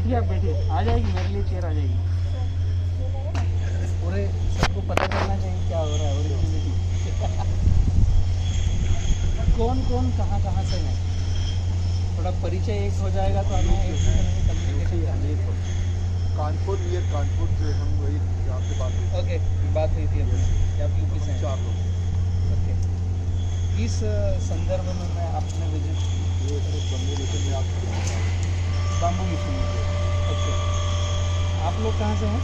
बैठिए आप बैठिए, आ जाएगी मेरे लिए चेयर आ जाएगी। पूरे सबको पता चलना चाहिए क्या हो रहा है ओरिजिनलिटी। कौन कौन कहाँ कहाँ से है, थोड़ा परिचय एक हो जाएगा तो हमें एक दूसरे से कम्युनिकेशन करनी है। कानपुर नियर कानपुर से हम वही यहाँ पे बात हुई। ओके, बात हुई थी अपनी कि आप यूपी से हैं। 4 लोग। ओके, इस संदर्भ में मैं आपने विजिट ये बम्बे मिशन में आप बाम्बू मिशन में। ओके, आप लोग कहाँ से हैं?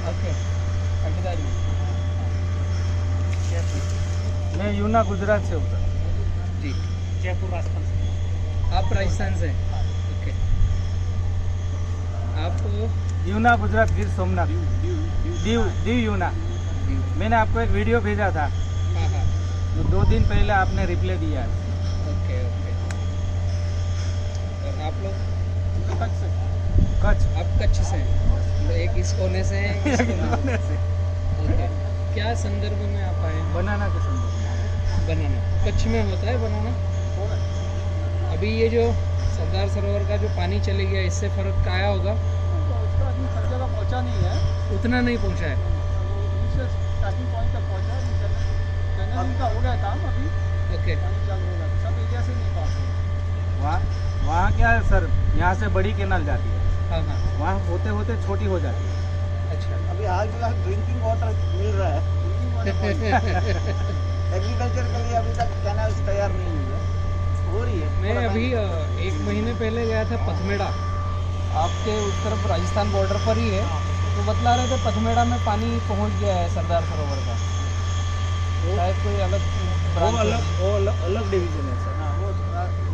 ओके, अटदारी। मैं यूना गुजरात से हूँ सर। जी, जयपुर राजस्थान से। आप राजस्थान से हैं? ओके, आप यूना गुजरात गिर सोमनाथ दीव यूना। मैंने आपको एक वीडियो भेजा था। हाँ हाँ, तो 2 दिन पहले आपने रिप्लाई दिया है। ओके ओके, और आप लोग कच्छ से? कच्छ, आप कच्छ से हैं? तो एक इस कोने से हैं, एक इस कोने से। ओके, क्या संदर्भ में आप आए हैं? बनाना के संदर्भ में। बनाना कच्छ में होता है बनाना। अभी ये जो सरदार सरोवर का जो पानी चले गया, इससे फर्क आया होगा? उसका अभी सब जगह पहुँचा नहीं है, उतना नहीं पहुंचा है। स्टार्टिंग पॉइंट तक पहुँचा है। चैनलिंग का हो गया काम, अभी ओके, पानी चालू होगा, सब एरिया से नहीं पास है। वहाँ क्या है सर, यहाँ से बड़ी केनाल जाती है। हाँ हाँ, वहाँ होते होते छोटी हो जाती है। अच्छा, अभी हाल फिलहाल ड्रिंकिंग वाटर मिल रहा है। एग्रीकल्चर के लिए अभी तक कैनाल्स तैयार नहीं हुई है, हो रही है। मैं अभी 1 महीने पहले गया था पथमेड़ा, आपके उस तरफ राजस्थान बॉर्डर पर ही है। तो बतला रहे थे पथमेड़ा में पानी पहुंच गया है सरदार सरोवर का। शायद कोई अलग अलग डिवीजन है सर। हाँ, वो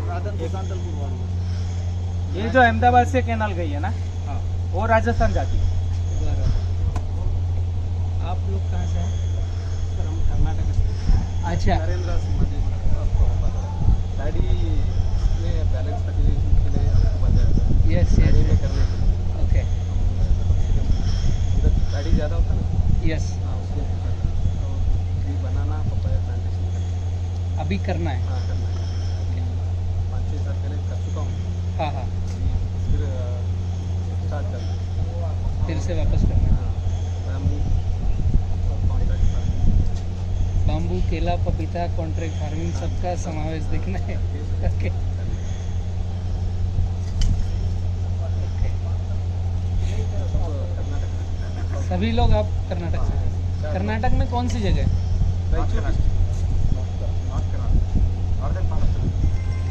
राधनपुर कांतलपुर वाली। ये जो अहमदाबाद से कैनाल गई है ना, हाँ, वो राजस्थान जाती है। आप लोग कहाँ से हैं? सर हम कर्नाटक से। अच्छा, नरेंद्र सिंह जी आपको पता है, डैडी ने बैलेंस फर्टिलाइजेशन के लिए आपको बताया था। यस डैडी यस, में करने के लिए ओके, उधर डैडी ज़्यादा होता ना। यस, हाँ, उसके तो भी बनाना पपाया प्लांटेशन करना। अभी करना है। हाँ, करना है। 5-6 साल पहले कर चुका हूँ। हाँ हाँ, फिर स्टार्ट करना है। फिर से वापस करना है। हाँ, बैम्बू और कॉन्ट्रैक्ट फार्मिंग। बाम्बू, केला, पपीता, कॉन्ट्रैक्ट फार्मिंग, सबका समावेश देखना है। ओके, सभी लोग आप कर्नाटक से हैं? कर्नाटक में कौन सी जगह?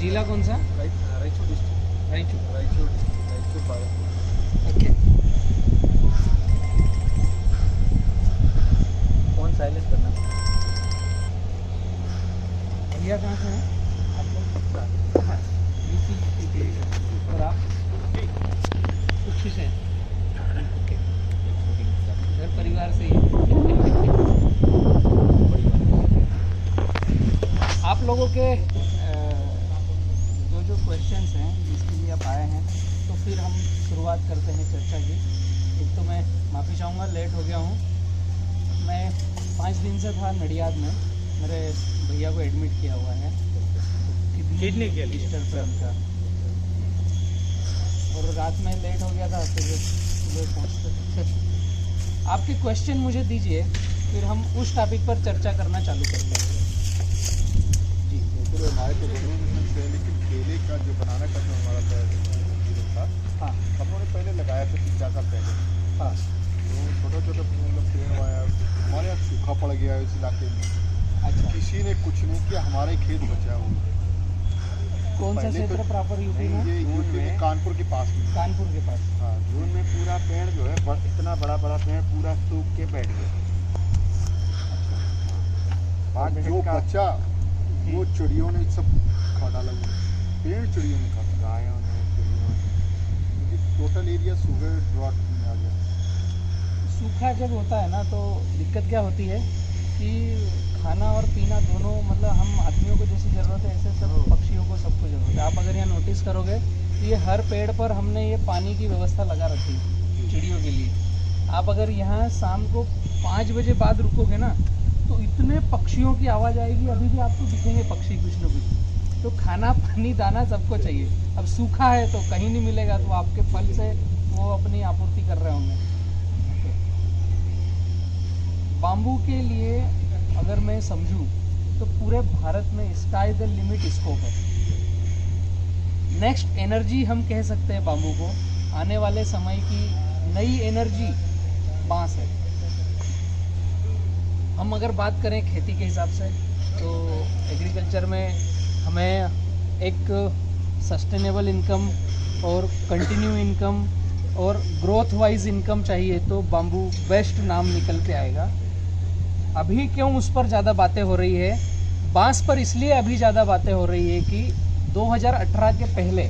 जिला कौन सा? Raichur district. Raichur. Raichur Bagalkot. Okay, phone silent करना। भैया कहाँ से हैं आप लोग? यूपी। और आप? कुछ से हैं? ओके, घर परिवार से ही आप लोगों के जो क्वेश्चंस हैं जिसके लिए आप आए हैं, तो फिर हम शुरुआत करते हैं चर्चा की। एक तो मैं माफ़ी चाहूँगा, लेट हो गया हूँ। मैं 5 दिन से था नडियाद में, मेरे भैया को एडमिट किया हुआ है किडनी के लिए स्टोन का, और रात में लेट हो गया था, फिर सुबह पहुँचते। आपके क्वेश्चन मुझे दीजिए, फिर हम उस टॉपिक पर चर्चा करना चालू करते हैं। जी, फिर हमारे तो दोनों मिशन थे, लेकिन केले का जो बनाना का जो हमारा था, हाँ हम लोगों ने पहले लगाया था 3-4 साल पहले। हाँ, तो छोटा-छोटा मतलब पेड़ आया, हमारे यहाँ सूखा पड़ गया इस इलाके में। अच्छा, किसी ने कुछ नहीं किया, हमारा ही खेत बचा हुआ। कौन सा क्षेत्र प्रॉपर यूपी में? ये यूपी में कानपुर के पास में। कानपुर के पास। हाँ, जून में पूरा पेड़ जो है इतना बड़ा पेड़ पूरा सूख के बैठ गया। आज जो बचा वो चिड़ियों ने सब खा डाला, पेड़ चिड़ियों ने खा, गायों ने, चिड़ियों ने, क्योंकि टोटल एरिया सूखे ड्रॉट में आ गया। सूखा जब होता है ना, तो दिक्कत क्या होती है कि खाना और पीना दोनों, मतलब हम आदमियों को जैसी ज़रूरत है, ऐसे सब पक्षियों को सबको ज़रूरत है। आप अगर यहाँ नोटिस करोगे तो ये हर पेड़ पर हमने ये पानी की व्यवस्था लगा रखी है चिड़ियों के लिए। आप अगर यहाँ शाम को 5 बजे बाद रुकोगे ना, तो इतने पक्षियों की आवाज़ आएगी, अभी भी आपको दिखेंगे पक्षी कुछ न कुछ। तो खाना पानी दाना सबको चाहिए। अब सूखा है तो कहीं नहीं मिलेगा, तो आपके फल से वो अपनी आपूर्ति कर रहे होंगे। बाम्बू के लिए अगर मैं समझूं तो पूरे भारत में स्काई द लिमिट स्कोप है। नेक्स्ट एनर्जी हम कह सकते हैं बाम्बू को, आने वाले समय की नई एनर्जी बांस है। हम अगर बात करें खेती के हिसाब से तो एग्रीकल्चर में हमें एक सस्टेनेबल इनकम और कंटिन्यू इनकम और ग्रोथ वाइज इनकम चाहिए, तो बाम्बू बेस्ट नाम निकल के आएगा। अभी क्यों उस पर ज़्यादा बातें हो रही है, बांस पर इसलिए अभी ज़्यादा बातें हो रही है कि 2018 के पहले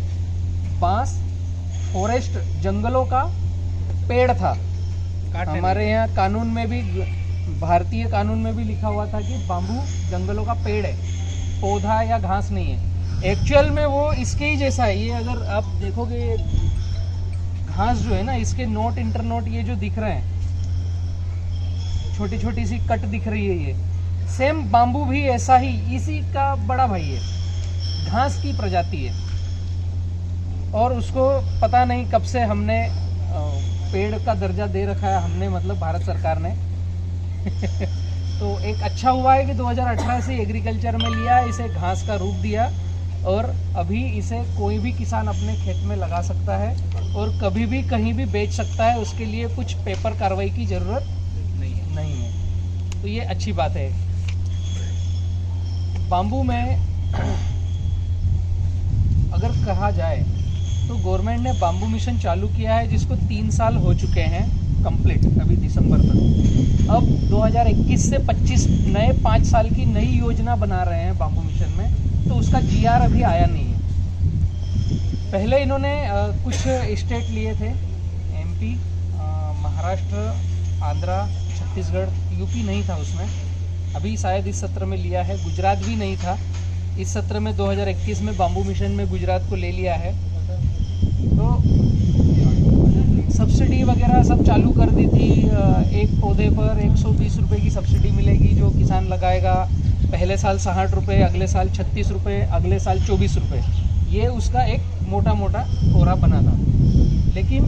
बांस फॉरेस्ट जंगलों का पेड़ था। हमारे यहाँ कानून में भी, भारतीय कानून में भी लिखा हुआ था कि बाम्बू जंगलों का पेड़ है, पौधा या घास नहीं है। एक्चुअल में वो इसके ही जैसा है। ये अगर आप देखोगे घास जो है ना, इसके नोट इंटरनोट ये जो दिख रहे हैं, छोटी छोटी सी कट दिख रही है, ये सेम बाम्बू भी ऐसा ही इसी का बड़ा भाई है, घास की प्रजाति है। और उसको पता नहीं कब से हमने पेड़ का दर्जा दे रखा है, हमने मतलब भारत सरकार ने तो एक अच्छा हुआ है कि 2018 से एग्रीकल्चर में लिया, इसे घास का रूप दिया और अभी इसे कोई भी किसान अपने खेत में लगा सकता है और कभी भी कहीं भी बेच सकता है। उसके लिए कुछ पेपर कार्रवाई की ज़रूरत नहीं है। तो ये अच्छी बात है। बाम्बू में अगर कहा जाए तो गवर्नमेंट ने बाम्बू मिशन चालू किया है, जिसको 3 साल हो चुके हैं कंप्लीट, अभी दिसंबर तक। अब 2021 से 25 नए 5 साल की नई योजना बना रहे हैं बाम्बू मिशन में, तो उसका GR अभी आया नहीं है। पहले इन्होंने कुछ स्टेट लिए थे, MP, महाराष्ट्र, आंध्रा, छत्तीसगढ़, UP नहीं था उसमें। अभी शायद इस सत्र में लिया है। गुजरात भी नहीं था। इस सत्र में 2021 में बाम्बू मिशन में गुजरात को ले लिया है। तो सब्सिडी वगैरह सब चालू कर दी थी। एक पौधे पर 120 रुपये की सब्सिडी मिलेगी जो किसान लगाएगा। पहले साल 60 रुपये, अगले साल 36 रुपये, अगले साल 24 रुपये। ये उसका एक मोटा मोटा कोरा बना था। लेकिन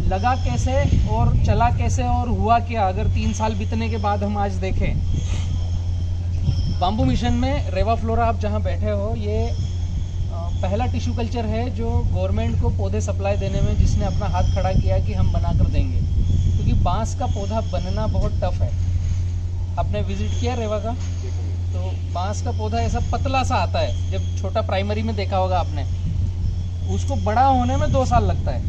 लगा कैसे और चला कैसे और हुआ क्या, अगर 3 साल बीतने के बाद हम आज देखें, बाम्बू मिशन में रेवा फ्लोरा आप जहाँ बैठे हो, ये पहला टिश्यू कल्चर है जो गवर्नमेंट को पौधे सप्लाई देने में जिसने अपना हाथ खड़ा किया कि हम बना कर देंगे, क्योंकि बांस का पौधा बनना बहुत टफ है। आपने विजिट किया रेवा का? तो बांस का पौधा ऐसा पतला सा आता है, जब छोटा प्राइमरी में देखा होगा आपने, उसको बड़ा होने में 2 साल लगता है।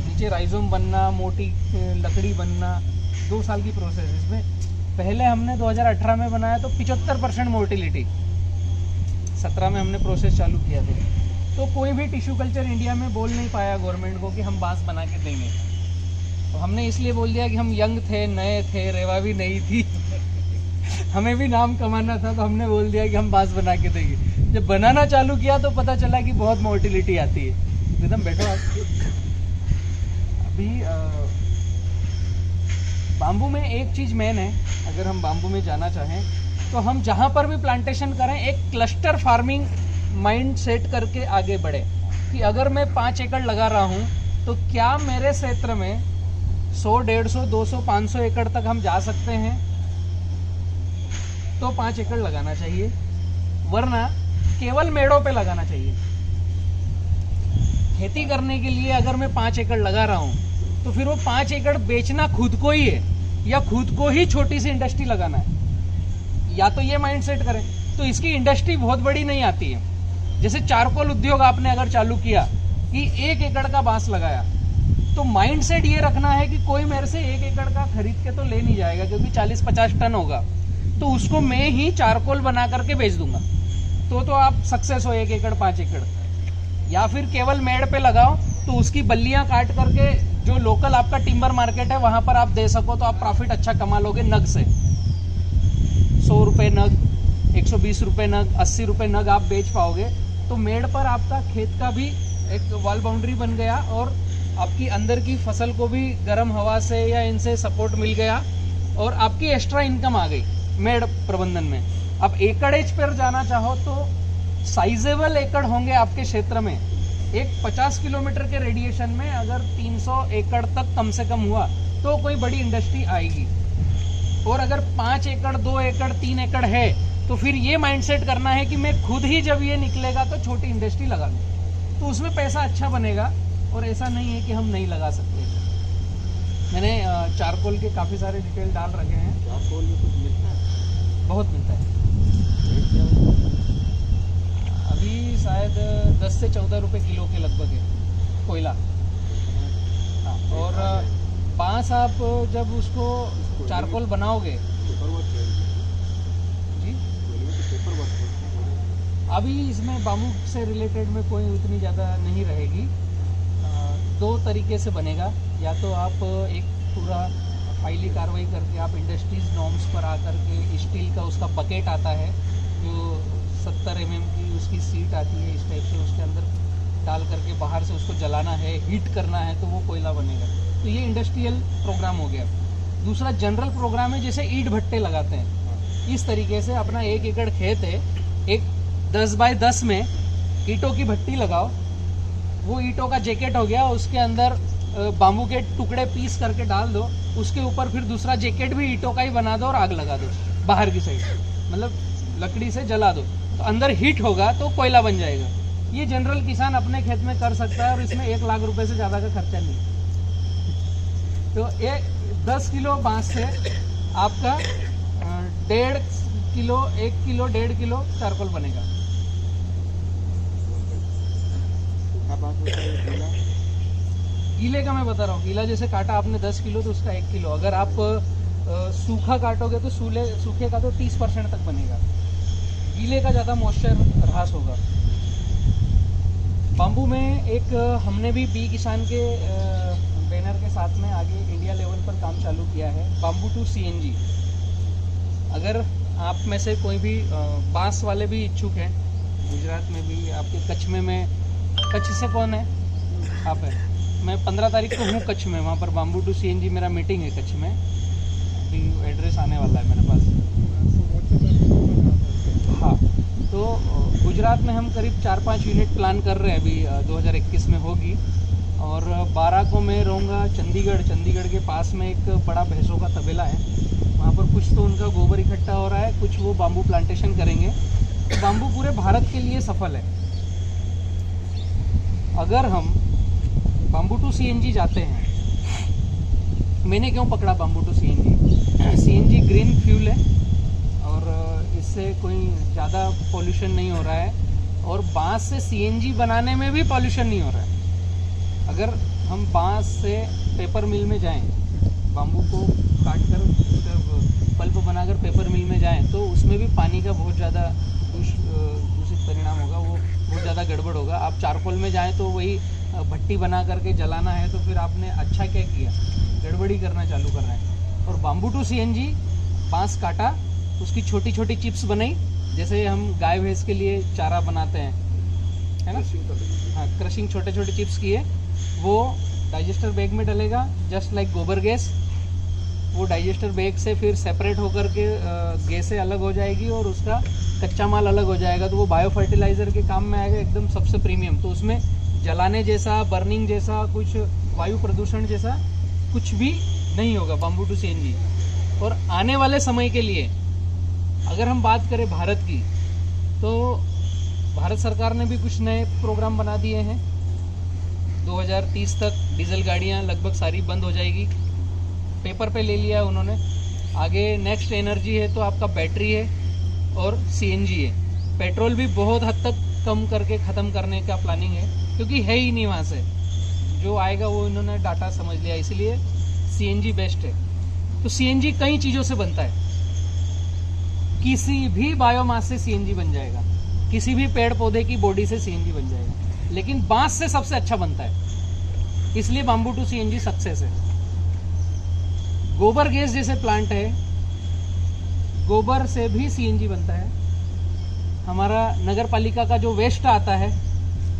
नीचे राइजोम बनना, मोटी लकड़ी बनना, 2 साल की प्रोसेस इसमें। पहले हमने 2018 में बनाया तो 75% मोर्टिलिटी, 17 में हमने प्रोसेस चालू किया था। तो कोई भी टिश्यू कल्चर इंडिया में बोल नहीं पाया गवर्नमेंट को कि हम बांस बना के देंगे। तो हमने इसलिए बोल दिया कि हम यंग थे, नए थे, रेवा भी नई थी हमें भी नाम कमाना था, तो हमने बोल दिया कि हम बांस बना के देंगे। जब बनाना चालू किया तो पता चला कि बहुत मोर्टिलिटी आती है। एकदम बैठो आप। अभी बाम्बू में एक चीज़ मेन है, अगर हम बाम्बू में जाना चाहें तो हम जहाँ पर भी प्लांटेशन करें एक क्लस्टर फार्मिंग माइंड सेट करके आगे बढ़े कि अगर मैं 5 एकड़ लगा रहा हूँ तो क्या मेरे क्षेत्र में 100, 150, 200, 500 एकड़ तक हम जा सकते हैं, तो 5 एकड़ लगाना चाहिए, वरना केवल मेड़ों पे लगाना चाहिए। खेती करने के लिए अगर मैं 5 एकड़ लगा रहा हूँ तो फिर वो 5 एकड़ बेचना खुद को ही है या खुद को ही छोटी सी इंडस्ट्री लगाना है, या तो ये माइंड सेट करें। तो इसकी इंडस्ट्री बहुत बड़ी नहीं आती है। जैसे चारकोल उद्योग आपने अगर चालू किया कि 1 एकड़ का बांस लगाया, तो माइंड सेट ये रखना है कि कोई मेरे से 1 एकड़ का खरीद के तो ले नहीं जाएगा, क्योंकि 40-50 टन होगा, तो उसको मैं ही चारकोल बना करके बेच दूंगा। तो आप सक्सेस हो 1 एकड़ 5 एकड़। या फिर केवल मेड़ पे लगाओ तो उसकी बल्लियां काट करके जो लोकल आपका टिम्बर मार्केट है वहां पर आप दे सको, तो आप प्रॉफिट अच्छा कमा लोगे। नग से 100 रुपये नग, 120 रुपये नग, 80 रुपये नग आप बेच पाओगे। तो मेड़ पर आपका खेत का भी एक वॉल बाउंड्री बन गया और आपकी अंदर की फसल को भी गर्म हवा से या इनसे सपोर्ट मिल गया और आपकी एक्स्ट्रा इनकम आ गई मेड़ प्रबंधन में। अब एकड़ेज पर जाना चाहो तो साइजेबल एकड़ होंगे आपके क्षेत्र में, एक 50 किलोमीटर के रेडिएशन में अगर 300 एकड़ तक कम से कम हुआ तो कोई बड़ी इंडस्ट्री आएगी। और अगर 5 एकड़ 2 एकड़ 3 एकड़ है तो फिर ये माइंडसेट करना है कि मैं खुद ही जब ये निकलेगा तो छोटी इंडस्ट्री लगा लूँ, तो उसमें पैसा अच्छा बनेगा। और ऐसा नहीं है कि हम नहीं लगा सकते। मैंने चारकोल के काफ़ी सारे डिटेल डाल रखे हैं। चारकोल में कुछ मिलता है? बहुत मिलता है। अभी शायद 10 से 14 रुपए किलो के लगभग है कोयला। हाँ, और बांस आप जब उसको चारकोल बनाओगे जी, अभी इसमें बाम्बू से रिलेटेड में कोई उतनी ज़्यादा नहीं रहेगी। 2 तरीके से बनेगा, या तो आप एक पूरा फाइली कार्रवाई करके आप इंडस्ट्रीज नॉर्म्स पर आकर के स्टील का उसका बकेट आता है जो 70 mm की उसकी सीट आती है, इस टाइप से उसके अंदर डाल करके बाहर से उसको जलाना है, हीट करना है, तो वो कोयला बनेगा। तो ये इंडस्ट्रियल प्रोग्राम हो गया। दूसरा जनरल प्रोग्राम है, जैसे ईंट भट्टे लगाते हैं, इस तरीके से अपना 1 एकड़ खेत है, एक 10 बाय 10 में ईंटों की भट्टी लगाओ, वो ईंटों का जैकेट हो गया, उसके अंदर बाम्बू के टुकड़े पीस करके डाल दो, उसके ऊपर फिर दूसरा जैकेट भी ईंटों का ही बना दो और आग लगा दो बाहर की साइड, मतलब लकड़ी से जला दो, तो अंदर हीट होगा तो कोयला बन जाएगा। ये जनरल किसान अपने खेत में कर सकता है और इसमें 1 लाख रुपए से ज़्यादा का खर्चा नहीं। तो 10 किलो बांस से आपका 1.5 किलो 1 किलो 1.5 किलो चारकोल बनेगा। गीले का मैं बता रहा हूँ, गीला जैसे काटा आपने 10 किलो तो उसका 1 किलो। अगर आप सूखा काटोगे तो सूखे का तो 30% तक बनेगा। गीले का ज़्यादा मॉइस्चर ह्रास होगा। बाम्बू में एक हमने भी बी किसान के बैनर के साथ में आगे इंडिया लेवल पर काम चालू किया है, बाम्बू टू CNG। अगर आप में से कोई भी बांस वाले भी इच्छुक हैं, गुजरात में भी, आपके कच्छ में कच्छ से कौन है? आप है। मैं 15 तारीख को हूँ कच्छ में, वहाँ पर बाम्बू टू CNG मेरा मीटिंग है कच्छ में। अभी एड्रेस आने वाला है मेरे पास। हाँ, तो गुजरात में हम करीब 4-5 यूनिट प्लान कर रहे हैं, अभी 2021 में होगी। और 12 को मैं रहूँगा चंडीगढ़ के पास में एक बड़ा भैंसों का तबेला है, वहाँ पर कुछ तो उनका गोबर इकट्ठा हो रहा है, कुछ वो बाम्बू प्लांटेशन करेंगे। तो बाम्बू पूरे भारत के लिए सफल है। अगर हम बाम्बू टू CNG जाते हैं, मैंने क्यों पकड़ा bamboo to CNG? CNG green fuel है और इससे कोई ज़्यादा पॉल्यूशन नहीं हो रहा है, और बांस से CNG बनाने में भी पॉल्यूशन नहीं हो रहा है। अगर हम बांस से पेपर मिल में जाएं, बाम्बू को काट कर पल्प बनाकर पेपर मिल में जाएं, तो उसमें भी पानी का बहुत ज़्यादा दूषित परिणाम होगा, वो बहुत ज़्यादा गड़बड़ होगा। आप चारकोल में जाएं तो वही भट्टी बना करके जलाना है, तो फिर आपने अच्छा क्या किया, गड़बड़ी करना चालू कर रहे हैं। और बाम्बू टू CNG, बांस काटा, उसकी छोटी छोटी चिप्स बनाई, जैसे हम गाय भैंस के लिए चारा बनाते हैं, है ना? हाँ, क्रशिंग छोटे छोटे चिप्स किए, वो डाइजेस्टर बैग में डलेगा, जस्ट लाइक गोबर गैस। वो डाइजेस्टर बैग से फिर सेपरेट होकर के गैसें अलग हो जाएगी और उसका कच्चा माल अलग हो जाएगा, तो वो बायो फर्टिलाइज़र के काम में आएगा, एकदम सबसे प्रीमियम। तो उसमें जलाने जैसा, बर्निंग जैसा, कुछ वायु प्रदूषण जैसा कुछ भी नहीं होगा बाम्बू टू CNG। और आने वाले समय के लिए अगर हम बात करें भारत की, तो भारत सरकार ने भी कुछ नए प्रोग्राम बना दिए हैं। 2030 तक डीजल गाड़ियां लगभग सारी बंद हो जाएगी, पेपर पे ले लिया है उन्होंने। आगे नेक्स्ट एनर्जी है तो आपका बैटरी है और CNG है। पेट्रोल भी बहुत हद तक कम करके ख़त्म करने का प्लानिंग है, क्योंकि है ही नहीं वहाँ से, जो आएगा वो इन्होंने डाटा समझ लिया, इसलिए CNG बेस्ट है। तो CNG कई चीज़ों से बनता है, किसी भी बायोमास से CNG बन जाएगा, किसी भी पेड़ पौधे की बॉडी से CNG बन जाएगा, लेकिन बांस से सबसे अच्छा बनता है, इसलिए बाम्बू टू CNG सक्सेस है। गोबर गैस जैसे प्लांट है, गोबर से भी CNG बनता है। हमारा नगर पालिका का जो वेस्ट आता है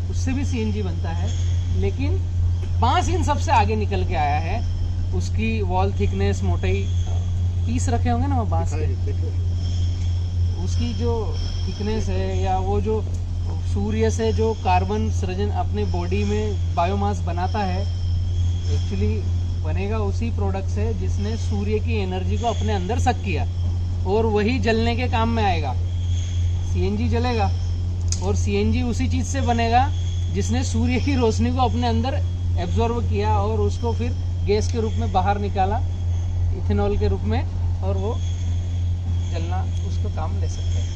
उससे भी CNG बनता है, लेकिन बांस इन सबसे आगे निकल के आया है। उसकी वॉल थिकनेस, मोटाई, पीस रखे होंगे ना वो बांस के, उसकी जो थिकनेस है या वो जो सूर्य से जो कार्बन सृजन अपने बॉडी में बायोमास बनाता है, एक्चुअली बनेगा उसी प्रोडक्ट से जिसने सूर्य की एनर्जी को अपने अंदर सक किया, और वही जलने के काम में आएगा। सीएनजी जलेगा और सीएनजी उसी चीज़ से बनेगा जिसने सूर्य की रोशनी को अपने अंदर एब्जॉर्ब किया और उसको फिर गैस के रूप में बाहर निकाला, इथेनॉल के रूप में, और वो जलना उसको काम ले सकते हैं।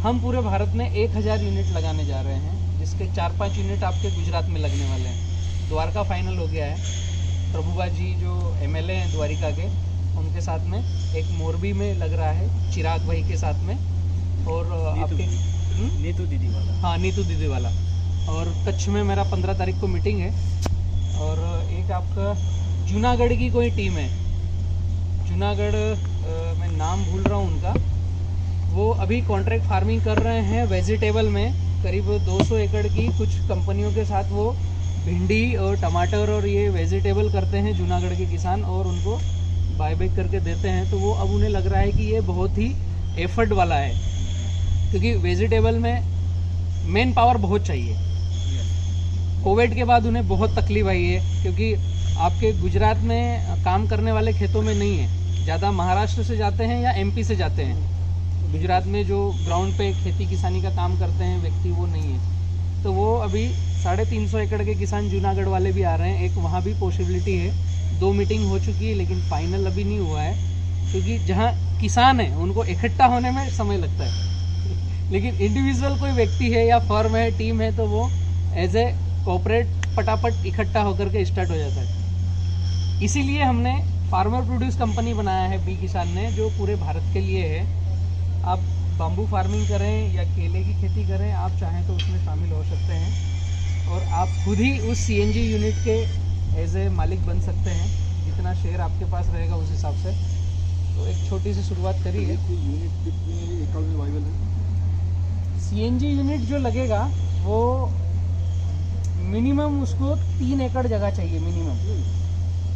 हम पूरे भारत में 1000 यूनिट लगाने जा रहे हैं, जिसके 4-5 यूनिट आपके गुजरात में लगने वाले हैं। द्वारका फाइनल हो गया है। प्रभुबा जी जो एमएलए हैं द्वारिका के, उनके साथ में एक मोरबी में लग रहा है चिराग भाई के साथ में, और आपके नीतू दीदी वाला, हाँ नीतू दीदी वाला, और कच्छ में मेरा 15 तारीख को मीटिंग है। और एक आपका जूनागढ़ की कोई टीम है, जूनागढ़ मैं नाम भूल रहा हूँ उनका, वो अभी कॉन्ट्रैक्ट फार्मिंग कर रहे हैं वेजिटेबल में, करीब 200 एकड़ की कुछ कंपनियों के साथ वो भिंडी और टमाटर और ये वेजिटेबल करते हैं जूनागढ़ के किसान, और उनको बायबैक करके देते हैं। तो वो अब उन्हें लग रहा है कि ये बहुत ही एफर्ट वाला है, क्योंकि वेजिटेबल में मेन पावर बहुत चाहिए। कोविड के बाद उन्हें बहुत तकलीफ आई है, क्योंकि आपके गुजरात में काम करने वाले खेतों में नहीं है, ज़्यादा महाराष्ट्र से जाते हैं या एमपी से जाते हैं। गुजरात में जो ग्राउंड पे खेती किसानी का काम करते हैं व्यक्ति, वो नहीं है। तो वो अभी 350 एकड़ के किसान जूनागढ़ वाले भी आ रहे हैं। एक वहाँ भी पॉसिबिलिटी है। 2 मीटिंग हो चुकी है, लेकिन फाइनल अभी नहीं हुआ है, क्योंकि जहाँ किसान है उनको इकट्ठा होने में समय लगता है, लेकिन इंडिविजुअल कोई व्यक्ति है या फर्म है, टीम है, तो वो एज ए कोऑपरेट फटाफट इकट्ठा होकर के स्टार्ट हो जाता है। इसीलिए हमने फार्मर प्रोड्यूस कंपनी बनाया है बी किसान ने, जो पूरे भारत के लिए है। आप बाम्बू फार्मिंग करें या केले की खेती करें, आप चाहें तो उसमें शामिल हो सकते हैं, और आप खुद ही उस सीएनजी यूनिट के एज ए मालिक बन सकते हैं। जितना शेयर आपके पास रहेगा उस हिसाब से। तो एक छोटी सी शुरुआत करी है। सीएनजी यूनिट जो लगेगा वो मिनिमम उसको 3 एकड़ जगह चाहिए मिनिमम।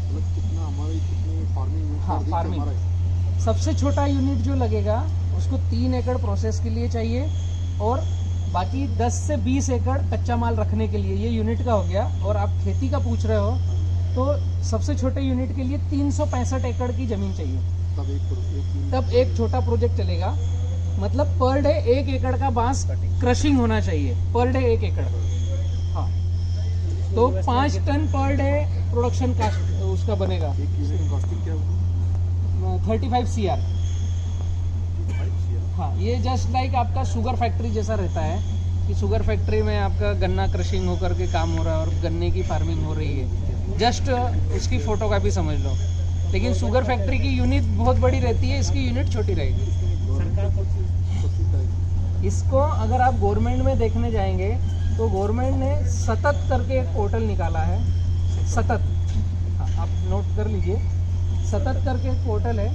कितना हमारे फार्मिंग में, हाँ फार्मिंग, सबसे छोटा यूनिट जो लगेगा उसको 3 एकड़ प्रोसेस के लिए चाहिए, और बाकी 10 से 20 एकड़ कच्चा माल रखने के लिए। ये यूनिट का हो गया। और आप खेती का पूछ रहे हो, तो सबसे छोटे यूनिट के लिए 365 एकड़ की ज़मीन चाहिए, तब एक छोटा प्रोजेक्ट चलेगा। मतलब पर डे 1 एकड़ का बांस क्रशिंग होना चाहिए, पर डे 1 एकड़। हाँ, तो 5 ton per day production cast उसका बनेगा। 35 CR। हाँ, ये जस्ट लाइक आपका शुगर फैक्ट्री जैसा रहता है, कि शुगर फैक्ट्री में आपका गन्ना क्रशिंग होकर के काम हो रहा है और गन्ने की फार्मिंग हो रही है, जस्ट उसकी फोटोकॉपी समझ लो। लेकिन शुगर फैक्ट्री की यूनिट बहुत बड़ी रहती है, इसकी यूनिट छोटी रहेगी। इसको अगर आप गवर्नमेंट में देखने जाएंगे तो गवर्नमेंट ने सतत करके एक पोर्टल निकाला है। सतत, हाँ, आप नोट कर लीजिए, सतत करके एक पोर्टल है,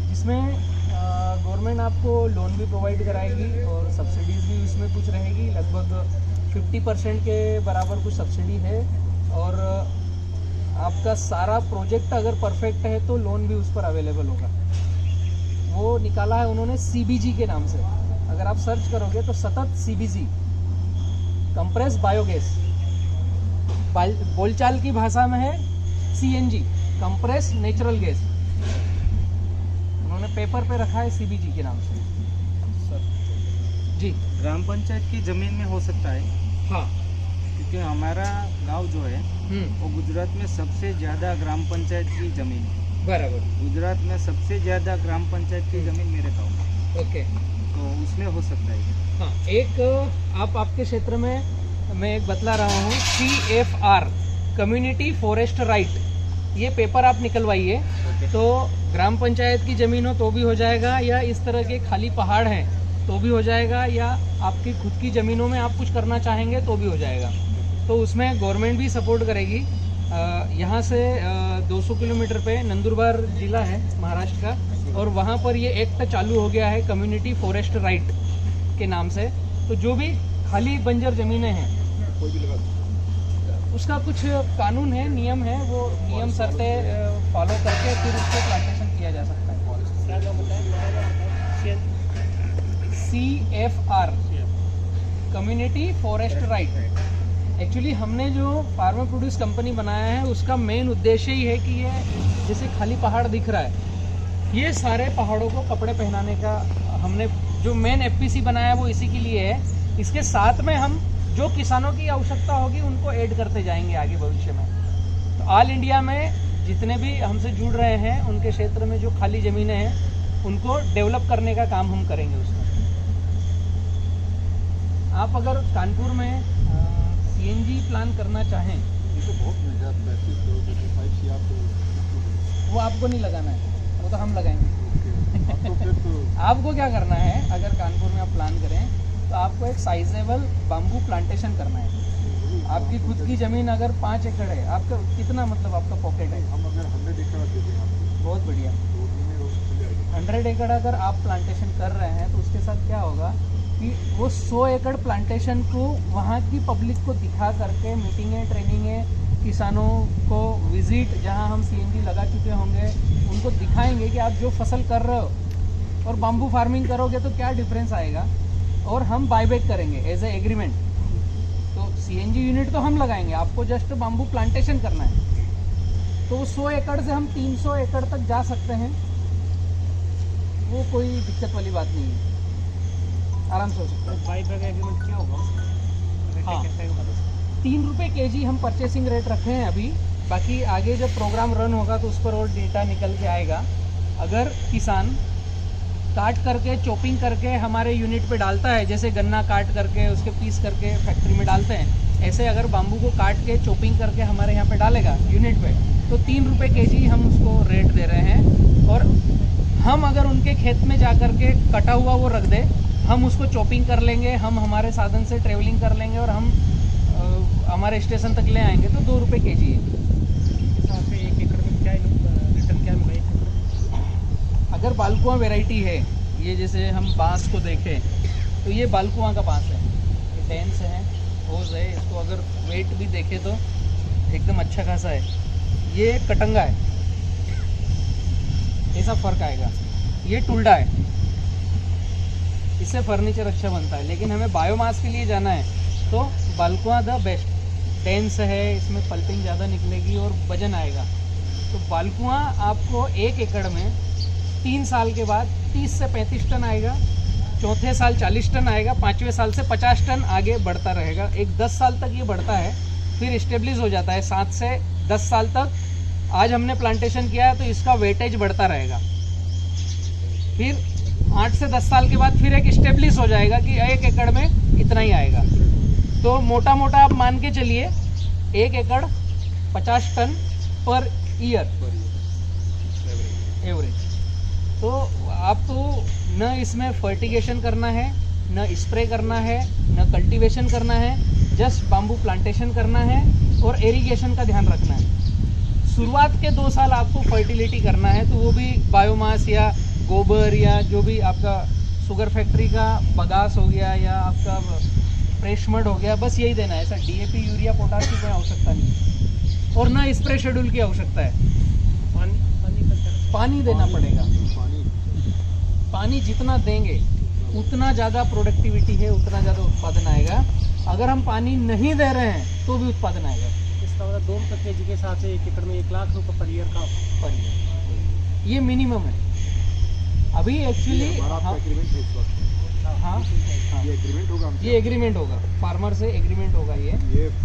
जिसमें गवर्नमेंट आपको लोन भी प्रोवाइड कराएगी और सब्सिडीज़ भी इसमें कुछ रहेगी। लगभग 50% के बराबर कुछ सब्सिडी है, और आपका सारा प्रोजेक्ट अगर परफेक्ट है तो लोन भी उस पर अवेलेबल होगा। वो निकाला है उन्होंने CBG के नाम से। अगर आप सर्च करोगे तो सतत CBG, कंप्रेस बायोगैस, बोलचाल की भाषा में है CNG, कंप्रेस नेचुरल गैस। उन्होंने पेपर पे रखा है CBG के नाम से। जी, ग्राम पंचायत की जमीन में हो सकता है। हाँ, क्योंकि हमारा गांव जो है वो गुजरात में सबसे ज़्यादा ग्राम पंचायत की जमीन है। बराबर। गुजरात में सबसे ज़्यादा ग्राम पंचायत की जमीन मेरे गांव में। ओके, तो उसमें हो सकता है। हाँ, एक आपके क्षेत्र में मैं एक बतला रहा हूँ, CFR, कम्युनिटी फॉरेस्ट राइट। ये पेपर आप निकलवाइए, तो ग्राम पंचायत की ज़मीन हो तो भी हो जाएगा, या इस तरह के खाली पहाड़ हैं तो भी हो जाएगा, या आपकी खुद की ज़मीनों में आप कुछ करना चाहेंगे तो भी हो जाएगा। तो उसमें गवर्नमेंट भी सपोर्ट करेगी। यहाँ से 200 किलोमीटर पे नंदुरबार ज़िला है महाराष्ट्र का, और वहाँ पर ये एक्ट चालू हो गया है कम्युनिटी फॉरेस्ट राइट के नाम से। तो जो भी खाली बंजर ज़मीनें हैं, उसका कुछ कानून है, नियम है, वो नियम शर्तें फॉलो करके फिर उसको प्लांटेशन किया जा सकता है। CFR, community forest right. Actually हमने जो फार्मर प्रोड्यूस कंपनी बनाया है उसका मेन उद्देश्य ही है कि ये जैसे खाली पहाड़ दिख रहा है, ये सारे पहाड़ों को कपड़े पहनाने का हमने जो मेन एफपीसी बनाया है वो इसी के लिए है। इसके साथ में हम जो किसानों की आवश्यकता होगी उनको ऐड करते जाएंगे आगे भविष्य में। तो ऑल इंडिया में जितने भी हमसे जुड़ रहे हैं उनके क्षेत्र में जो खाली ज़मीनें हैं उनको डेवलप करने का काम हम करेंगे उसमें। आप अगर कानपुर में सीएनजी प्लान करना चाहें ये तो बहुत मिल जाता है, 35 CR तो वो आपको नहीं लगाना है, वो तो हम लगाएंगे। अब तो फिर तो आपको क्या करना है, अगर कानपुर में आप प्लान करें तो आपको एक साइजेबल बाम्बू प्लांटेशन करना है। आपकी खुद की ज़मीन अगर 5 एकड़ है, आपका कितना मतलब आपका पॉकेट है? हम अगर 100 एकड़ दे दें आपको, बहुत बढ़िया। 2 दिन में वो खुल जाएगा। 100 एकड़ अगर आप प्लांटेशन कर रहे हैं तो उसके साथ क्या होगा कि वो 100 एकड़ प्लांटेशन को वहाँ की पब्लिक को दिखा करके मीटिंगें, ट्रेनिंगें, किसानों को विजिट, जहाँ हम सीएनजी लगा चुके होंगे उनको दिखाएंगे कि आप जो फसल कर रहे हो और बाम्बू फार्मिंग करोगे तो क्या डिफरेंस आएगा, और हम बायबैक करेंगे एज ए एग्रीमेंट। तो सीएनजी यूनिट तो हम लगाएंगे, आपको जस्ट बाम्बू प्लांटेशन करना है। तो 100 एकड़ से हम 300 एकड़ तक जा सकते हैं, वो कोई दिक्कत वाली बात नहीं है, आराम से हो सकता है। बाईबैक एग्रीमेंट क्या होगा? हाँ, 3 रुपये केजी हम परचेसिंग रेट रखे हैं अभी, बाकी आगे जब प्रोग्राम रन होगा तो उस पर और डेटा निकल के आएगा। अगर किसान काट करके चॉपिंग करके हमारे यूनिट पे डालता है, जैसे गन्ना काट करके उसके पीस करके फैक्ट्री में डालते हैं, ऐसे अगर बाम्बू को काट के चॉपिंग करके हमारे यहाँ पे डालेगा यूनिट पे तो 3 रुपये केजी हम उसको रेट दे रहे हैं। और हम अगर उनके खेत में जा कर के कटा हुआ वो रख दे, हम उसको चॉपिंग कर लेंगे, हम हमारे साधन से ट्रेवलिंग कर लेंगे और हम हमारे स्टेशन तक ले आएंगे तो 2 रुपये केजी है। हिसाब से 1 एकड़ में क्या रिटर्न क्या मिला? 1 एकड़ अगर बालकुआ वैरायटी है, ये जैसे हम बांस को देखें तो ये बालकुआ का बांस है, ये डेंस है, ठोस है, इसको अगर वेट भी देखें तो एकदम अच्छा खासा है। ये कटंगा है, ऐसा फर्क आएगा। ये टुल्डा है, इससे फर्नीचर अच्छा बनता है। लेकिन हमें बायोमास के लिए जाना है तो बालकुआ द बेस्ट, डेंस है, इसमें पल्पिंग ज़्यादा निकलेगी और वजन आएगा। तो बालकुआ आपको 1 एकड़ में 3 साल के बाद 30 से 35 टन आएगा, चौथे साल 40 टन आएगा, 5वें साल से 50 टन आगे बढ़ता रहेगा। एक 10 साल तक ये बढ़ता है, फिर स्टेब्लिश हो जाता है। 7 से 10 साल तक आज हमने प्लांटेशन किया है तो इसका वेटेज बढ़ता रहेगा। फिर 8 से 10 साल के बाद फिर एक स्टेब्लिश हो जाएगा कि 1 एकड़ में इतना ही आएगा। तो मोटा मोटा आप मान के चलिए 1 एकड़ 50 टन पर ईयर एवरेज। तो आपको न इसमें फर्टिगेशन करना है, न स्प्रे करना है, न कल्टीवेशन करना है, जस्ट बाम्बू प्लांटेशन करना है और इरिगेशन का ध्यान रखना है। शुरुआत के 2 साल आपको फर्टिलिटी करना है, तो वो भी बायोमास या गोबर या जो भी आपका शुगर फैक्ट्री का बगास हो गया या आपका फ्रेश मड हो गया, बस यही देना है। ऐसा डीएपी, यूरिया, पोटाश की कोई आवश्यकता नहीं, और ना स्प्रे शेड्यूल की आवश्यकता है। पानी देना पड़ेगा। पानी जितना देंगे उतना ज़्यादा प्रोडक्टिविटी है, उतना ज़्यादा उत्पादन आएगा। अगर हम पानी नहीं दे रहे हैं तो भी उत्पादन आएगा। इसका मतलब 2 रुपये केजी के हिसाब से 1 एकड़ में 1 लाख रुपये पर ईयर का पर ईयर, ये मिनिमम है अभी एक्चुअली। हाँ, ये एग्रीमेंट होगा, ये एग्रीमेंट होगा, फार्मर से एग्रीमेंट होगा। ये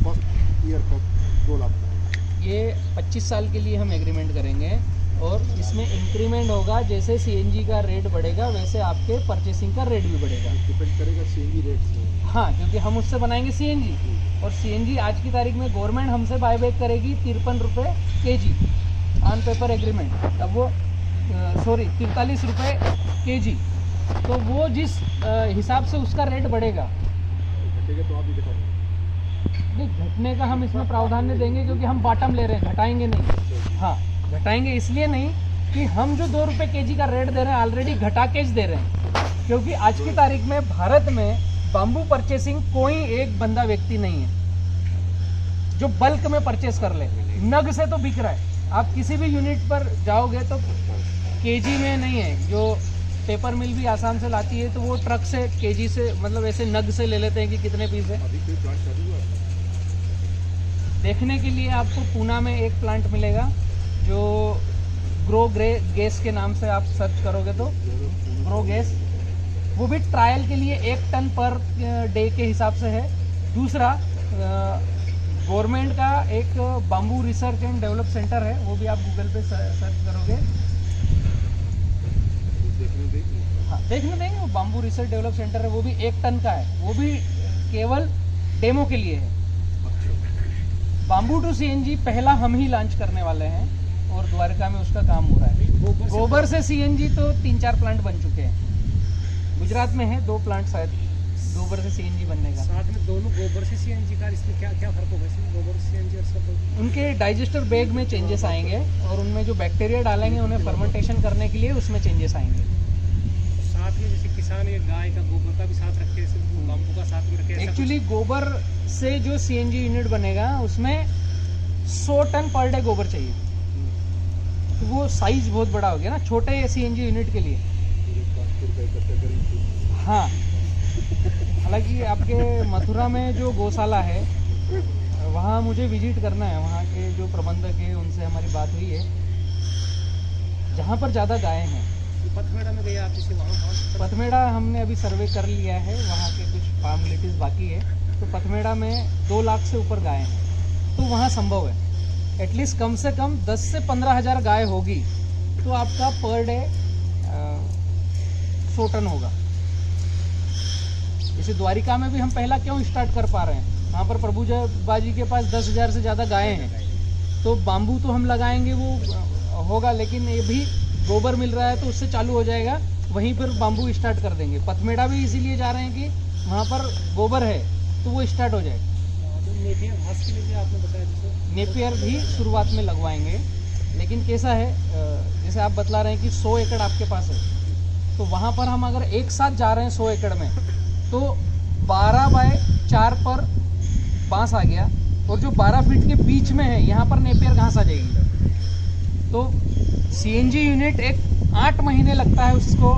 फर्स्ट ईयर का 2 लाख का है। ये 25 साल के लिए हम एग्रीमेंट करेंगे और इसमें इंक्रीमेंट होगा। जैसे सीएनजी का रेट बढ़ेगा वैसे आपके परचेसिंग का रेट भी बढ़ेगा। डिपेंड करेगा सीएनजी रेट से। हाँ, क्योंकि हम उससे बनाएंगे सीएनजी, और सीएनजी आज की तारीख में गवर्नमेंट हमसे बायबैक करेगी 53 रुपये केजी ऑन पेपर एग्रीमेंट। तब वो 43 रुपये केजी। तो वो जिस हिसाब से उसका रेट बढ़ेगा, घटेगा तो आप भी घटाएंगे। नहीं घटने का हम इसमें प्रावधान नहीं देंगे क्योंकि हम बॉटम ले रहे हैं, घटाएंगे नहीं। हाँ, घटाएंगे इसलिए नहीं कि हम जो 2 रुपये केजी का रेट दे रहे हैं ऑलरेडी घटा के दे रहे हैं, क्योंकि आज की तारीख में भारत में बाम्बू परचेसिंग कोई एक बंदा व्यक्ति नहीं है जो बल्क में परचेस कर ले। नग से तो बिक रहा है, आप किसी भी यूनिट पर जाओगे तो केजी में नहीं है, जो पेपर मिल भी आसाम से लाती है, तो वो ट्रक से केजी से मतलब ऐसे नग से ले लेते हैं कि कितने पीस है। अभी कोई प्लांट चालू हुआ है? देखने के लिए आपको पूना में एक प्लांट मिलेगा जो ग्रो गैस के नाम से आप सर्च करोगे तो ग्रो गैस, वो भी ट्रायल के लिए 1 टन पर डे के हिसाब से है। दूसरा गवर्नमेंट का एक bamboo research and develop centre है, वो भी आप गूगल पे सर्च करोगे, हाँ देखने देंगे, वो बाम्बू रिसर्च डेवलप सेंटर है, वो भी 1 टन का है, वो भी केवल डेमो के लिए है। बाम्बू टू सीएनजी पहला हम ही लॉन्च करने वाले हैं और द्वारका में उसका काम हो रहा है। गोबर से सीएनजी तो 3-4 प्लांट बन चुके हैं, गुजरात में है 2 प्लांट शायद गोबर से सीएनजी बनने का। साथ में दोनों गोबर से सीएनजी का इसमें क्या क्या फर्क होगा इसमें, गोबर से सीएनजी और सब? उनके डाइजेस्टर बैग में चेंजेस आएंगे और उनमें जो बैक्टीरिया डालेंगे उन्हें फर्मेंटेशन करने के लिए उसमें चेंजेस आएंगे। साथ में जैसे किसान ये गाय का गोबर का भी साथ रखे, बाम्बू का साथ में रखे? एक्चुअली गोबर से जो सीएनजी यूनिट बनेगा उसमें 100 टन पर डे गोबर चाहिए, तो वो साइज बहुत बड़ा हो गया ना छोटे सीएनजी यूनिट के लिए। हाँ, हालांकि आपके मथुरा में जो गौशाला है वहाँ मुझे विजिट करना है, वहाँ के जो प्रबंधक है उनसे हमारी बात हुई है, जहाँ पर ज़्यादा गायें हैं। पथमेड़ा में गए आप जैसे वहाँ? पथमेड़ा हमने अभी सर्वे कर लिया है, वहाँ के कुछ फॉर्मेलिटीज़ बाकी है, तो पथमेड़ा में 2 लाख से ऊपर गायें हैं, तो वहाँ संभव है एटलीस्ट कम से कम 10 से 15 हज़ार गाय होगी तो आपका पर डे 100 टन होगा। जैसे द्वारिका में भी हम पहला क्यों स्टार्ट कर पा रहे हैं, वहाँ पर प्रभु बाजी के पास 10,000 से ज़्यादा गायें हैं, तो बाम्बू तो हम लगाएंगे वो होगा, लेकिन ये भी गोबर मिल रहा है तो उससे चालू हो जाएगा, वहीं पर बाम्बू स्टार्ट कर देंगे। पथमेड़ा भी इसीलिए जा रहे हैं कि वहाँ पर गोबर है तो वो स्टार्ट हो जाएगा। नेपियर घास के लिए भी आपने बताया, जैसे नेपियर भी शुरुआत में लगवाएंगे, लेकिन कैसा है जैसे आप बतला रहे हैं कि 100 एकड़ आपके पास है, तो वहाँ पर हम अगर एक साथ जा रहे हैं 100 एकड़ में तो 12 बाय 4 पर बांस आ गया, और जो 12 फीट के बीच में है यहाँ पर नेपियर घास आ जाएगी। तो सीएनजी यूनिट एक 8 महीने लगता है उसको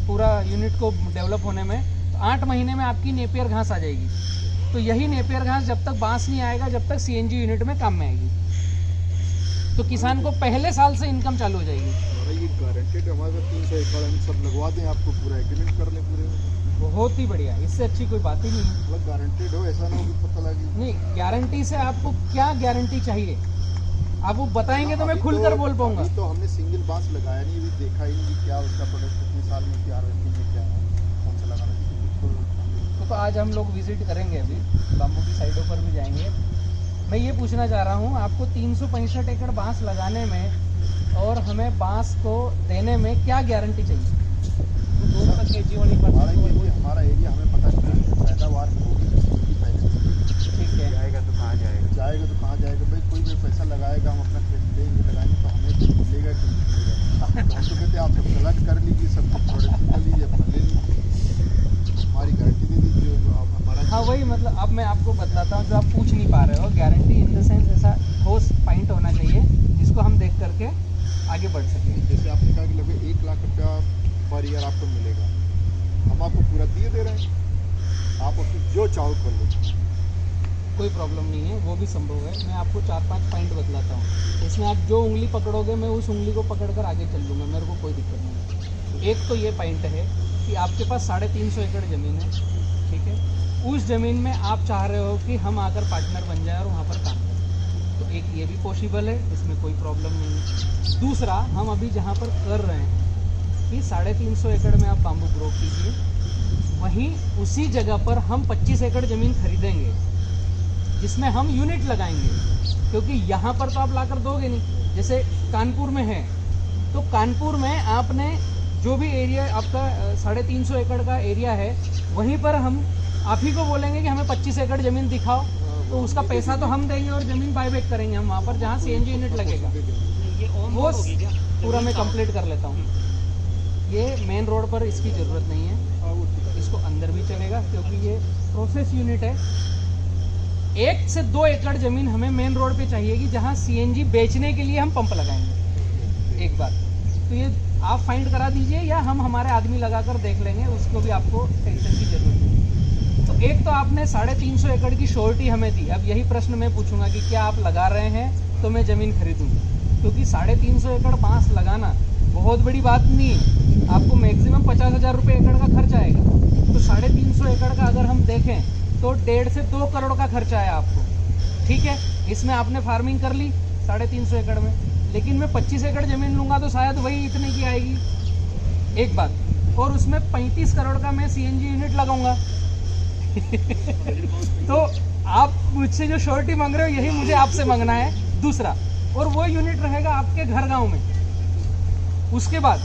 पूरा यूनिट को डेवलप होने में, तो 8 महीने में आपकी नेपियर घास आ जाएगी। तो यही नेपियर घास जब तक बांस नहीं आएगा जब तक सीएनजी यूनिट में काम में आएगी, तो किसान को पहले साल से इनकम चालू हो जाएगी। ये गारंटेड हमारे 300 एकड़ हम सब लगवा दें, आपको पूरा एग्रीमेंट कर लें पूरे में। बहुत ही बढ़िया, इससे अच्छी कोई बात ही नहीं है। मतलब गारंटेड हो, ऐसा ना हो कि पता लगे। नहीं, गारंटी से आपको क्या गारंटी चाहिए, आप वो बताएंगे तो मैं खुलकर बोल पाऊंगा। तो हमने सिंगल बांस लगाया नहीं, अभी देखा ही नहीं क्या उसका प्रोडक्ट कितने साल में क्या हार्वेस्टिंग में क्या है, कौन सा लगाना चाहिए। तो आज हम लोग विजिट करेंगे, अभी बाम्बू की साइडों पर भी जाएंगे। मैं ये पूछना चाह रहा हूँ, आपको 365 एकड़ बांस लगाने में और हमें बांस को देने में क्या गारंटी चाहिए? हमारा एरिया हमें पता नहीं है पैदावार होगी पहले, ठीक है, जाएगा तो कहाँ जाएगा भाई, कोई भी पैसा लगाएगा हम अपना देंगे लगाएंगे तो हमें तो मिलेगा कि नहीं मिलेगा। तो हम तो कहते हैं आप सब कलेक्ट कर लीजिए, सब प्रोडक्ट कर लीजिए, अपना ले लीजिए, हमारी गारंटी दे दीजिए हमारा। हाँ वही, मतलब अब मैं आपको बताता हूँ जो आप पूछ नहीं पा रहे हो, गारंटी इन द सेंस ऐसा ठोस पॉइंट होना चाहिए जिसको हम देख करके आगे बढ़ सकें। जैसे आपने कहा कि लगभग 1 लाख रुपया पर ईयर आपको मिलेगा, हम आपको पूरा दिए दे रहे हैं, आप उसमें जो चाहो कर लो, कोई प्रॉब्लम नहीं है, वो भी संभव है। मैं आपको 4-5 पॉइंट बतलाता हूँ, इसमें आप जो उंगली पकड़ोगे मैं उस उंगली को पकड़कर आगे चल लूँगा, मेरे को कोई दिक्कत नहीं है। एक तो ये पॉइंट है कि आपके पास 350 एकड़ ज़मीन है, ठीक है, उस ज़मीन में आप चाह रहे हो कि हम आकर पार्टनर बन जाए और वहाँ पर काम करें, तो एक ये भी पॉसिबल है, इसमें कोई प्रॉब्लम नहीं है। दूसरा, हम अभी जहाँ पर कर रहे हैं कि 350 एकड़ में आप बाम्बू ग्रो कीजिए, वहीं उसी जगह पर हम 25 एकड़ ज़मीन खरीदेंगे जिसमें हम यूनिट लगाएंगे, क्योंकि यहाँ पर तो आप लाकर दोगे नहीं। जैसे कानपुर में है, तो कानपुर में आपने जो भी एरिया आपका 350 एकड़ का एरिया है, वहीं पर हम आप ही को बोलेंगे कि हमें 25 एकड़ ज़मीन दिखाओ, तो उसका पैसा तो हम देंगे और ज़मीन बायबैक करेंगे हम वहाँ पर जहाँ सीएनजी यूनिट लगेगा। वो पूरा मैं कंप्लीट कर लेता हूँ। ये मेन रोड पर इसकी ज़रूरत नहीं है, इसको अंदर भी चलेगा क्योंकि ये प्रोसेस यूनिट है। 1 से 2 एकड़ ज़मीन हमें मेन रोड पे चाहिए कि जहाँ सीएनजी बेचने के लिए हम पंप लगाएंगे, एक बात। तो ये आप फाइंड करा दीजिए या हम हमारे आदमी लगाकर देख लेंगे, उसको भी आपको टेंशन की जरूरत नहीं। तो एक तो आपने 350 एकड़ की श्योरिटी हमें दी। अब यही प्रश्न मैं पूछूंगा कि क्या आप लगा रहे हैं तो मैं ज़मीन खरीदूंगा, क्योंकि 350 एकड़ बांस लगाना बहुत बड़ी बात नहीं है। आपको मैक्सिमम 50,000 रुपये एकड़ का खर्च आएगा। तो 350 एकड़ का अगर हम देखें तो 1.5 से 2 करोड़ का खर्चा आया आपको, ठीक है। इसमें आपने फार्मिंग कर ली 350 एकड़ में, लेकिन मैं 25 एकड़ ज़मीन लूँगा तो शायद वही इतने की आएगी, एक बात। और उसमें 35 करोड़ का मैं CNG यूनिट लगाऊंगा। तो आप मुझसे जो श्योरिटी मांग रहे हो यही मुझे आपसे मांगना है, दूसरा। और वो यूनिट रहेगा आपके घर गांव में। उसके बाद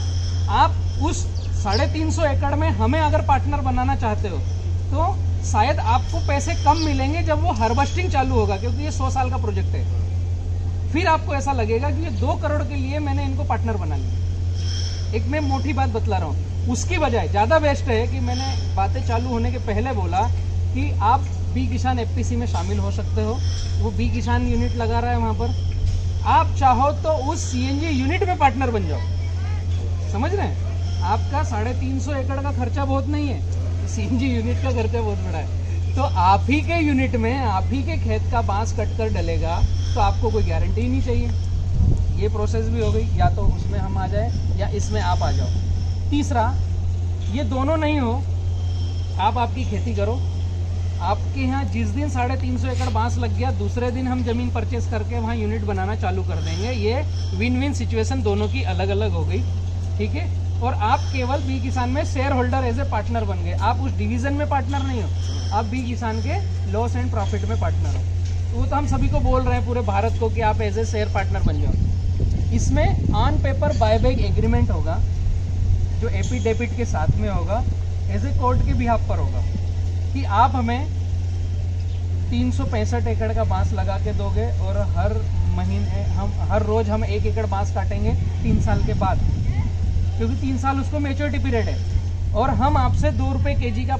आप उस 350 एकड़ में हमें अगर पार्टनर बनाना चाहते हो तो शायद आपको पैसे कम मिलेंगे जब वो हार्वेस्टिंग चालू होगा, क्योंकि ये 100 साल का प्रोजेक्ट है। फिर आपको ऐसा लगेगा कि ये 2 करोड़ के लिए मैंने इनको पार्टनर बना लिया। एक मैं मोटी बात बतला रहा हूँ, उसकी बजाय ज़्यादा बेस्ट है कि मैंने बातें चालू होने के पहले बोला कि आप बी किसान FPC में शामिल हो सकते हो। वो बी किसान यूनिट लगा रहा है वहाँ पर, आप चाहो तो उस CNG यूनिट में पार्टनर बन जाओ। समझ रहे हैं? आपका 350 एकड़ का खर्चा बहुत नहीं है, CNG यूनिट का खर्चा बहुत बड़ा है। तो आप ही के यूनिट में आप ही के खेत का बांस कट कर डलेगा तो आपको कोई गारंटी ही नहीं चाहिए। ये प्रोसेस भी हो गई, या तो उसमें हम आ जाए या इसमें आप आ जाओ। तीसरा, ये दोनों नहीं हो, आप आपकी खेती करो। आपके यहाँ जिस दिन 350 एकड़ बांस लग गया, दूसरे दिन हम ज़मीन परचेस करके वहाँ यूनिट बनाना चालू कर देंगे। ये विन विन सिचुएशन दोनों की अलग अलग हो गई, ठीक है। और आप केवल बी किसान में share holder as a partner बन गए। आप उस डिवीज़न में पार्टनर नहीं हो, आप बी किसान के लॉस एंड प्रॉफिट में पार्टनर हो। तो वो तो हम सभी को बोल रहे हैं, पूरे भारत को, कि आप एज ए शेयर पार्टनर बन जाओ। इसमें ऑन पेपर बायबैक एग्रीमेंट होगा जो एफिडेविट के साथ में होगा, एज ए कोर्ट के बिहाफ पर होगा कि आप हमें 365 एकड़ का बांस लगा के दोगे और हर महीने हर रोज़ हम 1 एकड़ बांस काटेंगे 3 साल के बाद, क्योंकि 3 साल उसको मैच्योरिटी पीरियड है। और हम आपसे 2 रुपये kg का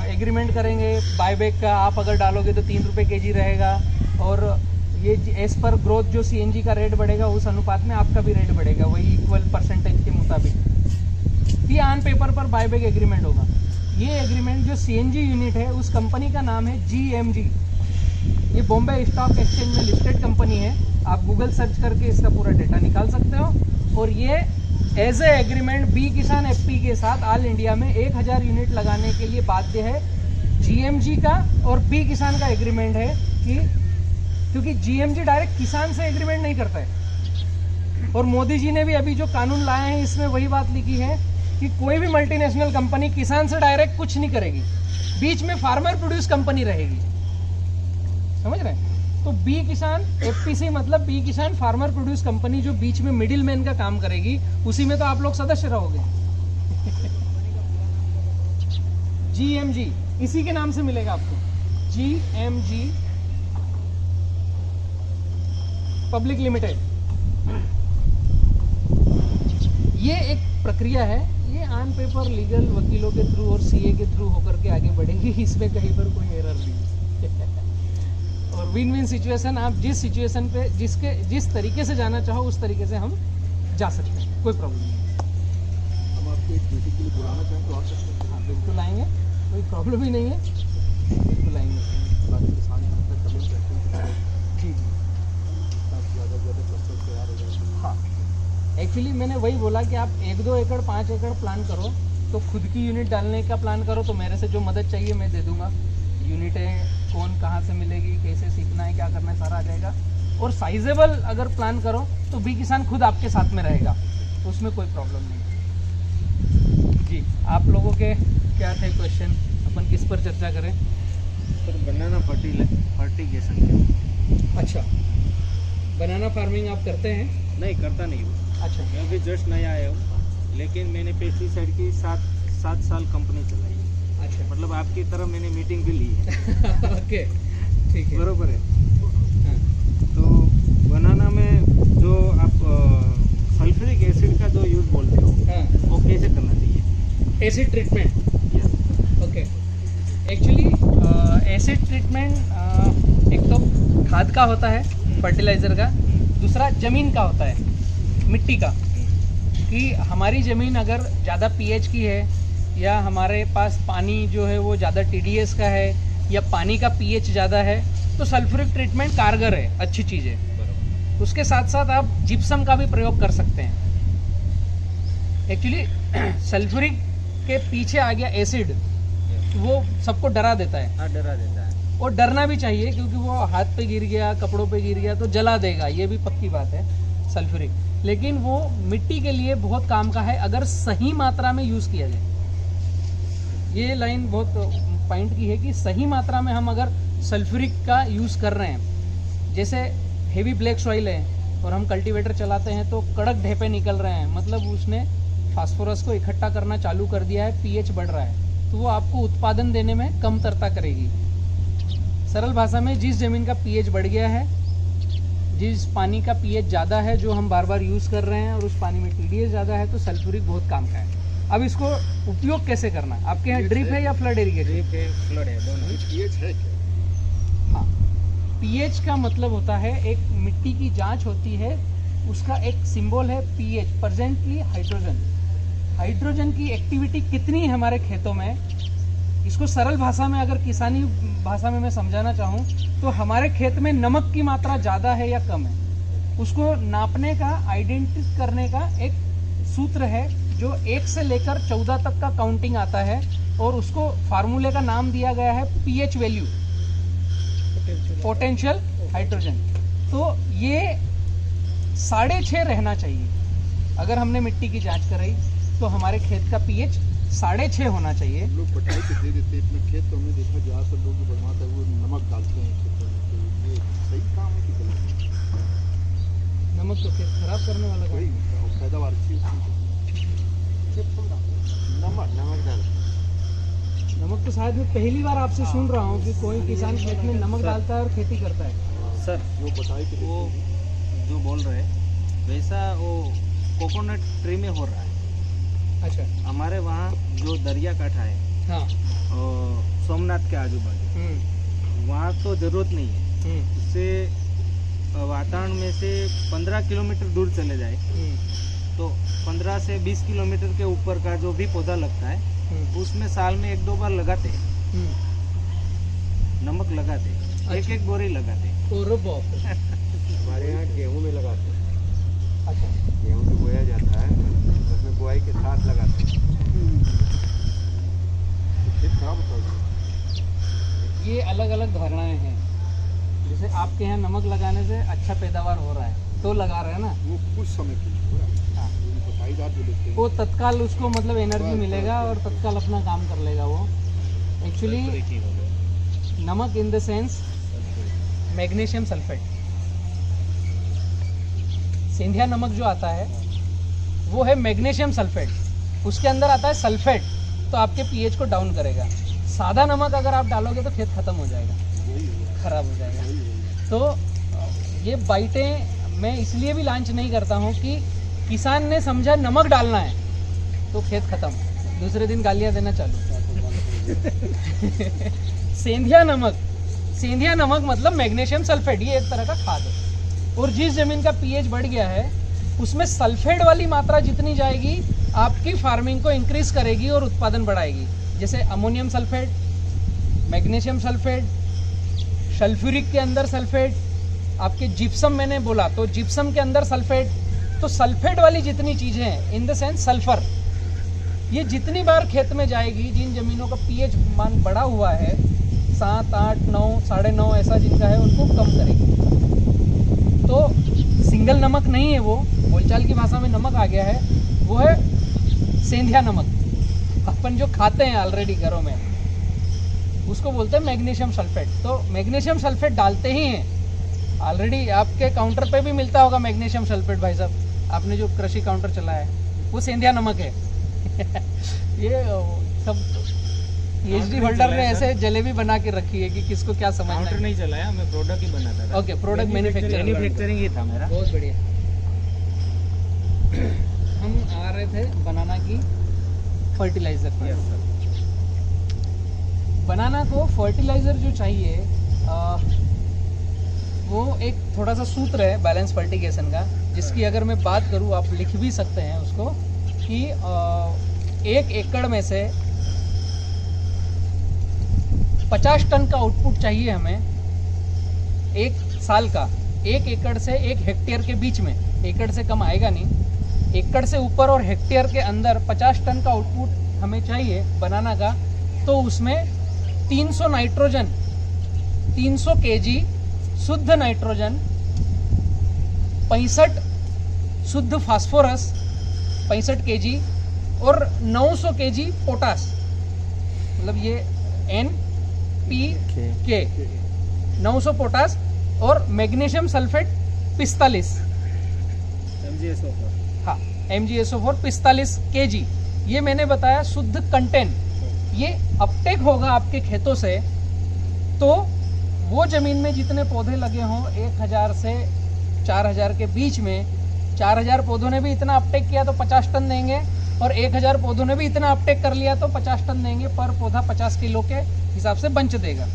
एग्रीमेंट करेंगे बायबैक का। आप अगर डालोगे तो 3 रुपये kg रहेगा, और ये एज पर ग्रोथ जो CNG का रेट बढ़ेगा उस अनुपात में आपका भी रेट बढ़ेगा, वही इक्वल परसेंटेज के मुताबिक। ये ऑन पेपर पर बायबैक एग्रीमेंट होगा। ये एग्रीमेंट जो CNG यूनिट है, उस कंपनी का नाम है GMG। ये बॉम्बे स्टॉक एक्सचेंज में लिस्टेड कंपनी है। आप गूगल सर्च करके इसका पूरा डेटा निकाल सकते हो। और ये एज ए एग्रीमेंट बी किसान FP के साथ ऑल इंडिया में 1000 यूनिट लगाने के लिए बाध्य है। GMG का और बी किसान का एग्रीमेंट है कि क्योंकि GMG डायरेक्ट किसान से एग्रीमेंट नहीं करता है। और मोदी जी ने भी अभी जो कानून लाए हैं इसमें वही बात लिखी है कि कोई भी मल्टीनेशनल कंपनी किसान से डायरेक्ट कुछ नहीं करेगी, बीच में फार्मर प्रोड्यूस कंपनी रहेगी। समझ रहे हैं? तो बी किसान FPC मतलब बी किसान फार्मर प्रोड्यूस कंपनी, जो बीच में मिडिल मैन का काम करेगी, उसी में तो आप लोग सदस्य रहोगे। GMG इसी के नाम से मिलेगा आपको, GMG पब्लिक लिमिटेड। ये एक प्रक्रिया है, ये ऑन पेपर लीगल वकीलों के थ्रू और CA के थ्रू होकर के आगे बढ़ेगी। इसमें कहीं पर कोई एरर नहीं। और विन विन सिचुएशन, आप जिस सिचुएशन पे जिस तरीके से जाना चाहो उस तरीके से हम जा सकते हैं, कोई प्रॉब्लम नहीं। हम आपको एक मीटिंग के लिए बुलाना चाहें तो आ सकते हैं। हाँ बिल्कुल आएंगे, कोई प्रॉब्लम ही नहीं है, बिल्कुल आएंगे। बाकी किसान यहाँ तक कमेंट करते हैं जी जी ज़्यादा से ज़्यादा फसल तैयार हो जाए। हाँ, एक्चुअली मैंने वही बोला कि आप 1-2 एकड़ 5 एकड़ प्लान करो, तो खुद की यूनिट डालने का प्लान करो, तो मेरे से जो मदद चाहिए मैं दे दूँगा। यूनिटें कौन कहाँ से मिलेगी, कैसे सीखना है, क्या करना है, सारा आ जाएगा। और साइजेबल अगर प्लान करो तो बी किसान खुद आपके साथ में रहेगा, तो उसमें कोई प्रॉब्लम नहीं। जी, आप लोगों के क्या थे क्वेश्चन, अपन किस पर चर्चा करें? सर बनाना फर्टिगेशन। अच्छा, बनाना फार्मिंग आप करते हैं? नहीं, करता नहीं हूँ। अच्छा, मैं भी जस्ट नया आया हूँ, लेकिन मैंने पेस्टिसाइड की 7 साल कंपनी चलाई है। अच्छा, मतलब आपकी तरह मैंने मीटिंग भी ली है। ओके, ठीक है, बरोबर है। हाँ। तो बनाना में जो आप सल्फ्यूरिक एसिड का जो यूज़ बोलते हो, हाँ, वो कैसे करना चाहिए? Acid treatment. Okay, actually acid treatment एक तो खाद का होता है, फर्टिलाइज़र का, दूसरा ज़मीन का होता है, मिट्टी का। कि हमारी ज़मीन अगर ज़्यादा पीएच की है या हमारे पास पानी जो है वो ज़्यादा टीडीएस का है या पानी का पीएच ज़्यादा है तो सल्फ्यूरिक ट्रीटमेंट कारगर है, अच्छी चीज़ है। उसके साथ साथ आप जिप्सम का भी प्रयोग कर सकते हैं। एक्चुअली सल्फ्यूरिक के पीछे आ गया एसिड, वो सबको डरा देता है। हाँ, डरा देता है। और डरना भी चाहिए क्योंकि वो हाथ पे गिर गया, कपड़ों पे गिर गया तो जला देगा, ये भी पक्की बात है सल्फ्यूरिक। लेकिन वो मिट्टी के लिए बहुत काम का है अगर सही मात्रा में यूज़ किया जाए। ये लाइन बहुत पॉइंट की है कि सही मात्रा में हम अगर सल्फ्यूरिक का यूज़ कर रहे हैं, जैसे हेवी ब्लैक सॉइल है और हम कल्टीवेटर चलाते हैं तो कड़क ढेपे निकल रहे हैं, मतलब उसने फास्फोरस को इकट्ठा करना चालू कर दिया है, पीएच बढ़ रहा है, तो वो आपको उत्पादन देने में कमतरता करेगी। सरल भाषा में जिस ज़मीन का पीएच बढ़ गया है, जिस पानी का पीएच ज़्यादा है जो हम बार बार यूज़ कर रहे हैं और उस पानी में टीडीएस ज़्यादा है तो सल्फ्यूरिक बहुत काम का है। अब इसको उपयोग कैसे करना है? आपके यहाँ ड्रिप है या फ्लड इरिगेशन? ड्रिप है, फ्लड है, दोनों। पीएच है क्या? हाँ, पीएच का मतलब होता है एक मिट्टी की जांच होती है, उसका एक सिंबल है पीएच, प्रेजेंटली हाइड्रोजन। हाइड्रोजन की एक्टिविटी कितनी है हमारे खेतों में, इसको सरल भाषा में अगर किसानी भाषा में मैं समझाना चाहूँ तो हमारे खेत में नमक की मात्रा ज़्यादा है या कम है, उसको नापने का, आइडेंटिफाई करने का एक सूत्र है जो 1 से लेकर 14 तक का काउंटिंग आता है और उसको फार्मूले का नाम दिया गया है पीएच वैल्यू, पोटेंशियल हाइड्रोजन। तो ये 6.5 रहना चाहिए। अगर हमने मिट्टी की जांच कराई तो हमारे खेत का पीएच 6.5 होना चाहिए। लोग बटाई के दे देते हैं इतना खेत, तो हमने देखा जहाँ से लोग जो बनवाते हैं वो नमक डालते हैं खेतों में, तो ये सही काम है कि गलत? नमक तो खेत खराब करने वाला वही काम। और पैदावार अच्छी होती है। नमक डाल, नमक तो शायद मैं पहली बार आपसे सुन रहा हूँ कि कोई किसान खेत में नमक डालता है और खेती करता है। सर, जो बटाई के वो जो बोल रहे हैं वैसा वो कोकोनट ट्री में हो रहा है। अच्छा, हमारे वहाँ जो दरिया काठा है हाँ, और सोमनाथ के आजू बाजू, वहाँ तो ज़रूरत नहीं है। उससे वातावरण में से 15 किलोमीटर दूर चले जाए तो 15 से 20 किलोमीटर के ऊपर का जो भी पौधा लगता है उसमें साल में 1-2 बार लगाते, नमक लगाते, अच्छा। एक बोरी लगाते। हमारे यहाँ गेहूँ में लगाते हैं। अच्छा, गेहूँ जो बोया जाता है उसमें बुआई के साथ लगाते हैं, तो खेत खराब होता है। ये अलग अलग धारणाएं हैं। जैसे आपके यहाँ नमक लगाने से अच्छा पैदावार हो रहा है तो लगा रहे हैं ना, वो कुछ समय के लिए हो रहा है। हाँ, बटाईदार जो लेते हैं वो तत्काल उसको मतलब एनर्जी मिलेगा और तत्काल अपना काम कर लेगा वो। एक्चुअली नमक in the sense magnesium sulphate, Scindia नमक जो आता है वो है मैग्नीशियम सल्फेट, उसके अंदर आता है सल्फेट, तो आपके पीएच को डाउन करेगा। सादा नमक अगर आप डालोगे तो खेत खत्म हो जाएगा, खराब हो जाएगा। तो ये बाइटें मैं इसलिए भी लॉन्च नहीं करता हूँ कि किसान ने समझा नमक डालना है तो खेत खत्म, दूसरे दिन गालियाँ देना चालू। सेंधिया नमक मतलब मैग्नीशियम सल्फेट, ये एक तरह का खाद है। और जिस जमीन का पीएच बढ़ गया है उसमें सल्फेट वाली मात्रा जितनी जाएगी आपकी फार्मिंग को इंक्रीज करेगी और उत्पादन बढ़ाएगी। जैसे ammonium sulphate, magnesium sulphate, sulphuric के अंदर सल्फेट, आपके जिप्सम मैंने बोला तो जिप्सम के अंदर सल्फेट, तो सल्फेट वाली जितनी चीज़ें हैं इन द सेंस सल्फर, ये जितनी बार खेत में जाएगी, जिन जमीनों का पीएच मान बढ़ा हुआ है 7, 8, 9, 9.5 ऐसा जिनका है उनको कम करेगी। तो सिंगल नमक नहीं है वो, बोलचाल की भाषा में नमक आ गया है, वो है सेंधिया नमक, अपन जो खाते हैं ऑलरेडी घरों में उसको बोलते हैं मैग्नीशियम सल्फेट। तो मैग्नीशियम सल्फेट डालते ही हैं ऑलरेडी, आपके काउंटर पे भी मिलता होगा मैग्नीशियम सल्फेट। भाई साहब आपने जो कृषि काउंटर चलाया है वो सेंधिया नमक है। ये सब पीएचडी होल्डर ने ऐसे जलेबी बना के रखी है कि किसको क्या समझना काउंटर है। नहीं चलाया, मैं प्रोडक्ट ही बनाता था। ओके, प्रोडक्ट मैन्युफैक्चरिंग ही था मेरा। बहुत बढ़िया। हम आ रहे थे बनाना की फर्टिलाइजर पर। बनाना को फर्टिलाइजर जो चाहिए वो एक थोड़ा सा सूत्र है बैलेंस फर्टिगेशन का, जिसकी अगर मैं बात करूँ, आप लिख भी सकते हैं उसको, कि 1 एकड़ में से 50 टन का आउटपुट चाहिए हमें 1 साल का। 1 एकड़ से 1 हेक्टेयर के बीच में, एकड़ से कम आएगा नहीं, एकड़ से ऊपर और हेक्टेयर के अंदर 50 टन का आउटपुट हमें चाहिए बनाना का। तो उसमें 300 नाइट्रोजन, 300 केजी शुद्ध नाइट्रोजन, 65 शुद्ध फास्फोरस 65 केजी और 900 केजी पोटास, मतलब ये NPK 900 पोटास, और मैग्नीशियम सल्फेट 45 MgSO4। हाँ, MgSO4 45 kg। ये मैंने बताया शुद्ध कंटेंट। ये अपटेक होगा आपके खेतों से, तो वो जमीन में जितने पौधे लगे हों 1000 से 4000 के बीच में, 4000 पौधों ने भी इतना अपटेक किया तो 50 टन देंगे, और 1000 पौधों ने भी इतना अपटेक कर लिया तो 50 टन देंगे। पर पौधा 50 किलो के हिसाब से बंच देगा।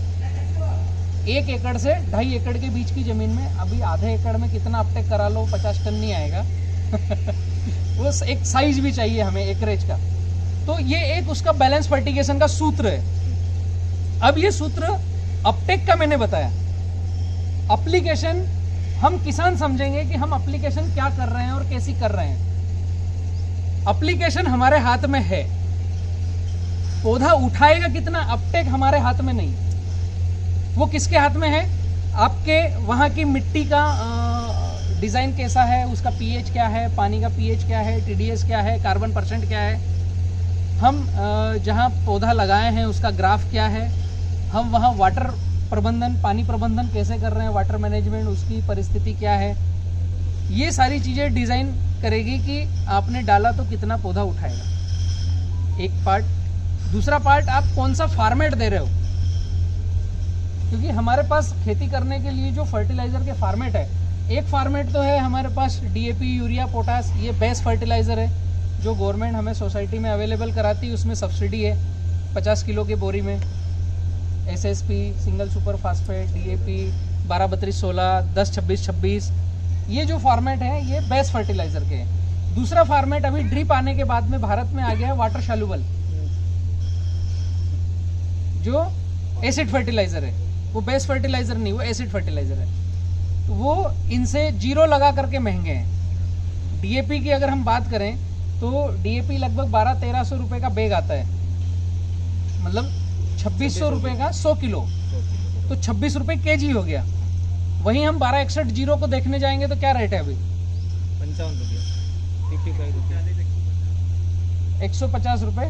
1 एकड़ से 2.5 एकड़ के बीच की जमीन में अभी आधे एकड़ में कितना अपटेक करा लो, 50 टन नहीं आएगा। वो एक साइज भी चाहिए हमें एकरेज का। तो ये एक उसका बैलेंस फर्टिगेशन का सूत्र है। अब ये सूत्र अपटेक का मैंने बताया। एप्लीकेशन हम किसान समझेंगे कि हम एप्लीकेशन क्या कर रहे हैं और कैसी कर रहे हैं। एप्लीकेशन हमारे हाथ में है, पौधा उठाएगा कितना, अपटेक हमारे हाथ में नहीं। वो किसके हाथ में है? आपके वहाँ की मिट्टी का डिज़ाइन कैसा है, उसका पीएच क्या है, पानी का पीएच क्या है, टीडीएस क्या है, कार्बन परसेंट क्या है, हम जहाँ पौधा लगाए हैं उसका ग्राफ क्या है, हम वहाँ वाटर प्रबंधन, पानी प्रबंधन कैसे कर रहे हैं, वाटर मैनेजमेंट, उसकी परिस्थिति क्या है। ये सारी चीज़ें डिज़ाइन करेगी कि आपने डाला तो कितना पौधा उठाएगा, एक पार्ट। दूसरा पार्ट, आप कौन सा फार्मेट दे रहे हो, क्योंकि हमारे पास खेती करने के लिए जो फर्टिलाइज़र के फार्मेट है, एक फार्मेट तो है हमारे पास डीएपी, यूरिया, पोटास, ये बेस्ट फर्टिलाइज़र है जो गवर्नमेंट हमें सोसाइटी में अवेलेबल कराती है। उसमें सब्सिडी है 50 किलो के बोरी में। SSP, single super phosphate, DAP, 12-32-16, 10-26-26, ये जो फार्मेट है ये बेस्ट फर्टिलाइज़र के हैं। दूसरा फार्मेट अभी ड्रिप आने के बाद में भारत में आ गया है वाटर सॉल्युबल, जो एसिड फर्टिलाइज़र है। वो बेस्ट फर्टिलाइज़र नहीं, वो एसिड फर्टिलाइज़र है। तो वो इनसे 0 लगा करके महंगे हैं। डीएपी की अगर हम बात करें तो डीएपी लगभग 1200-1300 रुपये का बैग आता है, मतलब 2600 रुपये का 100 किलो, तो 26 रुपये केजी हो गया। वहीं हम 1261 जीरो को देखने जाएंगे तो क्या रेट है अभी? 55 रुपये, 55 रुपये, 150 रुपये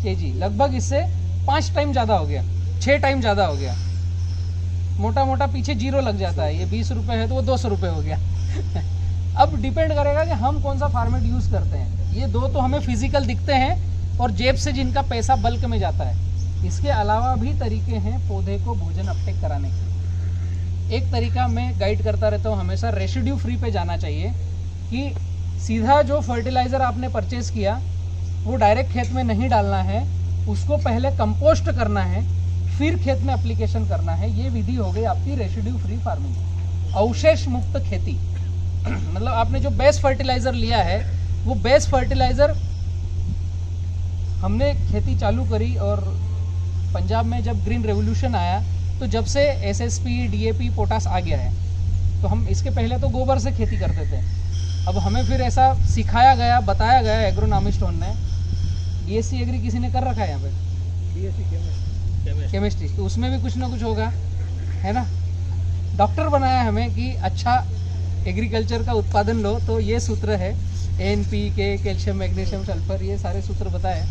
केजी। लगभग इससे 5 टाइम ज़्यादा हो गया, 6 टाइम ज़्यादा हो गया। मोटा मोटा पीछे 0 लग जाता है। ये 20 रुपये है तो वो 200 रुपये हो गया। अब डिपेंड करेगा कि हम कौन सा फार्मेट यूज़ करते हैं। ये दो तो हमें फिजिकल दिखते हैं और जेब से जिनका पैसा बल्क में जाता है। इसके अलावा भी तरीके हैं पौधे को भोजन अपटेक कराने के। एक तरीका मैं गाइड करता रहता हूँ हमेशा, रेसिड्यू फ्री पे जाना चाहिए, कि सीधा जो फर्टिलाइज़र आपने परचेज़ किया वो डायरेक्ट खेत में नहीं डालना है, उसको पहले कंपोस्ट करना है, फिर खेत में एप्लीकेशन करना है। ये विधि हो गई आपकी रेसिड्यू फ्री फार्मिंग, अवशेष मुक्त खेती। मतलब आपने जो बेस्ट फर्टिलाइज़र लिया है वो बेस्ट फर्टिलाइज़र, हमने खेती चालू करी और पंजाब में जब ग्रीन रेवोल्यूशन आया तो जब से एसएसपी, डीएपी, पोटास आ गया है, तो हम इसके पहले तो गोबर से खेती करते थे। अब हमें फिर ऐसा सिखाया गया, बताया गया एग्रोनॉमिस्टों ने, बीएससी एग्री किसी ने कर रखा है यहाँ पे, केमिस्ट्री, तो उसमें भी कुछ ना कुछ होगा, है ना। डॉक्टर बनाया हमें कि अच्छा एग्रीकल्चर का उत्पादन लो, तो ये सूत्र है NPK, कैल्शियम, मैग्नीशियम, सल्फर, ये सारे सूत्र बताए।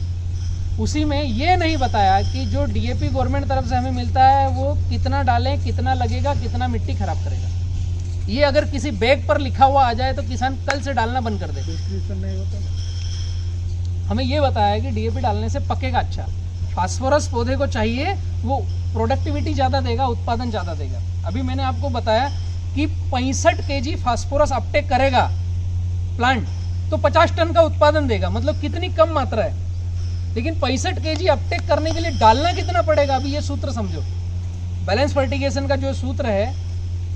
उसी में ये नहीं बताया कि जो डीएपी गवर्नमेंट तरफ से हमें मिलता है वो कितना डालें, कितना लगेगा, कितना मिट्टी खराब करेगा। ये अगर किसी बैग पर लिखा हुआ आ जाए तो किसान कल से डालना बंद कर दे। नहीं होता। हमें ये बताया कि डीएपी डालने से पकेगा अच्छा, फास्फोरस पौधे को चाहिए, वो प्रोडक्टिविटी ज़्यादा देगा, उत्पादन ज़्यादा देगा। अभी मैंने आपको बताया कि 65 kg फास्फोरस अपटेक करेगा प्लांट तो 50 टन का उत्पादन देगा, मतलब कितनी कम मात्रा है। लेकिन 65 kg अपटेक करने के लिए डालना कितना पड़ेगा, अभी ये सूत्र समझो। बैलेंस फर्टिगेशन का जो सूत्र है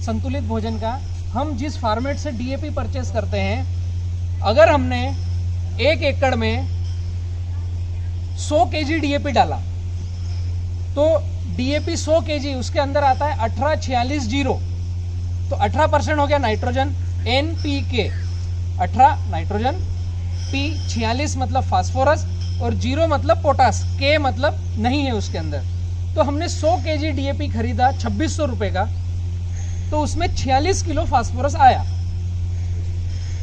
संतुलित भोजन का, हम जिस फार्मेट से डीएपी परचेस करते हैं, अगर हमने 1 एकड़ में 100 केजी डीएपी डाला तो डीएपी 100 केजी उसके अंदर आता है 1846 तो 18% हो गया नाइट्रोजन, NPK 18 नाइट्रोजन, P 46 मतलब फास्फोरस और 0 मतलब पोटास, K मतलब नहीं है उसके अंदर। तो हमने 100 केजी डीएपी खरीदा 2600 रुपए का, तो उसमें 46 किलो फास्फोरस आया।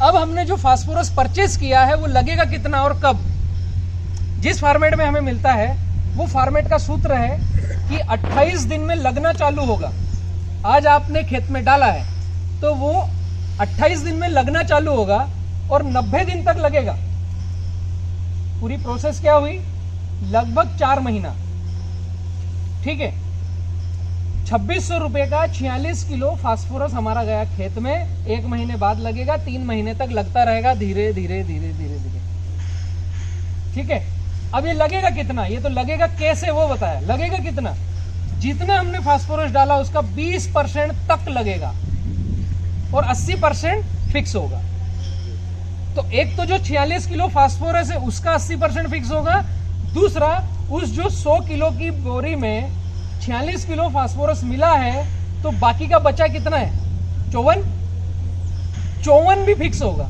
अब हमने जो फास्फोरस परचेस किया है वो लगेगा कितना और कब? जिस फॉर्मेट में हमें मिलता है वो फॉर्मेट का सूत्र है कि 28 दिन में लगना चालू होगा। आज आपने खेत में डाला है तो वो 28 दिन में लगना चालू होगा और 90 दिन तक लगेगा। पूरी प्रोसेस क्या हुई? लगभग 4 महीना। ठीक है, 2600 रुपए का 46 किलो फास्फोरस हमारा गया खेत में। 1 महीने बाद लगेगा, 3 महीने तक लगता रहेगा, धीरे धीरे धीरे धीरे धीरे। ठीक है, अब ये लगेगा कितना? ये तो लगेगा कैसे वो बताया। लगेगा कितना? जितना हमने फास्फोरस डाला उसका 20% तक लगेगा और 80% फिक्स होगा। तो एक तो जो 46 किलो फास्फोरस है उसका 80% फिक्स होगा, दूसरा उस जो 100 किलो की बोरी में 46 किलो फास्फोरस मिला है तो बाकी का बचा कितना है? 54 भी फिक्स होगा।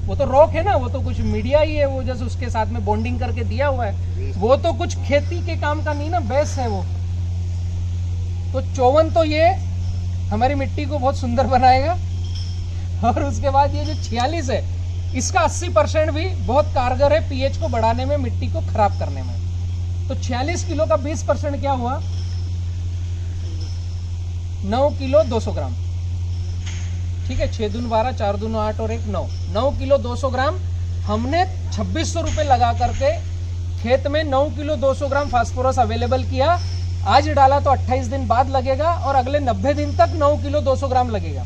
वो तो रॉक है ना, वो तो कुछ मीडिया ही है, वो जैसे उसके साथ में बॉन्डिंग करके दिया हुआ है, वो तो कुछ खेती के काम का नहीं ना, बेस है वो। तो 54 तो ये हमारी मिट्टी को बहुत सुंदर बनाएगा और उसके बाद ये जो 46 है इसका 80% भी बहुत कारगर है पीएच को बढ़ाने में, मिट्टी को खराब करने में। तो 46 किलो का 20% क्या हुआ? 9 किलो 200 ग्राम। ठीक है, 6 दून 12, 4 दून 8 और 1 9, 9 किलो 200 ग्राम हमने 2600 रुपए लगा करके खेत में 9 किलो 200 ग्राम फास्फोरस अवेलेबल किया। आज डाला तो 28 दिन बाद लगेगा और अगले 90 दिन तक 9 किलो 200 ग्राम लगेगा।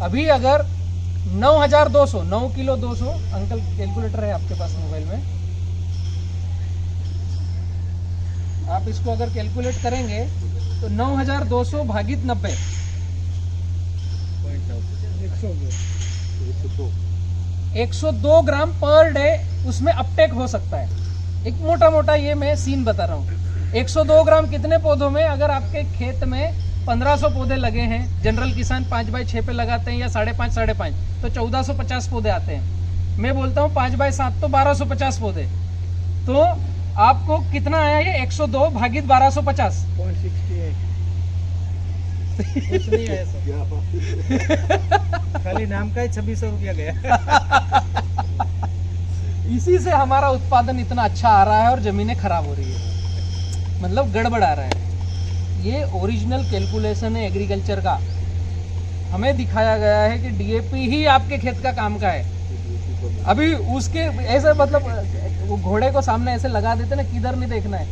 अभी अगर 9200, 9 किलो 200, अंकल कैलकुलेटर है आपके पास मोबाइल में, आप इसको अगर कैलकुलेट करेंगे तो 9200 भागित 90, 102 ग्राम पर डे उसमें अपटेक हो सकता है। एक मोटा मोटा ये मैं सीन बता रहा हूँ। 102 ग्राम कितने पौधों में? अगर आपके खेत में 1500 पौधे लगे हैं, जनरल किसान 5x6 पे लगाते हैं या 5.5 5.5, तो 1450 पौधे आते हैं। मैं बोलता हूँ 5x7 तो 1250 पौधे। तो आपको कितना आया ये? 102 भागित 1250, 0.68। कुछ नहीं है खाली नाम का ही 2600 रुपया गया। इसी से हमारा उत्पादन इतना अच्छा आ रहा है और जमीनें खराब हो रही है, मतलब गड़बड़ आ रहा है। ये ओरिजिनल कैलकुलेशन है एग्रीकल्चर का। हमें दिखाया गया है कि डीएपी ही आपके खेत का काम का है। अभी उसके ऐसे मतलब वो घोड़े को सामने ऐसे लगा देते ना, किधर नहीं देखना है,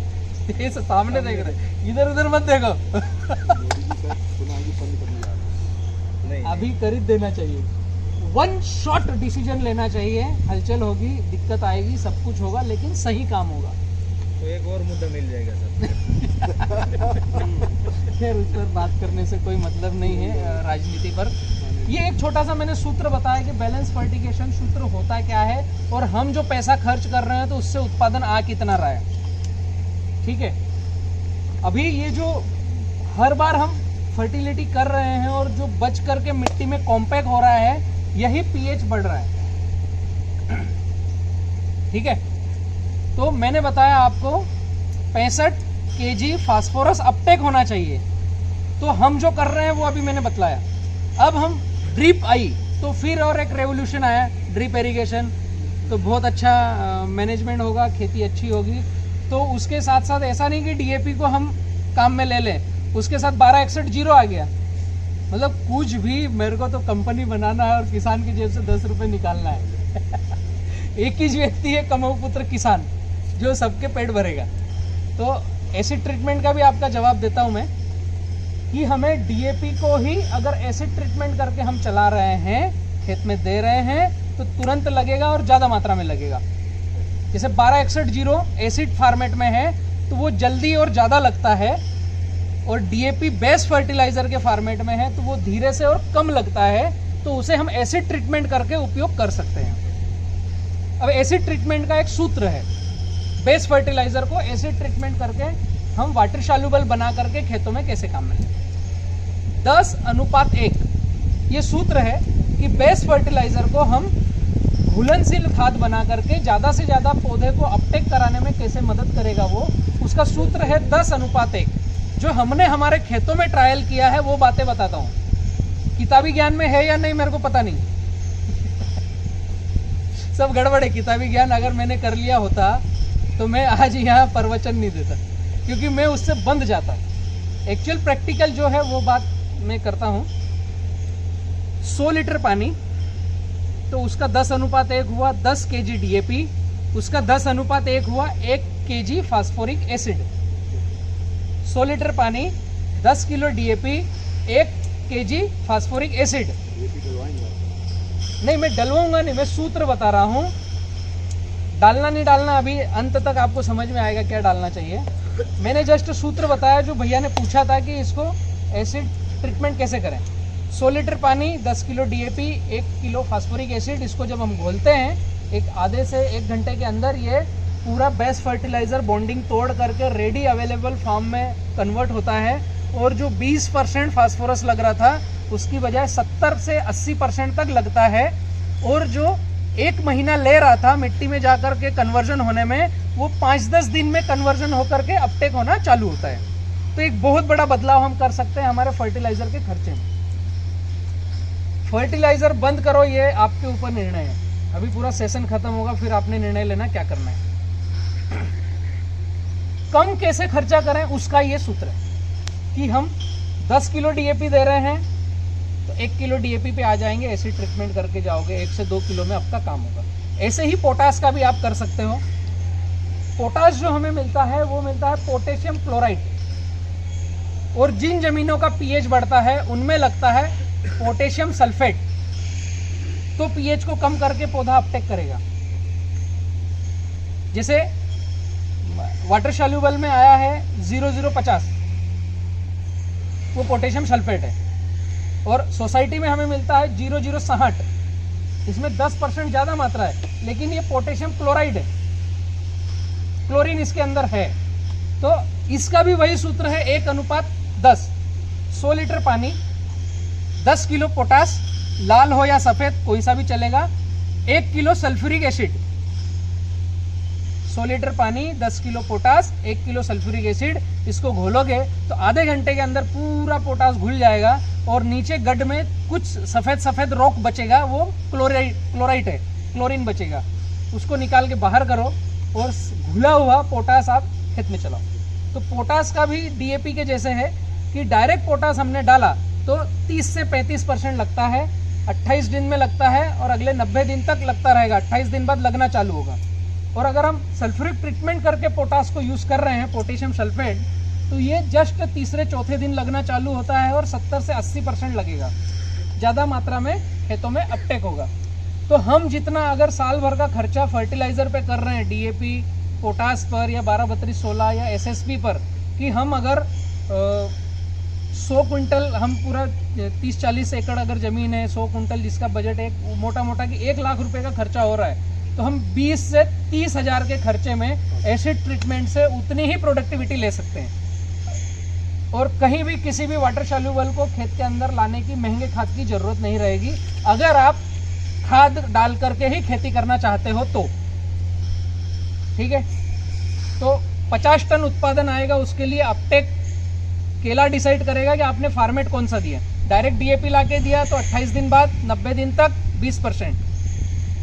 ऐसे सामने देख रहे, इधर उधर मत देखो। नहीं, अभी खरीद देना चाहिए, 1 शॉट डिसीजन लेना चाहिए। हलचल होगी, दिक्कत आएगी, सब कुछ होगा, लेकिन सही काम होगा। तो एक और मुद्दा मिल जाएगा सर। खैर उस पर बात करने से कोई मतलब नहीं है राजनीति पर। ये एक छोटा सा मैंने सूत्र बताया कि बैलेंस फर्टिगेशन सूत्र होता क्या है और हम जो पैसा खर्च कर रहे हैं तो उससे उत्पादन आ कितना रहा है। ठीक है, अभी ये जो हर बार हम फर्टिलिटी कर रहे हैं और जो बच करके मिट्टी में कॉम्पैक्ट हो रहा है, यही पीएच बढ़ रहा है। ठीक है, तो मैंने बताया आपको 65 केजी फास्फोरस अपटेक होना चाहिए। तो हम जो कर रहे हैं वो अभी मैंने बतलाया। अब हम ड्रिप आई तो फिर और एक रेवोल्यूशन आया, ड्रिप इरिगेशन। तो बहुत अच्छा मैनेजमेंट होगा, खेती अच्छी होगी। तो उसके साथ साथ ऐसा नहीं कि डीएपी को हम काम में ले लें, उसके साथ 1261 आ गया। मतलब कुछ भी, मेरे को तो कंपनी बनाना है और किसान की जेब से 10 रुपये निकालना है। एक ही व्यक्ति है कमऊ पुत्र किसान जो सबके पेट भरेगा। तो एसिड ट्रीटमेंट का भी आपका जवाब देता हूं मैं कि हमें डीएपी को ही अगर एसिड ट्रीटमेंट करके हम चला रहे हैं, खेत में दे रहे हैं, तो तुरंत लगेगा और ज़्यादा मात्रा में लगेगा। जैसे 1261 एसिड फॉर्मेट में है तो वो जल्दी और ज़्यादा लगता है और डीएपी बेस फर्टिलाइजर के फॉर्मेट में है तो वो धीरे से और कम लगता है, तो उसे हम एसिड ट्रीटमेंट करके उपयोग कर सकते हैं। अब एसिड ट्रीटमेंट का एक सूत्र है, बेस फर्टिलाइजर को एसिड ट्रीटमेंट करके हम वाटर सॉल्युबल बना करके खेतों में कैसे काम में लें। 10:1 ये सूत्र है कि बेस फर्टिलाइजर को हम घुलनशील खाद बना करके ज़्यादा से ज़्यादा पौधे को अपटेक कराने में कैसे मदद करेगा वो, उसका सूत्र है 10:1। जो हमने हमारे खेतों में ट्रायल किया है वो बातें बताता हूँ। किताबी ज्ञान में है या नहीं मेरे को पता नहीं सब गड़बड़ है। किताबी ज्ञान अगर मैंने कर लिया होता तो मैं आज यहाँ प्रवचन नहीं देता, क्योंकि मैं उससे बंध जाता। एक्चुअल प्रैक्टिकल जो है वो बात मैं करता हूँ। 100 लीटर पानी तो उसका 10:1 हुआ 10 kg डीएपी, उसका 10:1 हुआ 1 kg फास्फोरिक एसिड। 100 लीटर पानी 10 kilo DAP 1 kg phosphoric acid. नहीं मैं डलवाऊंगा नहीं, मैं सूत्र बता रहा हूँ। डालना नहीं डालना अभी अंत तक आपको समझ में आएगा क्या डालना चाहिए। मैंने जस्ट सूत्र बताया जो भैया ने पूछा था कि इसको एसिड ट्रीटमेंट कैसे करें। 100 लीटर पानी 10 kilo DAP 1 kilo phosphoric acid, इसको जब हम घोलते हैं एक आधे से 1 घंटे के अंदर ये पूरा बेस फर्टिलाइजर बॉन्डिंग तोड़ करके रेडी अवेलेबल फॉर्म में कन्वर्ट होता है। और जो 20% फास्फोरस लग रहा था उसकी बजाय 70 से 80% तक लगता है। और जो 1 महीना ले रहा था मिट्टी में जाकर के कन्वर्जन होने में, वो 5-10 दिन में कन्वर्जन होकर के अपटेक होना चालू होता है। तो एक बहुत बड़ा बदलाव हम कर सकते हैं हमारे फर्टिलाइजर के खर्चे में। फर्टिलाइजर बंद करो ये आपके ऊपर निर्णय है। अभी पूरा सेशन खत्म होगा फिर आपने निर्णय लेना क्या करना है। कम कैसे खर्चा करें उसका ये सूत्र है कि हम 10 किलो डीएपी दे रहे हैं तो 1 किलो डीएपी पे आ जाएंगे, एसिड ट्रीटमेंट करके जाओगे 1 से 2 किलो में आपका काम होगा। ऐसे ही पोटास का भी आप कर सकते हो। पोटास जो हमें मिलता है वो मिलता है पोटेशियम क्लोराइड, और जिन जमीनों का पीएच बढ़ता है उनमें लगता है पोटेशियम सल्फेट। तो पीएच को कम करके पौधा अपटेक करेगा। जैसे वाटर सॉल्युबल में आया है 0050, वो पोटेशियम सल्फेट है। और सोसाइटी में हमें मिलता है 0060, इसमें 10% ज्यादा मात्रा है, लेकिन ये पोटेशियम क्लोराइड है, क्लोरीन इसके अंदर है। तो इसका भी वही सूत्र है 1:10। 100 लीटर पानी 10 किलो पोटास, लाल हो या सफेद कोई सा भी चलेगा, 1 किलो सल्फ्यूरिक एसिड। 100 लीटर पानी 10 kilo potash 1 kilo sulphuric acid, इसको घोलोगे तो आधे घंटे के अंदर पूरा पोटास घुल जाएगा और नीचे गड्ढ में कुछ सफेद सफेद रॉक बचेगा, वो क्लोराइड है, क्लोरीन बचेगा। उसको निकाल के बाहर करो और घुला हुआ पोटास आप खेत में चलाओ। तो पोटास का भी डीएपी के जैसे है कि डायरेक्ट पोटास हमने डाला तो 30 से 35% लगता है, 28 दिन में लगता है और अगले 90 दिन तक लगता रहेगा। 28 दिन बाद लगना चालू होगा। और अगर हम सल्फ्यूरिक ट्रीटमेंट करके पोटास को यूज कर रहे हैं, पोटेशियम सल्फेट, तो ये जस्ट तीसरे चौथे दिन लगना चालू होता है और 70 से 80% लगेगा, ज़्यादा मात्रा में खेतों में अपटेक होगा। तो हम जितना अगर साल भर का खर्चा फर्टिलाइजर पे कर रहे हैं, डीएपी पोटास पर या 12-32-16 या एसएसपी पर, कि हम अगर 100 क्विंटल, हम पूरा 30-40 एकड़ अगर ज़मीन है, 100 क्विंटल जिसका बजट है मोटा मोटा कि 1 लाख रुपए का खर्चा हो रहा है, तो हम 20 से 30 हज़ार के खर्चे में एसिड ट्रीटमेंट से उतनी ही प्रोडक्टिविटी ले सकते हैं। और कहीं भी किसी भी वाटर सॉल्युबल को खेत के अंदर लाने की महंगे खाद की ज़रूरत नहीं रहेगी, अगर आप खाद डाल करके ही खेती करना चाहते हो तो। ठीक है, तो 50 टन उत्पादन आएगा, उसके लिए अपटेक केला डिसाइड करेगा कि आपने फार्मेट कौन सा दिया। डायरेक्ट डीएपी ला के दिया तो 28 दिन बाद 90 दिन तक 20%,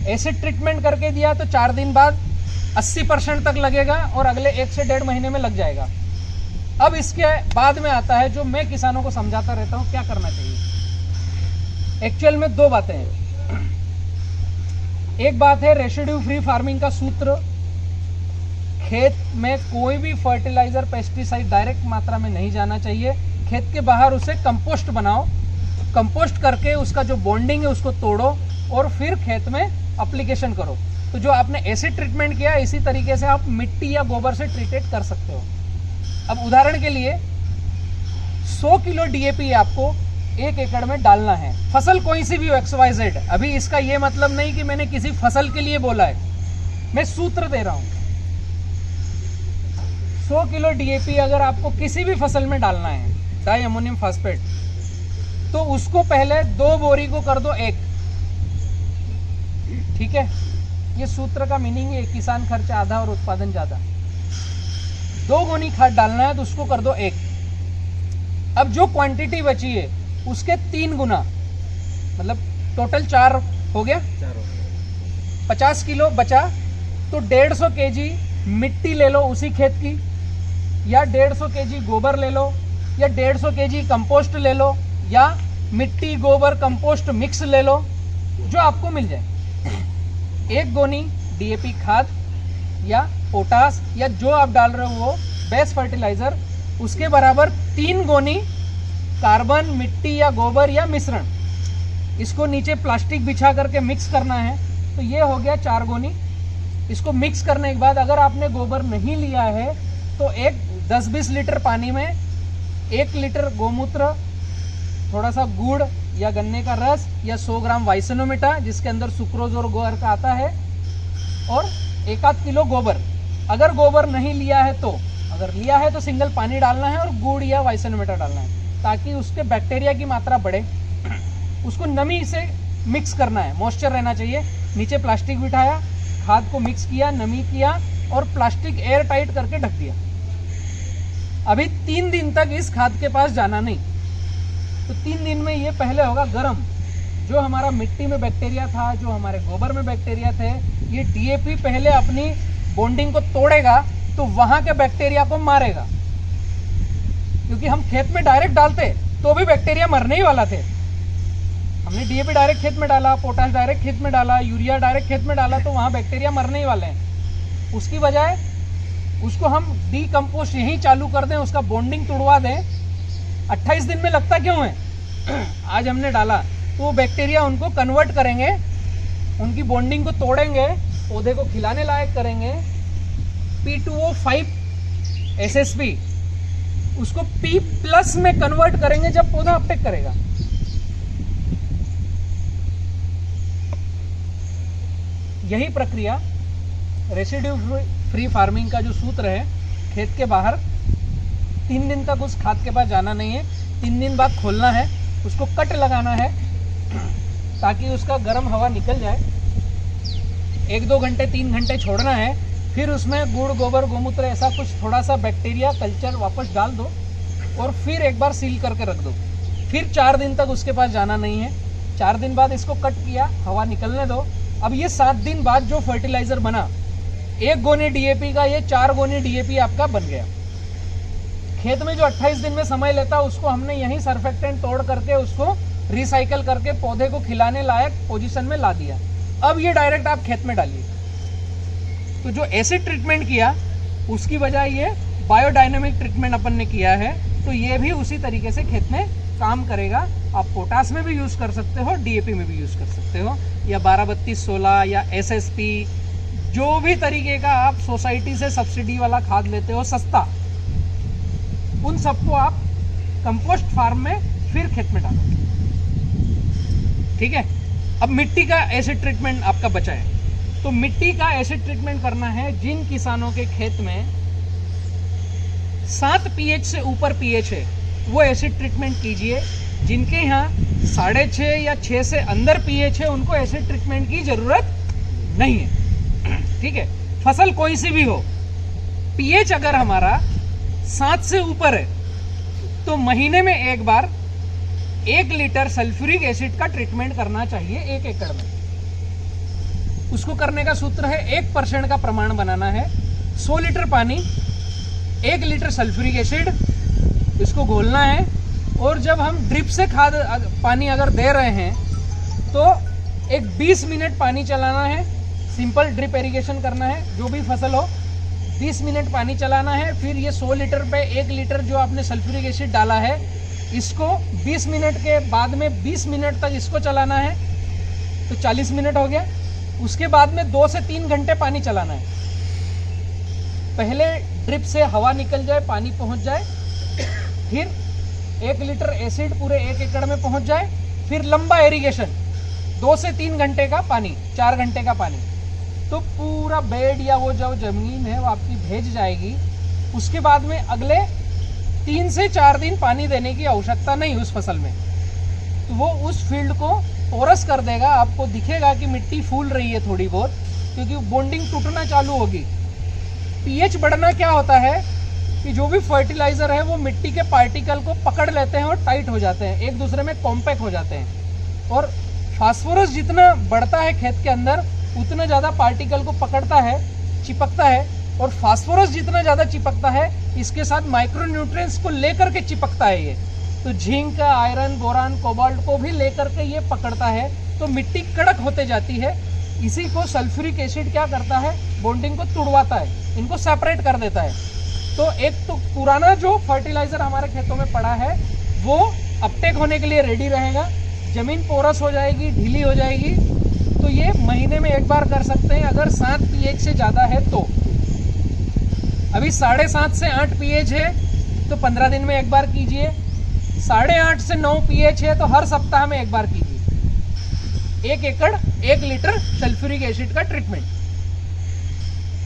एसिड ट्रीटमेंट करके दिया तो 4 दिन बाद 80% तक लगेगा और अगले 1 से 1.5 महीने में लग जाएगा। अब इसके बाद में आता है जो मैं किसानों को समझाता रहता हूँ क्या करना चाहिए। एक्चुअल में 2 बातें हैं। एक बात है रेसिड्यू फ्री फार्मिंग का सूत्र, खेत में कोई भी फर्टिलाइजर पेस्टिसाइड डायरेक्ट मात्रा में नहीं जाना चाहिए। खेत के बाहर उसे कंपोस्ट बनाओ, कंपोस्ट करके उसका जो बॉन्डिंग है उसको तोड़ो और फिर खेत में एप्लीकेशन करो। तो जो आपने एसिड ट्रीटमेंट किया इसी तरीके से आप मिट्टी या गोबर से ट्रीटेड कर सकते हो। अब उदाहरण के लिए 100 किलो डीएपी आपको 1 एकड़ में डालना है। फसल कोई सी भी हो, XYZ। अभी इसका ये मतलब नहीं कि मैंने किसी फसल के लिए बोला है, मैं सूत्र दे रहा हूं। 100 किलो डीएपी अगर आपको किसी भी फसल में डालना है, डाई अमोनियम फास्फेट, तो उसको पहले 2 बोरी को कर दो 1। ठीक है, ये सूत्र का मीनिंग है, किसान खर्च आधा और उत्पादन ज्यादा। 2 गोनी खाद डालना है तो उसको कर दो 1। अब जो क्वांटिटी बची है उसके 3 गुना, मतलब टोटल 4 हो गया, 50 किलो बचा, तो 150 केजी मिट्टी ले लो उसी खेत की, या 150 केजी गोबर ले लो, या 150 केजी कंपोस्ट ले लो, या मिट्टी गोबर कंपोस्ट मिक्स ले लो, जो आपको मिल जाए। 1 गोनी डीएपी खाद या पोटास या जो आप डाल रहे हो वो बेस फर्टिलाइजर, उसके बराबर 3 गोनी कार्बन, मिट्टी या गोबर या मिश्रण। इसको नीचे प्लास्टिक बिछा करके मिक्स करना है, तो ये हो गया 4 गोनी। इसको मिक्स करने के बाद अगर आपने गोबर नहीं लिया है तो 10-20 लीटर पानी में 1 लीटर गोमूत्र, थोड़ा सा गुड़ या गन्ने का रस या 100 ग्राम वाइसनोमेटा जिसके अंदर सुक्रोज और गोबर का आता है, और 1-8 किलो गोबर। अगर गोबर नहीं लिया है तो, अगर लिया है तो सिंगल पानी डालना है और गुड़ या वाइसनोमेटा डालना है, ताकि उसके बैक्टीरिया की मात्रा बढ़े। उसको नमी से मिक्स करना है, मॉइस्चर रहना चाहिए। नीचे प्लास्टिक बिठाया, खाद को मिक्स किया, नमी किया और प्लास्टिक एयर टाइट करके ढक दिया। अभी 3 दिन तक इस खाद के पास जाना नहीं। तो 3 दिन में ये पहले होगा गर्म। जो हमारा मिट्टी में बैक्टीरिया था, जो हमारे गोबर में बैक्टीरिया थे, ये डीएपी पहले अपनी बॉन्डिंग को तोड़ेगा तो वहां के बैक्टीरिया को मारेगा। क्योंकि हम खेत में डायरेक्ट डालते तो भी बैक्टीरिया मरने ही वाला थे। हमने डीएपी डायरेक्ट खेत में डाला, पोटाश डायरेक्ट खेत में डाला, यूरिया डायरेक्ट खेत में डाला, तो वहां बैक्टीरिया मरने ही वाले हैं। उसकी बजाय उसको हम डीकम्पोस्ट यहीं चालू कर दें, उसका बॉन्डिंग तोड़वा दें। 28 दिन में लगता क्यों है? आज हमने डाला तो वो बैक्टीरिया उनको कन्वर्ट करेंगे, उनकी बॉन्डिंग को तोड़ेंगे, पौधे को खिलाने लायक करेंगे। P2O5 SSP उसको P+ में कन्वर्ट करेंगे जब पौधा अपटेक करेगा। यही प्रक्रिया रेसिड्यू फ्री फार्मिंग का जो सूत्र है, खेत के बाहर 3 दिन तक उस खाद के पास जाना नहीं है। 3 दिन बाद खोलना है, उसको कट लगाना है ताकि उसका गर्म हवा निकल जाए। 1-2 घंटे 3 घंटे छोड़ना है, फिर उसमें गुड़, गोबर, गोमूत्र ऐसा कुछ थोड़ा सा बैक्टीरिया कल्चर वापस डाल दो और फिर एक बार सील करके रख दो। फिर 4 दिन तक उसके पास जाना नहीं है। 4 दिन बाद इसको कट किया, हवा निकलने दो। अब ये 7 दिन बाद जो फर्टिलाइजर बना, 1 गोनी डीएपी का ये 4 गोनी डीएपी आपका बन गया। खेत में जो 28 दिन में समय लेता उसको हमने यहीं सरफेक्टेंट तोड़ करके उसको रिसाइकल करके पौधे को खिलाने लायक पोजीशन में ला दिया। अब ये डायरेक्ट आप खेत में डालिए। तो जो एसिड ट्रीटमेंट किया उसकी बजाय ये बायोडायनेमिक ट्रीटमेंट अपन ने किया है, तो ये भी उसी तरीके से खेत में काम करेगा। आप पोटास में भी यूज कर सकते हो, डीएपी में भी यूज कर सकते हो, या 12-32-16 या एसएसपी, जो भी तरीके का आप सोसाइटी से सब्सिडी वाला खाद लेते हो सस्ता, उन सबको आप कंपोस्ट फार्म में फिर खेत में डालो। ठीक है। अब मिट्टी का एसिड ट्रीटमेंट आपका बचा है, तो मिट्टी का एसिड ट्रीटमेंट करना है। जिन किसानों के खेत में 7 pH से ऊपर pH है वो एसिड ट्रीटमेंट कीजिए। जिनके यहाँ 6.5 या 6 से अंदर pH है उनको एसिड ट्रीटमेंट की जरूरत नहीं है। ठीक है। फसल कोई सी भी हो, pH अगर हमारा 7 से ऊपर है तो महीने में एक बार 1 लीटर सल्फ्यूरिक एसिड का ट्रीटमेंट करना चाहिए 1 एकड़ में। उसको करने का सूत्र है 1% का प्रमाण बनाना है। 100 लीटर पानी, 1 लीटर सल्फ्यूरिक एसिड, इसको घोलना है। और जब हम ड्रिप से खाद पानी अगर दे रहे हैं तो एक 20 मिनट पानी चलाना है। सिंपल ड्रिप इरिगेशन करना है, जो भी फसल हो 20 मिनट पानी चलाना है। फिर ये 100 लीटर पे 1 लीटर जो आपने सल्फ्यूरिक एसिड डाला है, इसको 20 मिनट के बाद में 20 मिनट तक इसको चलाना है, तो 40 मिनट हो गया। उसके बाद में 2 से 3 घंटे पानी चलाना है। पहले ड्रिप से हवा निकल जाए, पानी पहुंच जाए, फिर 1 लीटर एसिड पूरे 1 एकड़ में पहुंच जाए, फिर लंबा इरिगेशन 2 से 3 घंटे का पानी, 4 घंटे का पानी, तो पूरा बेड या वो जो जमीन है वो आपकी भेज जाएगी। उसके बाद में अगले 3 से 4 दिन पानी देने की आवश्यकता नहीं उस फसल में, तो वो उस फील्ड को पोरस कर देगा। आपको दिखेगा कि मिट्टी फूल रही है थोड़ी बहुत, क्योंकि बॉन्डिंग टूटना चालू होगी। पीएच बढ़ना क्या होता है कि जो भी फर्टिलाइजर है वो मिट्टी के पार्टिकल को पकड़ लेते हैं और टाइट हो जाते हैं, एक दूसरे में कॉम्पैक्ट हो जाते हैं। और फास्फोरस जितना बढ़ता है खेत के अंदर उतना ज़्यादा पार्टिकल को पकड़ता है, चिपकता है, और फास्फोरस जितना ज़्यादा चिपकता है इसके साथ माइक्रो न्यूट्रिएंट्स को लेकर के चिपकता है ये, तो जिंक, आयरन, बोरान, कोबाल्ट को भी लेकर के ये पकड़ता है, तो मिट्टी कड़क होते जाती है। इसी को सल्फ्यूरिक एसिड क्या करता है, बॉन्डिंग को तुड़वाता है, इनको सेपरेट कर देता है। तो एक तो पुराना जो फर्टिलाइजर हमारे खेतों में पड़ा है वो अपटेक होने के लिए रेडी रहेगा, जमीन पोरस हो जाएगी, ढीली हो जाएगी। तो ये महीने में एक बार कर सकते हैं अगर 7 pH से ज़्यादा है तो। अभी 7.5 से 8 pH है तो 15 दिन में एक बार कीजिए, 8.5 से 9 pH है तो हर सप्ताह में एक बार कीजिए। 1 एकड़ 1 लीटर सल्फ्यूरिक एसिड का ट्रीटमेंट।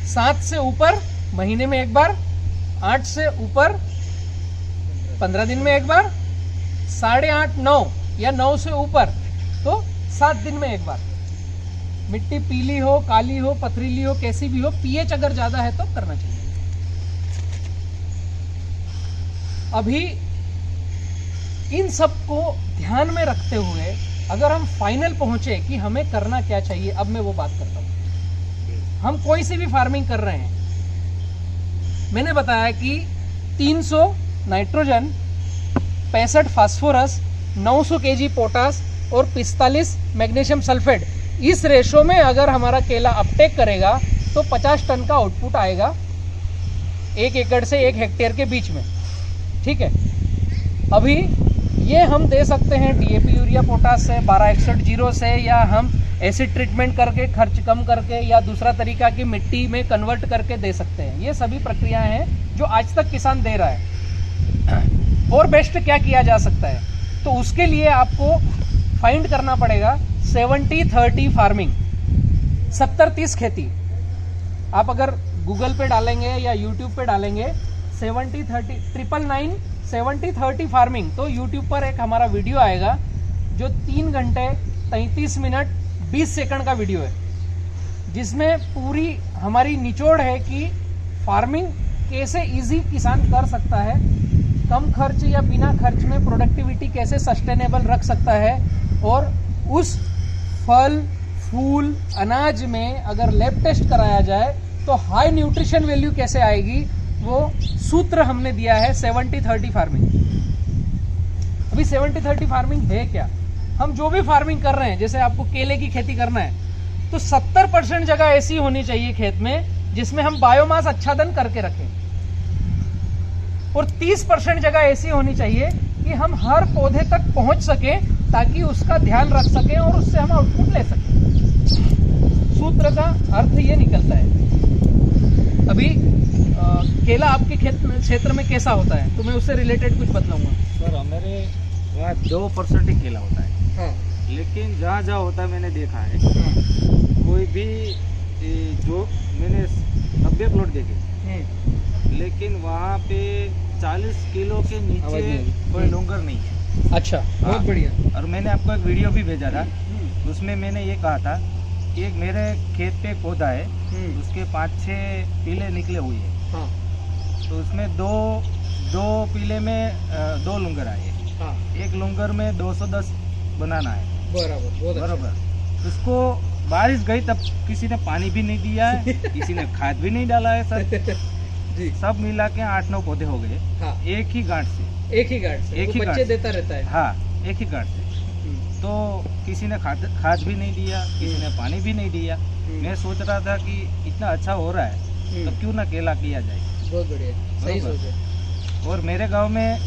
7 से ऊपर महीने में एक बार, 8 से ऊपर 15 दिन में एक बार, 8.5, 9 या 9 से ऊपर तो 7 दिन में एक बार। मिट्टी पीली हो, काली हो, पथरीली हो, कैसी भी हो, पीएच अगर ज्यादा है तो करना चाहिए। अभी इन सब को ध्यान में रखते हुए अगर हम फाइनल पहुंचे कि हमें करना क्या चाहिए, अब मैं वो बात करता हूं। हम कोई सी भी फार्मिंग कर रहे हैं, मैंने बताया कि 300 नाइट्रोजन, 65 फास्फोरस, 900 केजी पोटास और 45 मैग्नीशियम सल्फेट, इस रेशो में अगर हमारा केला अपटेक करेगा तो 50 टन का आउटपुट आएगा 1 एकड़ से 1 हेक्टेयर के बीच में। ठीक है, अभी ये हम दे सकते हैं डीएपी, यूरिया, पोटास से, 1261 से, या हम एसिड ट्रीटमेंट करके खर्च कम करके, या दूसरा तरीका की मिट्टी में कन्वर्ट करके दे सकते हैं। ये सभी प्रक्रियाएं हैं जो आज तक किसान दे रहा है। और बेस्ट क्या किया जा सकता है, तो उसके लिए आपको फाइंड करना पड़ेगा 70-30 फार्मिंग, 70-30 खेती। आप अगर गूगल पे डालेंगे या यूट्यूब पे डालेंगे 70-30 70-30 फार्मिंग, तो यूट्यूब पर एक हमारा वीडियो आएगा जो 3 घंटे 33 मिनट 20 सेकंड का वीडियो है, जिसमें पूरी हमारी निचोड़ है कि फार्मिंग कैसे इजी किसान कर सकता है, कम खर्च या बिना खर्च में प्रोडक्टिविटी कैसे सस्टेनेबल रख सकता है, और उस फल, फूल, अनाज में अगर लैब टेस्ट कराया जाए तो हाई न्यूट्रिशन वैल्यू कैसे आएगी, वो सूत्र हमने दिया है 70-30 फार्मिंग। अभी 70-30 फार्मिंग है क्या, हम जो भी फार्मिंग कर रहे हैं, जैसे आपको केले की खेती करना है तो 70% जगह ऐसी होनी चाहिए खेत में जिसमें हम बायोमास आच्छादन करके रखें, और 30% जगह ऐसी होनी चाहिए कि हम हर पौधे तक पहुंच सके ताकि उसका ध्यान रख सकें और उससे हम आउटपुट ले सकें। सूत्र का अर्थ ये निकलता है। अभी केला आपके क्षेत्र में कैसा होता है, तो मैं उससे रिलेटेड कुछ बतलाऊंगा। सर हमारे वहाँ 2% ही केला होता है। हाँ। लेकिन जहाँ जहाँ होता है मैंने देखा है, हाँ। कोई भी जो मैंने 90 प्लॉट देखे, लेकिन वहाँ पे 40 किलो के नीचे कोई लोंगर नहीं है। अच्छा, बहुत बढ़िया। और मैंने आपको एक वीडियो भी भेजा था, उसमें मैंने ये कहा था कि एक मेरे खेत पे एक पौधा है, उसके 5-6 पीले निकले हुए हैं। हाँ। तो उसमें दो पीले में 2 लुंगर आए। हाँ। एक लुंगर में 210 बनाना है। बराबर, बराबर। उसको बारिश गई तब किसी ने पानी भी नहीं दिया है, किसी ने खाद भी नहीं डाला है सर। जी। सब मिला के 8-9 पौधे हो गए। हाँ। एक ही गांठ से एक ही बच्चे देता रहता है। हाँ, एक ही गांठ से। तो किसी ने खाद भी नहीं दिया, किसी ने पानी भी नहीं दिया। मैं सोच रहा था कि इतना अच्छा हो रहा है तो क्यों ना केला किया जाए। बहुत बढ़िया, सही सोच है। और मेरे गांव में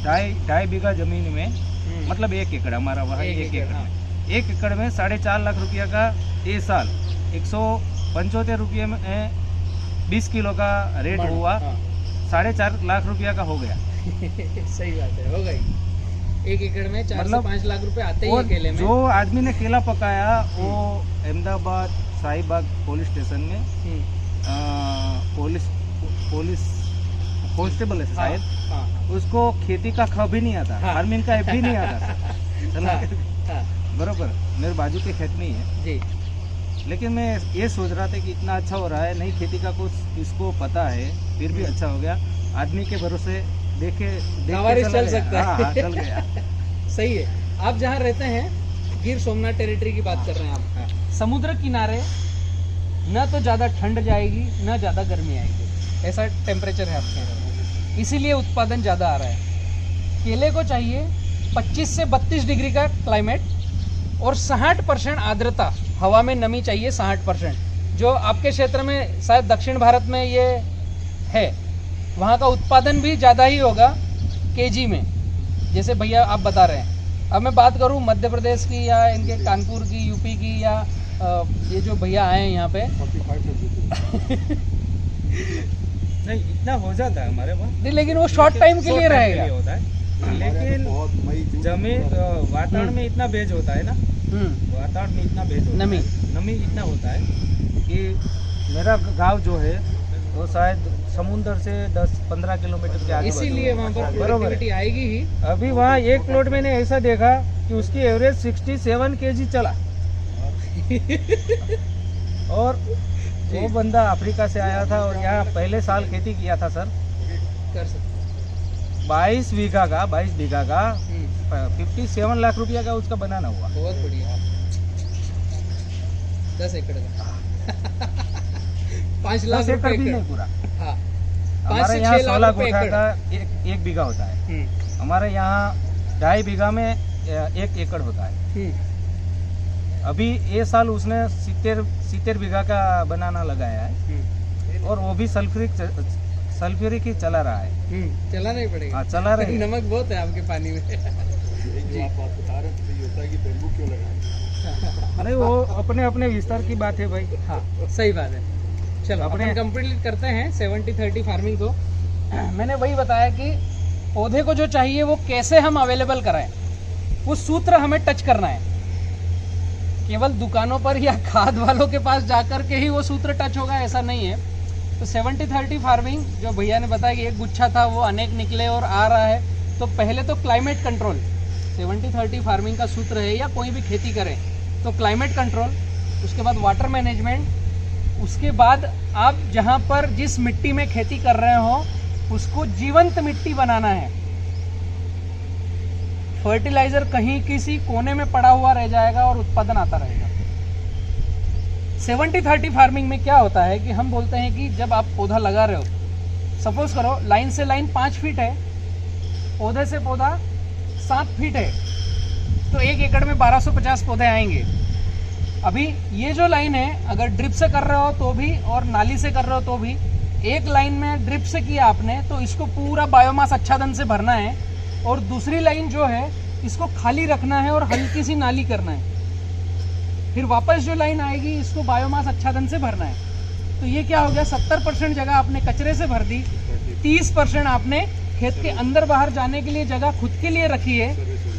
2.5 बीघा जमीन में, मतलब 1 एकड़ हमारा वहाँ 1 एकड़ में, 1 एकड़ में 4.5 लाख रुपया का ये साल 175 रुपये में 20 किलो का रेट हुआ, 4.5 लाख रुपया का हो गया। सही बात है, होगा ही। 1 एकड़ में 4 मतलब से 5 लाख रुपए आते ही वो हैं केले में। जो आदमी ने केला पकाया वो अहमदाबाद शाहीबाग पुलिस स्टेशन में हम्म, पुलिस कांस्टेबल है शायद, हाँ, उसको खेती का ख भी नहीं आता, हाँ। फार्मिंग का भी नहीं आता सर। चला हाँ, बरोबर, मेरे बाजू के खेत में ही है, जी, लेकिन मैं ये सोच रहा था कि इतना अच्छा हो रहा है, नहीं खेती का कुछ इसको पता है, फिर भी अच्छा हो गया। आदमी के भरोसे देखे गवारिश चल सकता है। हाँ, चल गया। सही है। आप जहाँ रहते हैं गिर सोमनाथ टेरिटरी की बात कर रहे हैं आप, समुद्र किनारे न तो ज़्यादा ठंड जाएगी न ज़्यादा गर्मी आएगी, ऐसा टेम्परेचर है आपके यहाँ, इसीलिए उत्पादन ज़्यादा आ रहा है। केले को चाहिए 25 से 32 डिग्री का क्लाइमेट और 60% आर्द्रता, हवा में नमी चाहिए 60%, जो आपके क्षेत्र में शायद दक्षिण भारत में ये है। वहाँ का उत्पादन भी ज़्यादा ही होगा केजी में, जैसे भैया आप बता रहे हैं। अब मैं बात करूँ मध्य प्रदेश की या इनके कानपुर की, यूपी की, या ये जो भैया आए हैं यहाँ पे 45 नहीं इतना हो जाता है हमारे वहाँ, नहीं, लेकिन वो शॉर्ट टाइम के लिए रहेगा। होता है, लेकिन बहुत मई जून जमीन वातावरण में इतना भेज होता है ना, वातावरण में इतना भेज होता नमी। है, नमी इतना होता है कि मेरा गांव जो है वो शायद समुंदर से 10-15 किलोमीटर के आगे, इसीलिए वहाँ पर बरोबर है। प्रोडक्टिविटी आएगी ही। अभी वहाँ एक प्लॉट मैंने ऐसा देखा कि उसकी एवरेज 67 kg चला और वो बंदा अफ्रीका से आया था और यहाँ पहले साल खेती किया था सर, कर सकते 22 बीघा का हैं। 57 लाख रुपया का उसका बनाना हुआ। बहुत बढ़िया। 10 एकड़ का 5 लाख 10 एकड़ रुपए भी एकड़। नहीं पूरा, हाँ, 5 हमारे से यहाँ 6 लाख 16 रुपए गुठा एकड़। का एक बीघा होता है, हमारे यहाँ 2.5 बीघा में 1 एकड़ होता है। अभी ये साल उसने 70 बीघा का बनाना लगाया है और वो भी सल्फ्यूरिक ही चला रहा है। चलाना ही पड़ेगा। हाँ, चला रहे हैं। नमक बहुत है आपके पानी में। जो आप बात बता रहे थे, ये होता है कि बेम्बू क्यों लगाएं? नहीं, वो अपने अपने विस्तार की बात है भाई। हाँ, सही बात है। चलो अपने- अपन कंप्लीट करते हैं 70-30 फार्मिंग को। मैंने वही बताया कि पौधे को जो चाहिए वो कैसे हम अवेलेबल कराएं, वो सूत्र हमें टच करना है। केवल दुकानों पर या खाद वालों के पास जाकर के ही वो सूत्र टच होगा ऐसा नहीं है। तो 70-30 फार्मिंग जो भैया ने बताया कि एक गुच्छा था वो अनेक निकले और आ रहा है, तो पहले तो क्लाइमेट कंट्रोल 70-30 फार्मिंग का सूत्र है, या कोई भी खेती करें तो क्लाइमेट कंट्रोल, उसके बाद वाटर मैनेजमेंट, उसके बाद आप जहाँ पर जिस मिट्टी में खेती कर रहे हो उसको जीवंत मिट्टी बनाना है। फर्टिलाइजर कहीं किसी कोने में पड़ा हुआ रह जाएगा और उत्पादन आता रहेगा। 70-30 फार्मिंग में क्या होता है कि हम बोलते हैं कि जब आप पौधा लगा रहे हो, सपोज करो लाइन से लाइन 5 फीट है, पौधे से पौधा 7 फीट है, तो 1 एकड़ में 1250 पौधे आएंगे। अभी ये जो लाइन है अगर ड्रिप से कर रहे हो तो भी और नाली से कर रहे हो तो भी, एक लाइन में ड्रिप से किया आपने तो इसको पूरा बायोमास आच्छादन से भरना है, और दूसरी लाइन जो है इसको खाली रखना है और हल्की सी नाली करना है। फिर वापस जो लाइन आएगी इसको बायोमास आच्छादन से भरना है। तो ये क्या हो गया, 70% जगह आपने कचरे से भर दी, 30% आपने खेत के अंदर बाहर जाने के लिए जगह खुद के लिए रखी है,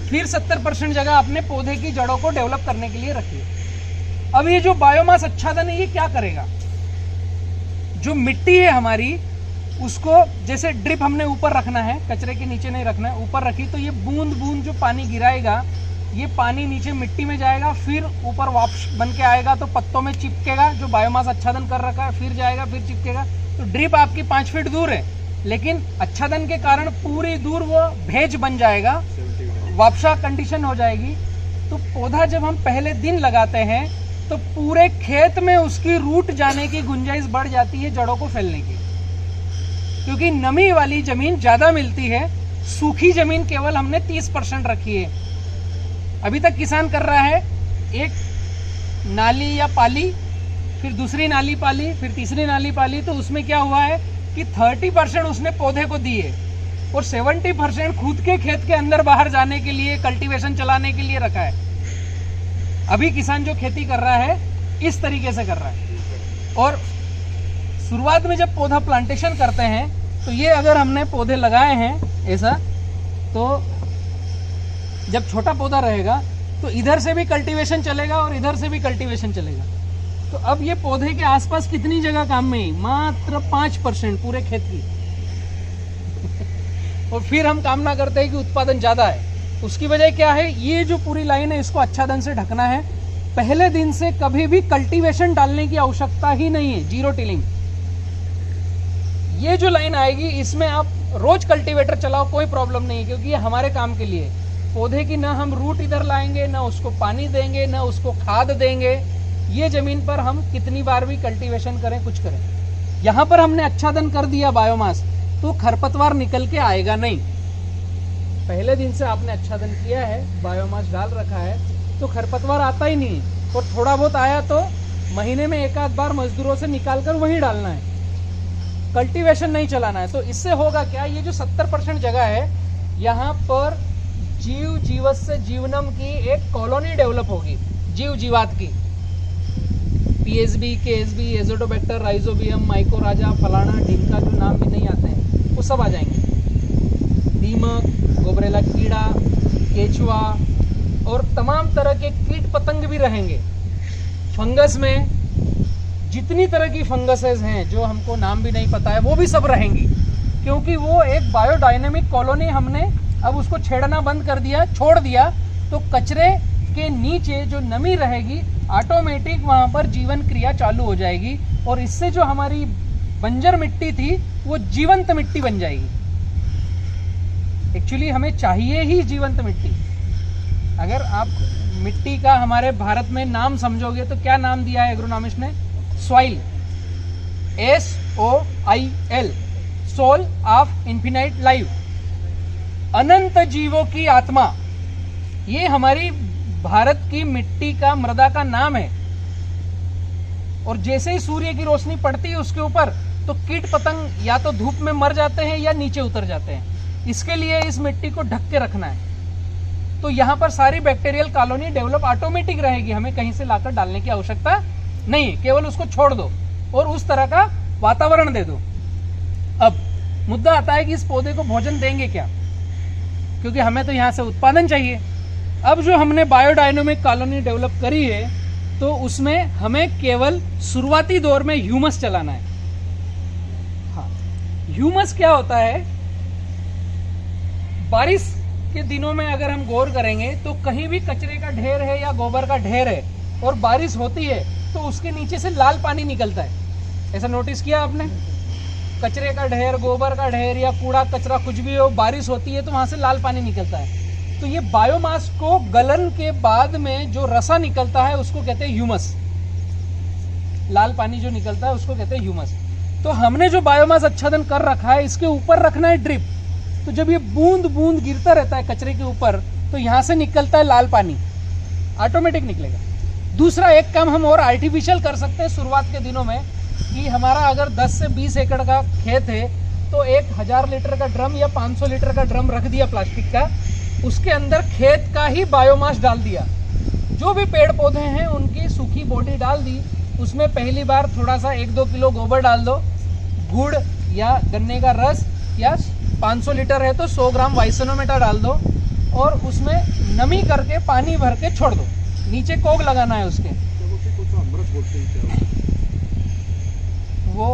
फिर 70% जगह आपने पौधे की जड़ों को डेवलप करने के लिए रखी है। अब ये जो बायोमास आच्छादन है ये क्या करेगा, जो मिट्टी है हमारी उसको जैसे ड्रिप हमने ऊपर रखना है, कचरे के नीचे नहीं रखना है, ऊपर रखी तो ये बूंद बूंद जो पानी गिराएगा ये पानी नीचे मिट्टी में जाएगा, फिर ऊपर वापस बन के आएगा तो पत्तों में चिपकेगा, जो बायोमास आच्छादन कर रखा है, फिर जाएगा फिर चिपकेगा। तो ड्रिप आपकी 5 फीट दूर है, लेकिन आच्छादन के कारण पूरी दूर वो भेज बन जाएगा, वापसा कंडीशन हो जाएगी। तो पौधा जब हम पहले दिन लगाते हैं तो पूरे खेत में उसकी रूट जाने की गुंजाइश बढ़ जाती है, जड़ों को फैलने की, क्योंकि नमी वाली जमीन ज्यादा मिलती है, सूखी जमीन केवल हमने 30% रखी है। अभी तक किसान कर रहा है एक नाली या पाली, फिर दूसरी नाली पाली, फिर तीसरी नाली पाली, तो उसमें क्या हुआ है कि 30% उसने पौधे को दिए और 70% खुद के खेत के अंदर बाहर जाने के लिए, कल्टीवेशन चलाने के लिए रखा है। अभी किसान जो खेती कर रहा है इस तरीके से कर रहा है। और शुरुआत में जब पौधा प्लांटेशन करते हैं तो ये अगर हमने पौधे लगाए हैं ऐसा, तो जब छोटा पौधा रहेगा तो इधर से भी कल्टीवेशन चलेगा और इधर से भी कल्टीवेशन चलेगा। तो अब ये पौधे के आसपास कितनी जगह काम में ही, मात्र 5% पूरे खेत की। और फिर हम कामना करते हैं कि उत्पादन ज़्यादा है। उसकी वजह क्या है, ये जो पूरी लाइन है इसको अच्छा ढंग से ढकना है। पहले दिन से कभी भी कल्टीवेशन डालने की आवश्यकता ही नहीं है, जीरो टिलिंग। ये जो लाइन आएगी इसमें आप रोज कल्टीवेटर चलाओ, कोई प्रॉब्लम नहीं है, क्योंकि ये हमारे काम के लिए पौधे की ना हम रूट इधर लाएंगे, ना उसको पानी देंगे, ना उसको खाद देंगे। ये जमीन पर हम कितनी बार भी कल्टीवेशन करें, कुछ करें। यहाँ पर हमने आच्छादन कर दिया बायोमास, तो खरपतवार निकल के आएगा नहीं। पहले दिन से आपने आच्छादन किया है, बायोमास डाल रखा है, तो खरपतवार आता ही नहीं। और थोड़ा बहुत आया तो महीने में एक आध बार मजदूरों से निकाल कर वहीं डालना है, कल्टीवेशन नहीं चलाना है। तो इससे होगा क्या, ये जो 70% जगह है यहाँ पर जीव जीवस्य जीवनम की एक कॉलोनी डेवलप होगी, जीव जीवात की। पीएसबी, केएसबी, एजोटोबैक्टर, राइजोबियम, माइकोराजा, फलाना ढिमका, जो नाम भी नहीं आते हैं वो सब आ जाएंगे। दीमक, गोबरेला कीड़ा, केचुआ और तमाम तरह के कीट पतंग भी रहेंगे। फंगस में जितनी तरह की फंगसेस हैं जो हमको नाम भी नहीं पता है, वो भी सब रहेंगी, क्योंकि वो एक बायोडायनेमिक कॉलोनी हमने अब उसको छेड़ना बंद कर दिया, छोड़ दिया। तो कचरे के नीचे जो नमी रहेगी, ऑटोमेटिक वहाँ पर जीवन क्रिया चालू हो जाएगी, और इससे जो हमारी बंजर मिट्टी थी वो जीवंत मिट्टी बन जाएगी। एक्चुअली हमें चाहिए ही जीवंत मिट्टी। अगर आप मिट्टी का हमारे भारत में नाम समझोगे तो क्या नाम दिया है एग्रोनॉमिस्ट ने, soil, SOIL, soul of infinite life, अनंत जीवों की आत्मा। ये हमारी भारत की मिट्टी का, मृदा का नाम है। और जैसे ही सूर्य की रोशनी पड़ती है उसके ऊपर, तो कीट पतंग या तो धूप में मर जाते हैं या नीचे उतर जाते हैं। इसके लिए इस मिट्टी को ढक के रखना है। तो यहाँ पर सारी बैक्टीरियल कॉलोनी डेवलप ऑटोमेटिक रहेगी, हमें कहीं से लाकर डालने की आवश्यकता नहीं, केवल उसको छोड़ दो और उस तरह का वातावरण दे दो। अब मुद्दा आता है कि इस पौधे को भोजन देंगे क्या, क्योंकि हमें तो यहाँ से उत्पादन चाहिए। अब जो हमने बायोडायनेमिक कॉलोनी डेवलप करी है, तो उसमें हमें केवल शुरुआती दौर में ह्यूमस चलाना है। हाँ, ह्यूमस क्या होता है, बारिश के दिनों में अगर हम गौर करेंगे तो कहीं भी कचरे का ढेर है या गोबर का ढेर है और बारिश होती है तो उसके नीचे से लाल पानी निकलता है। ऐसा नोटिस किया आपने? कचरे का ढेर, गोबर का ढेर या कूड़ा कचरा कुछ भी हो, बारिश होती है तो वहां से लाल पानी निकलता है। तो ये बायोमास को गलन के बाद में जो रसा निकलता है उसको कहते हैं ह्यूमस। लाल पानी जो निकलता है उसको कहते हैं ह्यूमस। तो हमने जो बायोमास आच्छादन कर रखा है, इसके ऊपर रखना है ड्रिप। तो जब ये बूंद बूंद गिरता रहता है कचरे के ऊपर, तो यहाँ से निकलता है लाल पानी, ऑटोमेटिक निकलेगा। दूसरा एक काम हम और आर्टिफिशियल कर सकते हैं शुरुआत के दिनों में, कि हमारा अगर 10 से 20 एकड़ का खेत है तो 1000 लीटर का ड्रम या 500 लीटर का ड्रम रख दिया प्लास्टिक का, उसके अंदर खेत का ही बायोमास डाल दिया। जो भी पेड़ पौधे हैं उनकी सूखी बॉडी डाल दी, उसमें पहली बार थोड़ा सा 1-2 किलो गोबर डाल दो, गुड़ या गन्ने का रस, या 500 लीटर है तो 100 ग्राम वाइसनोमेटा डाल दो, और उसमें नमी करके पानी भर के छोड़ दो। नीचे कोग लगाना है उसके। वो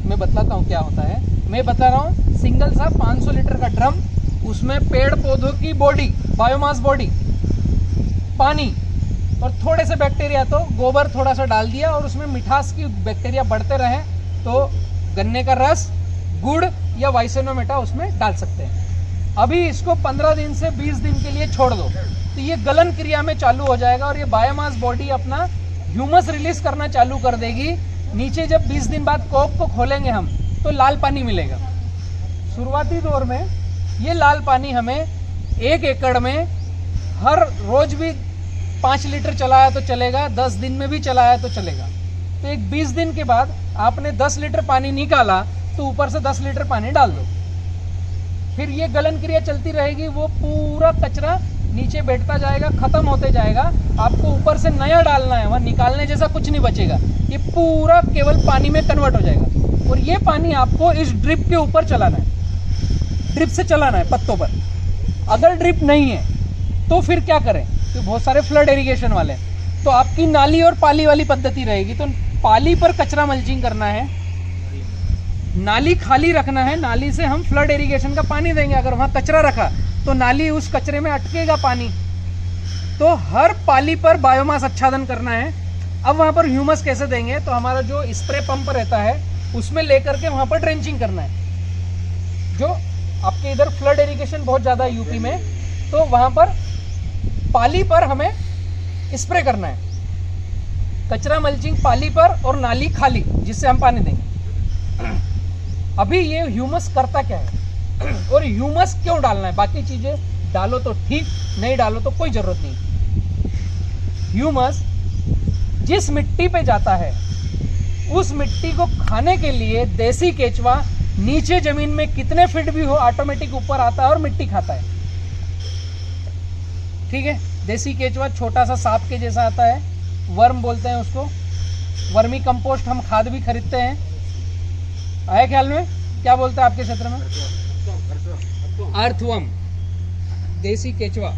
मैं बतलाता हूँ क्या होता है। मैं बता रहा हूँ, सिंगल सा 500 लीटर का ड्रम, उसमें पेड़ पौधों की बॉडी, बायोमास बॉडी, पानी और थोड़े से बैक्टीरिया, तो गोबर थोड़ा सा डाल दिया, और उसमें मिठास की बैक्टीरिया बढ़ते रहे तो गन्ने का रस, गुड़ या वाइसेनोमेटा उसमें डाल सकते हैं। अभी इसको 15 दिन से 20 दिन के लिए छोड़ दो, तो ये गलन क्रिया में चालू हो जाएगा और ये बायोमास बॉडी अपना ह्यूमस रिलीज करना चालू कर देगी। नीचे जब 20 दिन बाद कोक को खोलेंगे हम, तो लाल पानी मिलेगा। शुरुआती दौर में ये लाल पानी हमें 1 एकड़ में हर रोज भी 5 लीटर चलाया तो चलेगा, 10 दिन में भी चलाया तो चलेगा। तो एक 20 दिन के बाद आपने 10 लीटर पानी निकाला तो ऊपर से 10 लीटर पानी डाल दो। फिर ये गलन क्रिया चलती रहेगी, वो पूरा कचरा नीचे बैठता जाएगा, खत्म होते जाएगा। आपको ऊपर से नया डालना है, वहाँ निकालने जैसा कुछ नहीं बचेगा, ये पूरा केवल पानी में कन्वर्ट हो जाएगा। और ये पानी आपको इस ड्रिप के ऊपर चलाना है, ड्रिप से चलाना है पत्तों पर। अगर ड्रिप नहीं है तो फिर क्या करें, तो बहुत सारे फ्लड इरिगेशन वाले हैं, तो आपकी नाली और पाली वाली पद्धति रहेगी। तो पाली पर कचरा मल्चिंग करना है, नाली खाली रखना है, नाली से हम फ्लड इरिगेशन का पानी देंगे। अगर वहाँ कचरा रखा तो नाली उस कचरे में अटकेगा पानी। तो हर पाली पर बायोमास आच्छादन करना है। अब वहाँ पर ह्यूमस कैसे देंगे, तो हमारा जो स्प्रे पंप रहता है उसमें लेकर के वहाँ पर ड्रेंचिंग करना है। जो आपके इधर फ्लड इरिगेशन बहुत ज़्यादा है यूपी में, तो वहाँ पर पाली पर हमें स्प्रे करना है, कचरा मल्चिंग पाली पर और नाली खाली, जिससे हम पानी देंगे। अभी ये ह्यूमस करता क्या है और ह्यूमस क्यों डालना है, बाकी चीजें डालो तो ठीक, नहीं डालो तो कोई जरूरत नहीं। ह्यूमस जिस मिट्टी पे जाता है उस मिट्टी को खाने के लिए देसी केचुआ नीचे जमीन में कितने फीट भी हो ऑटोमेटिक ऊपर आता है और मिट्टी खाता है। ठीक है, देसी केचुआ छोटा सा सांप के जैसा आता है, वर्म बोलते हैं उसको। वर्मी कंपोस्ट हम खाद भी खरीदते हैं, आए ख्याल में, क्या बोलते हैं आपके क्षेत्र में? अर्थवर्म, देसी केचुआ।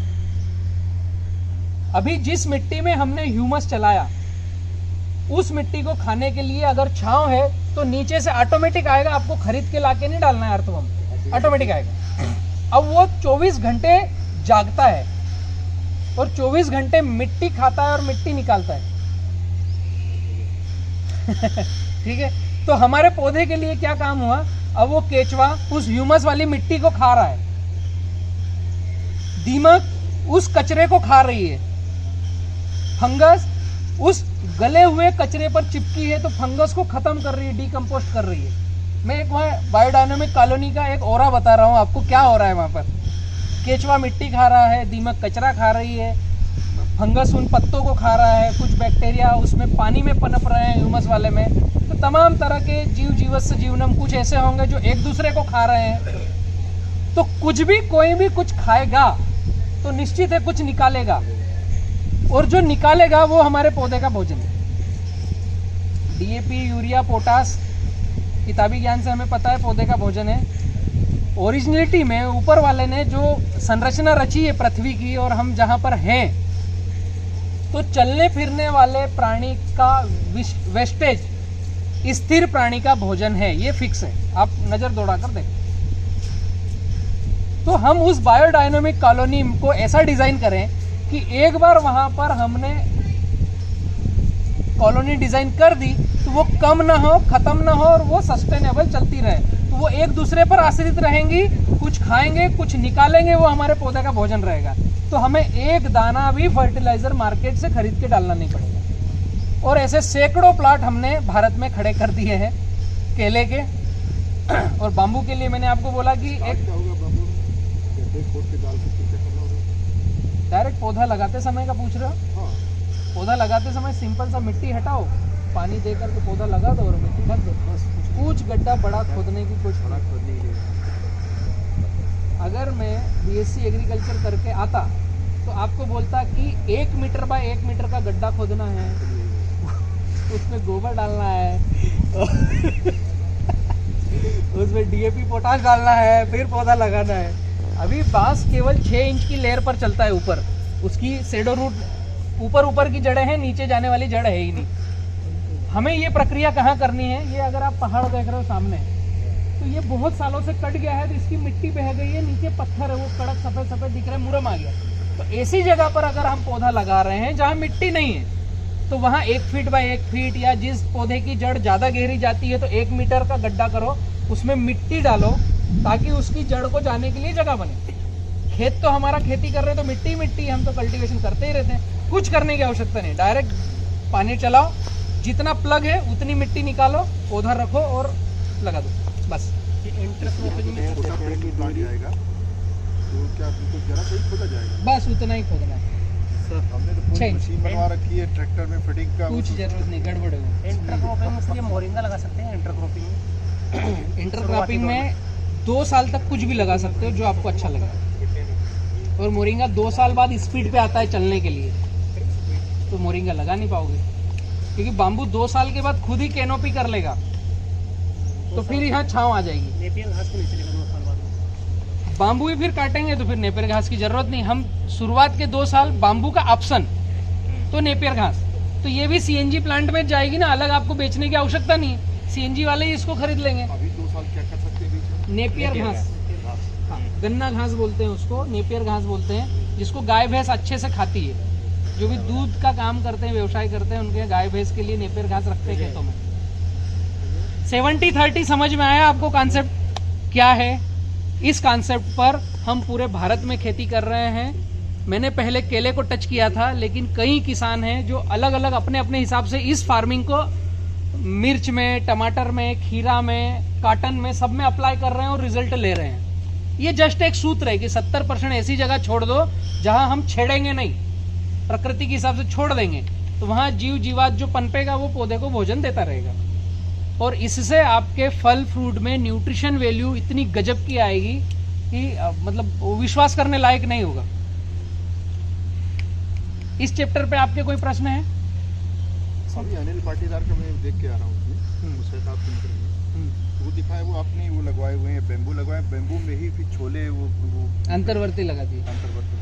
अभी जिस मिट्टी में हमने ह्यूमस चलाया उस मिट्टी को खाने के लिए अगर छांव है तो नीचे से ऑटोमेटिक आएगा, आपको खरीद के लाके नहीं डालना है अर्थवर्म, ऑटोमेटिक आएगा। अब वो 24 घंटे जागता है और 24 घंटे मिट्टी खाता है और मिट्टी निकालता है। ठीक है, तो हमारे पौधे के लिए क्या काम हुआ, अब वो केचुआ उस ह्यूमस वाली मिट्टी को खा रहा है, दीमक उस कचरे को खा रही है, फंगस उस गले हुए कचरे पर चिपकी है तो फंगस को खत्म कर रही है, डिकम्पोस्ट कर रही है। मैं एक वहाँ बायोडायनामिक कॉलोनी का एक ओरा बता रहा हूँ आपको, क्या हो रहा है वहाँ पर। केचुआ मिट्टी खा रहा है, दीमक कचरा खा रही है, फंगस उन पत्तों को खा रहा है, कुछ बैक्टीरिया उसमें पानी में पनप रहे हैं ह्यूमस वाले में। तो तमाम तरह के जीव जीवस्य जीवनम कुछ ऐसे होंगे जो एक दूसरे को खा रहे हैं। तो कुछ भी कोई भी कुछ खाएगा तो निश्चित है कुछ निकालेगा, और जो निकालेगा वो हमारे पौधे का भोजन है। डीएपी, यूरिया, पोटास किताबी ज्ञान से हमें पता है पौधे का भोजन है। ओरिजिनलिटी में ऊपर वाले ने जो संरचना रची है पृथ्वी की और हम जहां पर हैं, तो चलने फिरने वाले प्राणी का वेस्टेज स्थिर प्राणी का भोजन है, ये फिक्स है, आप नजर दौड़ा कर देखें। तो हम उस बायोडायनामिक कॉलोनी को ऐसा डिजाइन करें कि एक बार वहां पर हमने कॉलोनी डिजाइन कर दी तो वो कम ना हो, खत्म ना हो और वो सस्टेनेबल चलती रहे। तो वो एक दूसरे पर आश्रित रहेंगी, कुछ खाएंगे कुछ निकालेंगे, वो हमारे पौधे का भोजन रहेगा। तो हमें एक दाना भी फर्टिलाइजर मार्केट से खरीद के डालना नहीं पड़ेगा। और ऐसे सैकड़ों प्लाट हमने भारत में खड़े कर दिए हैं केले के और बाम्बू के लिए। मैंने आपको बोला कि एक डायरेक्ट पौधा लगाते समय का पूछ रहे हो? पौधा लगाते समय सिंपल सा मिट्टी हटाओ, पानी दे करके पौधा लगा दो और मिट्टी ढक दो, बस। कुछ गड्ढा बड़ा खोदने की कुछ नहीं। अगर मैं बीएससी एग्रीकल्चर करके आता तो आपको बोलता कि 1 मीटर बाय 1 मीटर का गड्ढा खोदना है, उसमें गोबर डालना है, उसमें डीएपी पोटाश डालना है, फिर पौधा लगाना है। अभी बांस केवल 6 इंच की लेयर पर चलता है ऊपर, उसकी सेडो रूट ऊपर की जड़ें हैं, नीचे जाने वाली जड़ है ही नहीं। हमें ये प्रक्रिया कहाँ करनी है, ये अगर आप पहाड़ देख रहे हो सामने, तो ये बहुत सालों से कट गया है, तो इसकी मिट्टी बह गई है, नीचे पत्थर है, वो कड़क सफेद सफेद दिख रहा है, मुरम आ गया। तो ऐसी जगह पर अगर हम पौधा लगा रहे हैं जहाँ मिट्टी नहीं है, तो वहाँ 1 फीट बाय 1 फीट, या जिस पौधे की जड़ ज़्यादा गहरी जाती है तो 1 मीटर का गड्ढा करो, उसमें मिट्टी डालो ताकि उसकी जड़ को जाने के लिए जगह बने। खेत तो हमारा खेती कर रहे हैं तो मिट्टी मिट्टी, हम तो कल्टीवेशन करते ही रहते हैं, कुछ करने की आवश्यकता नहीं। डायरेक्ट पानी चलाओ, जितना प्लग है उतनी मिट्टी निकालो, पौधा रखो और लगा दो, बस। बस उतना ही खोदना है। हमने तो पूरी मशीन बनवा रखी है ट्रैक्टर में फिटिंग का, कुछ जरूरत नहीं, गड़बड़ है। इंटरक्रॉपिंग में मोरिंगा लगा सकते हैं। इंटरक्रॉपिंग में इंटरक्रॉपिंग में 2 साल तक कुछ भी लगा सकते हो जो आपको अच्छा लगे। और मोरिंगा 2 साल बाद स्पीड पे आता है चलने के लिए, तो मोरिंगा लगा नहीं पाओगे, क्योंकि बाम्बू 2 साल के बाद खुद ही कैनोपी कर लेगा। तो फिर यहाँ छाँव आ जाएगी। नेपियर घास को नहीं चलेगा 2 साल बाद। बाम्बू ही फिर काटेंगे तो फिर नेपियर घास की जरूरत नहीं। हम शुरुआत के 2 साल बाम्बू का ऑप्शन तो नेपियर घास, तो ये भी सीएनजी प्लांट में जाएगी ना, अलग आपको बेचने की आवश्यकता नहीं, सीएनजी वाले ही इसको खरीद लेंगे। अभी 2 साल क्या कर सकते हैं बीच में? नेपियर घास, हाँ, गन्ना घास बोलते हैं उसको, नेपियर घास बोलते हैं, जिसको गाय भैंस अच्छे से खाती है। जो भी दूध का काम करते हैं, व्यवसाय करते हैं, उनके गाय भैंस के लिए नेपियर घास रखते हैं खेतों में। 70-30 समझ में आया आपको कॉन्सेप्ट क्या है? इस कॉन्सेप्ट पर हम पूरे भारत में खेती कर रहे हैं। मैंने पहले केले को टच किया था, लेकिन कई किसान हैं जो अलग अलग अपने अपने हिसाब से इस फार्मिंग को मिर्च में, टमाटर में, खीरा में, काटन में, सब में अप्लाई कर रहे हैं और रिजल्ट ले रहे हैं। ये जस्ट एक सूत्र है कि 70% ऐसी जगह छोड़ दो जहां हम छेड़ेंगे नहीं, प्रकृति के हिसाब से छोड़ देंगे, तो वहां जीव जीवात जो पनपेगा वो पौधे को भोजन देता रहेगा। और इससे आपके फल फ्रूट में न्यूट्रिशन वैल्यू इतनी गजब की आएगी कि मतलब विश्वास करने लायक नहीं होगा। इस चैप्टर पे आपके कोई प्रश्न है? अभी अनिल पाटीदार का मैं देख के आ रहा हूँ उसमें, उसके साथ इंटरव्यू में वो दिखाया, वो आपने वो लगवाए हुए हैं, बेम्बू लगवाए, बेम्बू में ही फिर छोले वो अंतर्वर्ती लगा दिए। अंतर्वर्ती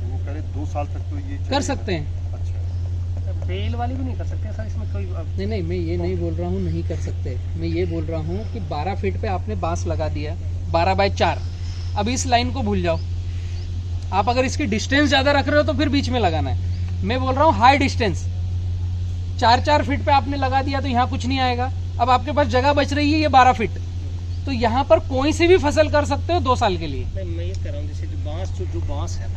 वो करे 2 साल तक तो ये कर सकते हैं। अच्छा, बेल वाली भी नहीं कर सकते सर, इसमें कोई नहीं नहीं, मैं ये नहीं बोल रहा हूँ नहीं कर सकते, मैं ये बोल रहा हूँ कि 12 फीट पे आपने बांस लगा दिया, 12x4, अब इस लाइन को भूल जाओ। आप अगर इसकी डिस्टेंस ज्यादा रख रहे हो तो फिर बीच में लगाना है। मैं बोल रहा हूँ हाई डिस्टेंस, 4-4 फीट पे आपने लगा दिया तो यहाँ कुछ नहीं आएगा। अब आपके पास जगह बच रही है ये 12 फीट, तो यहाँ पर कोई सी भी फसल कर सकते हो 2 साल के लिए। मैं ये कह रहा हूँ, जैसे जो बांस है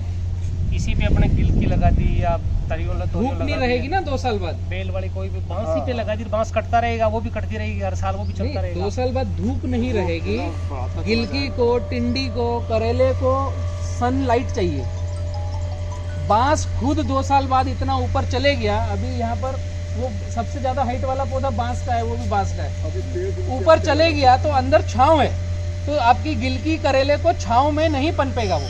इसी पे अपने गिलकी लगा दी या तरियोला धूप नहीं रहेगी ना 2 साल बाद। बेल वाली कोई भी बांस ही पे लगा दी, बांस कटता रहेगा, वो भी कटती रहेगी हर साल, वो भी चलता रहेगा। 2 साल बाद धूप नहीं रहेगी। गिलकी को, टिंडी को, करेले को सनलाइट चाहिए। बांस खुद 2 साल बाद इतना ऊपर चले गया, अभी यहाँ पर वो सबसे ज्यादा हाइट वाला पौधा बांस का है, वो भी बांस का है, ऊपर चले गया तो अंदर छांव है, तो आपकी गिलकी करेले को छांव में नहीं पनपेगा वो।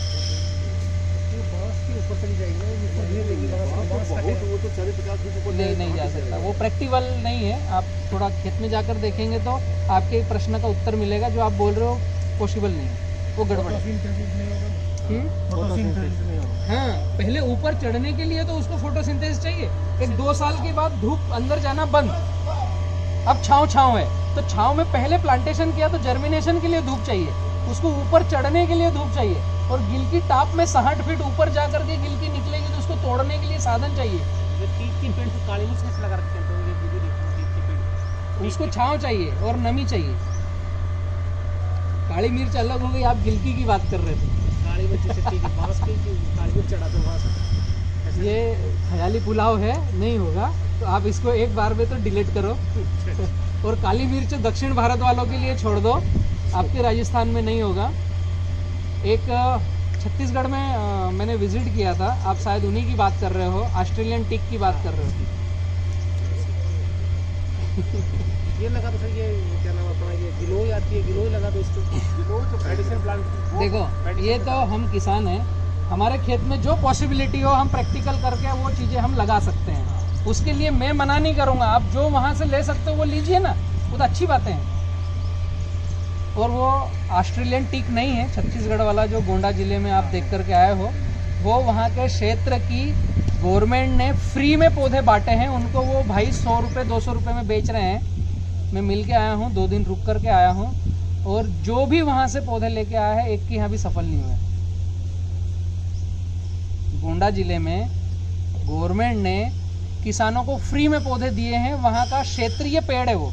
नहीं जा सकता, वो प्रैक्टिकल नहीं है। आप थोड़ा खेत में जाकर देखेंगे तो आपके प्रश्न का उत्तर मिलेगा। जो आप बोल रहे हो पॉसिबल नहीं है, वो गड़बड़ है। हाँ, पहले ऊपर चढ़ने के लिए तो उसको फोटोसिंथेसिस चाहिए। एक 2 साल के बाद धूप अंदर जाना बंद, अब छांव है, तो छांव में पहले प्लांटेशन किया तो जर्मिनेशन के लिए धूप चाहिए, उसको ऊपर चढ़ने के लिए धूप चाहिए, और गिलकी टॉप में 60 फीट ऊपर जा करके गिलकी निकलेगी तो उसको तोड़ने के लिए साधन चाहिए। पेड़ तो काली मिर्च कैसे लगा रखते हैं, तो ये वीडियो देखो, उसको छांव चाहिए और नमी चाहिए। काली मिर्च अलग हो गई, आप गिलकी की बात कर रहे थे। काली मिर्च जैसे ठीक है, बांस पे काली मिर्च चढ़ा दो वहाँ से। ये ख्याली पुलाव है, नहीं होगा, तो आप इसको एक बार में तो डिलीट करो। और काली मिर्च दक्षिण भारत वालों के लिए छोड़ दो, आपके राजस्थान में नहीं होगा। एक छत्तीसगढ़ में मैंने विजिट किया था, आप शायद उन्हीं की बात कर रहे हो, ऑस्ट्रेलियन टिक की बात कर रहे हो। ये लगा तो सर, ये क्या नाम अपना, ये गिलोय आती है, गिलोय लगा दो इसको। गिलोय तो मेडिसिन प्लांट। देखो, ये तो हम किसान हैं, हमारे खेत में जो पॉसिबिलिटी हो हम प्रैक्टिकल करके वो चीज़ें हम लगा सकते हैं। उसके लिए मैं मना नहीं करूँगा, आप जो वहाँ से ले सकते हो वो लीजिए ना, वो तो अच्छी बातें हैं। और वो ऑस्ट्रेलियन टीक नहीं है, छत्तीसगढ़ वाला जो गोंडा जिले में आप देख करके आए हो, वो वहाँ के क्षेत्र की गवर्नमेंट ने फ्री में पौधे बांटे हैं उनको। वो भाई 100 रुपये 200 रुपये में बेच रहे हैं। मैं मिल के आया हूँ, 2 दिन रुक करके आया हूँ, और जो भी वहाँ से पौधे लेके आया है एक के यहाँ भी सफल नहीं हुआ। गोंडा जिले में गवर्नमेंट ने किसानों को फ्री में पौधे दिए हैं, वहाँ का क्षेत्रीय पेड़ है वो,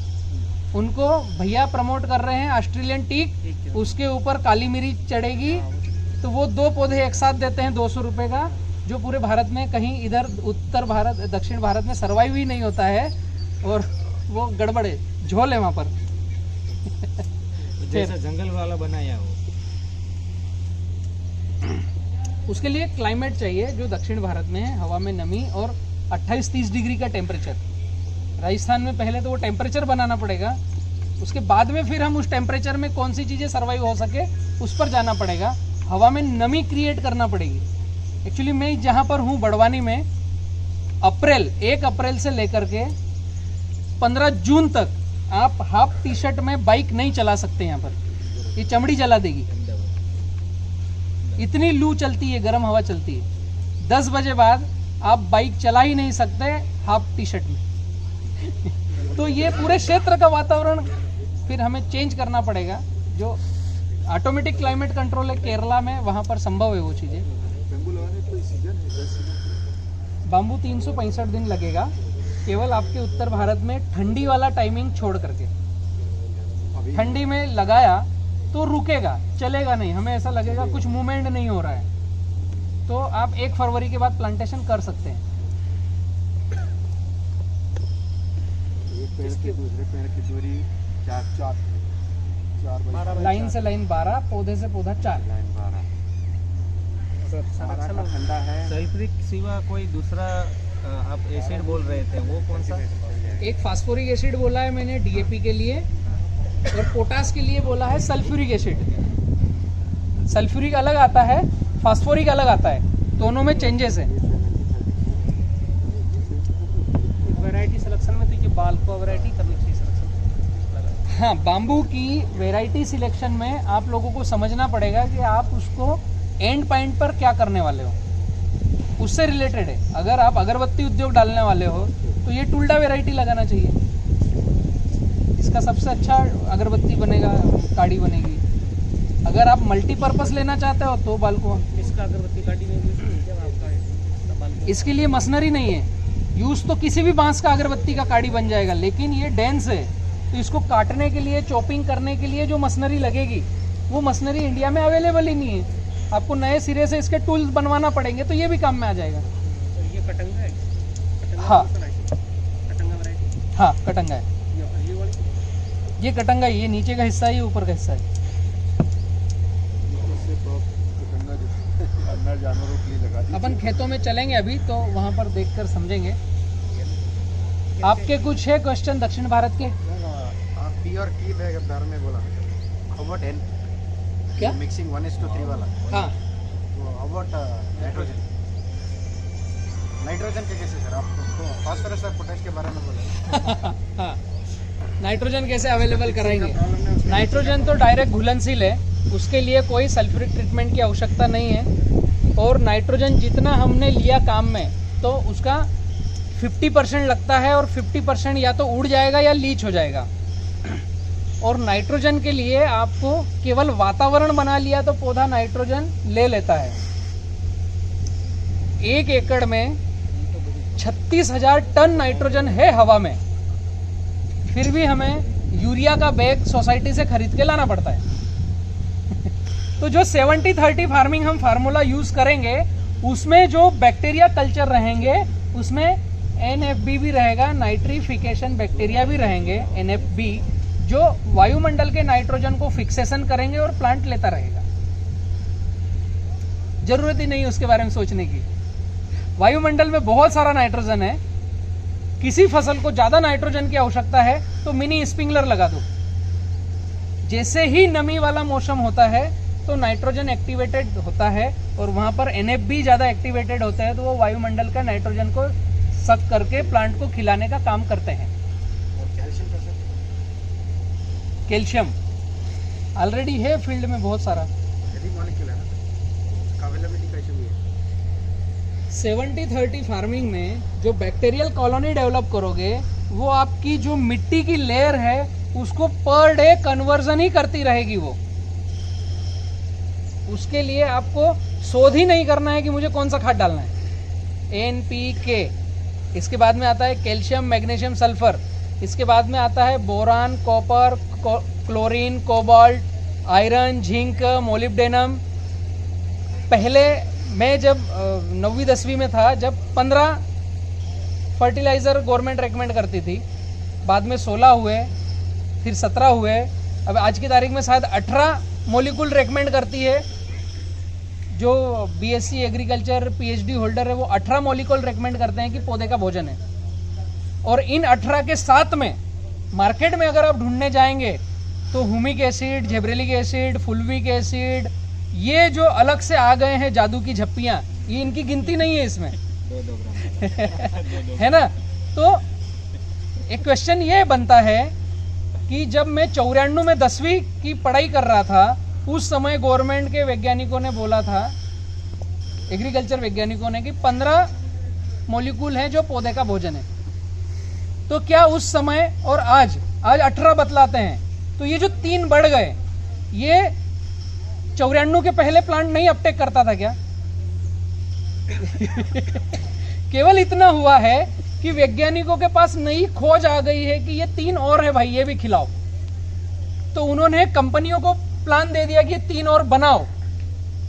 उनको भैया प्रमोट कर रहे हैं ऑस्ट्रेलियन टीक, उसके ऊपर काली मिर्च चढ़ेगी, तो वो 2 पौधे एक साथ देते हैं 200 रुपये का, जो पूरे भारत में कहीं इधर उत्तर भारत दक्षिण भारत में सर्वाइव ही नहीं होता है, और वो गड़बड़ है, झोल है वहाँ पर। जैसा जंगल वाला बनाया हो, उसके लिए क्लाइमेट चाहिए जो दक्षिण भारत में है, हवा में नमी और 28-30 डिग्री का टेम्परेचर। राजस्थान में पहले तो वो टेम्परेचर बनाना पड़ेगा, उसके बाद में फिर हम उस टेम्परेचर में कौन सी चीज़ें सर्वाइव हो सके उस पर जाना पड़ेगा। हवा में नमी क्रिएट करना पड़ेगी। एक्चुअली मैं जहाँ पर हूँ बड़वानी में, 1 अप्रैल से लेकर के 15 जून तक आप हाफ टी शर्ट में बाइक नहीं चला सकते यहाँ पर, ये चमड़ी जला देगी। इतनी लू चलती है, गर्म हवा चलती है। 10 बजे बाद आप बाइक चला ही नहीं सकते हाफ टी शर्ट में। तो ये पूरे क्षेत्र का वातावरण फिर हमें चेंज करना पड़ेगा। जो ऑटोमेटिक क्लाइमेट कंट्रोल है केरला में, वहाँ पर संभव है वो चीज़ें। बाम्बू 365 दिन लगेगा, केवल आपके उत्तर भारत में ठंडी वाला टाइमिंग छोड़ करके। ठंडी में लगाया तो रुकेगा, चलेगा नहीं, हमें ऐसा लगेगा कुछ मूवमेंट नहीं हो रहा है। तो आप 1 फरवरी के बाद प्लांटेशन कर सकते हैं। एक पेड़ से दूसरे पेड़ की दूरी 4 लाइन से लाइन 12, पौधे से पौधा 4। लाइन 12। संरक्षण ठंडा है। सल्फ्यूरिक सिवा कोई दूसरा आप एसिड बोल रहे थे, वो कौन सा? एक फास्फोरिक एसिड बोला है मैंने डीएपी के लिए, और पोटास के लिए बोला है सल्फ्यूरिक एसिड। सल्फ्यूरिक अलग आता है, फास्फोरिक अलग आता है, दोनों में चेंजेस है। वैरायटी सिलेक्शन में तो ये बाल को वैरायटी करनी चाहिए सिलेक्शन। हाँ, बाम्बू की वैरायटी सिलेक्शन में आप लोगों को समझना पड़ेगा कि आप उसको एंड पॉइंट पर क्या करने वाले हो, उससे रिलेटेड है। अगर आप अगरबत्ती उद्योग डालने वाले हो तो ये टुल्डा वैरायटी लगाना चाहिए, इसका सबसे अच्छा अगरबत्ती बनेगा, काड़ी बनेगी। अगर आप मल्टीपर्पस लेना चाहते हो तो बालकुआ। इसका अगरबत्ती काटी नहीं आपका, इसके लिए मशीनरी नहीं है, यूज तो किसी भी बांस का अगरबत्ती का काड़ी बन जाएगा, लेकिन ये डेंस है, तो इसको काटने के लिए, चॉपिंग करने के लिए जो मशीनरी लगेगी, वो मशीनरी इंडिया में अवेलेबल ही नहीं है। आपको नए सिरे से इसके टूल्स बनवाना पड़ेंगे, तो ये भी काम में आ जाएगा। तो ये कटंगा है? कटंगा हाँ। कौन सा है? Katanga variety? हाँ, कटंगा है, ये वाली? ये कटंगा, ये नीचे का हिस्सा है, ये ऊपर का हिस्सा है। अंदर जानवरों के लिए लगा दी। अपन खेतों में चलेंगे अभी, तो वहाँ पर देखकर समझेंगे। आपके कुछ है क्वेश्चन दक्षिण भारत के? आप पी और की बारे में बोला, अबाउट एन क्या? मिक्सिंग 1:3 वाला। हाँ, तो अबाउट नाइट्रोजन, नाइट्रोजन के कैसे सर? आप फास्फोरस और पोटेश के बारे में बोले। हाँ, नाइट्रोजन कैसे अवेलेबल कराएंगे? नाइट्रोजन तो डायरेक्ट घुलनशील है, उसके लिए कोई सल्फ्यूरिक ट्रीटमेंट की आवश्यकता नहीं है। और नाइट्रोजन जितना हमने लिया काम में, तो उसका 50% लगता है, और 50% या तो उड़ जाएगा या लीच हो जाएगा। और नाइट्रोजन के लिए आपको केवल वातावरण बना लिया तो पौधा नाइट्रोजन ले लेता है। 1 एकड़ में 36,000 टन नाइट्रोजन है हवा में, फिर भी हमें यूरिया का बैग सोसाइटी से खरीद के लाना पड़ता है। तो जो 70-30 फार्मिंग हम फार्मूला यूज करेंगे, उसमें जो बैक्टीरिया कल्चर रहेंगे, उसमें NFB भी रहेगा, नाइट्रिफिकेशन बैक्टीरिया भी रहेंगे, NFB, जो वायुमंडल के नाइट्रोजन को फिक्सेशन करेंगे और प्लांट लेता रहेगा। जरूरत ही नहीं उसके बारे में सोचने की। वायुमंडल में बहुत सारा नाइट्रोजन है, किसी फसल को ज्यादा नाइट्रोजन की आवश्यकता है तो मिनी स्प्रिंकलर लगा दो। जैसे ही नमी वाला मौसम होता है तो नाइट्रोजन एक्टिवेटेड होता है, और वहां पर NFB ज्यादा एक्टिवेटेड होता है, तो वो वायुमंडल का नाइट्रोजन को सक करके प्लांट को खिलाने का काम करते हैं। कैल्शियम ऑलरेडी है फील्ड में बहुत सारा। 70-30 फार्मिंग में जो बैक्टीरियल कॉलोनी डेवलप करोगे, वो आपकी जो मिट्टी की लेयर है उसको पर डे कन्वर्जन ही करती रहेगी। वो उसके लिए आपको शोध ही नहीं करना है कि मुझे कौन सा खाद डालना है। NPK, इसके बाद में आता है कैल्शियम, मैग्नीशियम, सल्फर, इसके बाद में आता है boron, copper, chlorine, cobalt, iron, zinc, molybdenum. पहले मैं जब 9वीं 10वीं में था, जब 15 फर्टिलाइजर गवर्नमेंट रेकमेंड करती थी, बाद में 16 हुए, फिर 17 हुए, अब आज की तारीख में शायद 18 मॉलिक्यूल रेकमेंड करती है। जो BSc एग्रीकल्चर PhD होल्डर है, वो 18 मॉलिक्यूल रेकमेंड करते हैं कि पौधे का भोजन है। और इन 18 के साथ में मार्केट में अगर आप ढूंढने जाएंगे तो humic acid, gibberellic acid, fulvic acid, ये जो अलग से आ गए हैं जादू की झप्पियां, ये इनकी गिनती नहीं है इसमें। 2 ग्राम है ना? तो एक क्वेश्चन ये बनता है कि जब मैं 94 में 10वीं की पढ़ाई कर रहा था, उस समय गवर्नमेंट के वैज्ञानिकों ने बोला था, एग्रीकल्चर वैज्ञानिकों ने, कि 15 मॉलिक्यूल है जो पौधे का भोजन है। तो क्या उस समय और आज 18 बतलाते हैं। तो ये जो 3 बढ़ गए, ये 94 के पहले प्लांट नहीं अपटेक करता था क्या? केवल इतना हुआ है कि वैज्ञानिकों के पास नई खोज आ गई है कि ये 3 और है भाई, ये भी खिलाओ। तो उन्होंने कंपनियों को प्लान दे दिया कि ये 3 और बनाओ,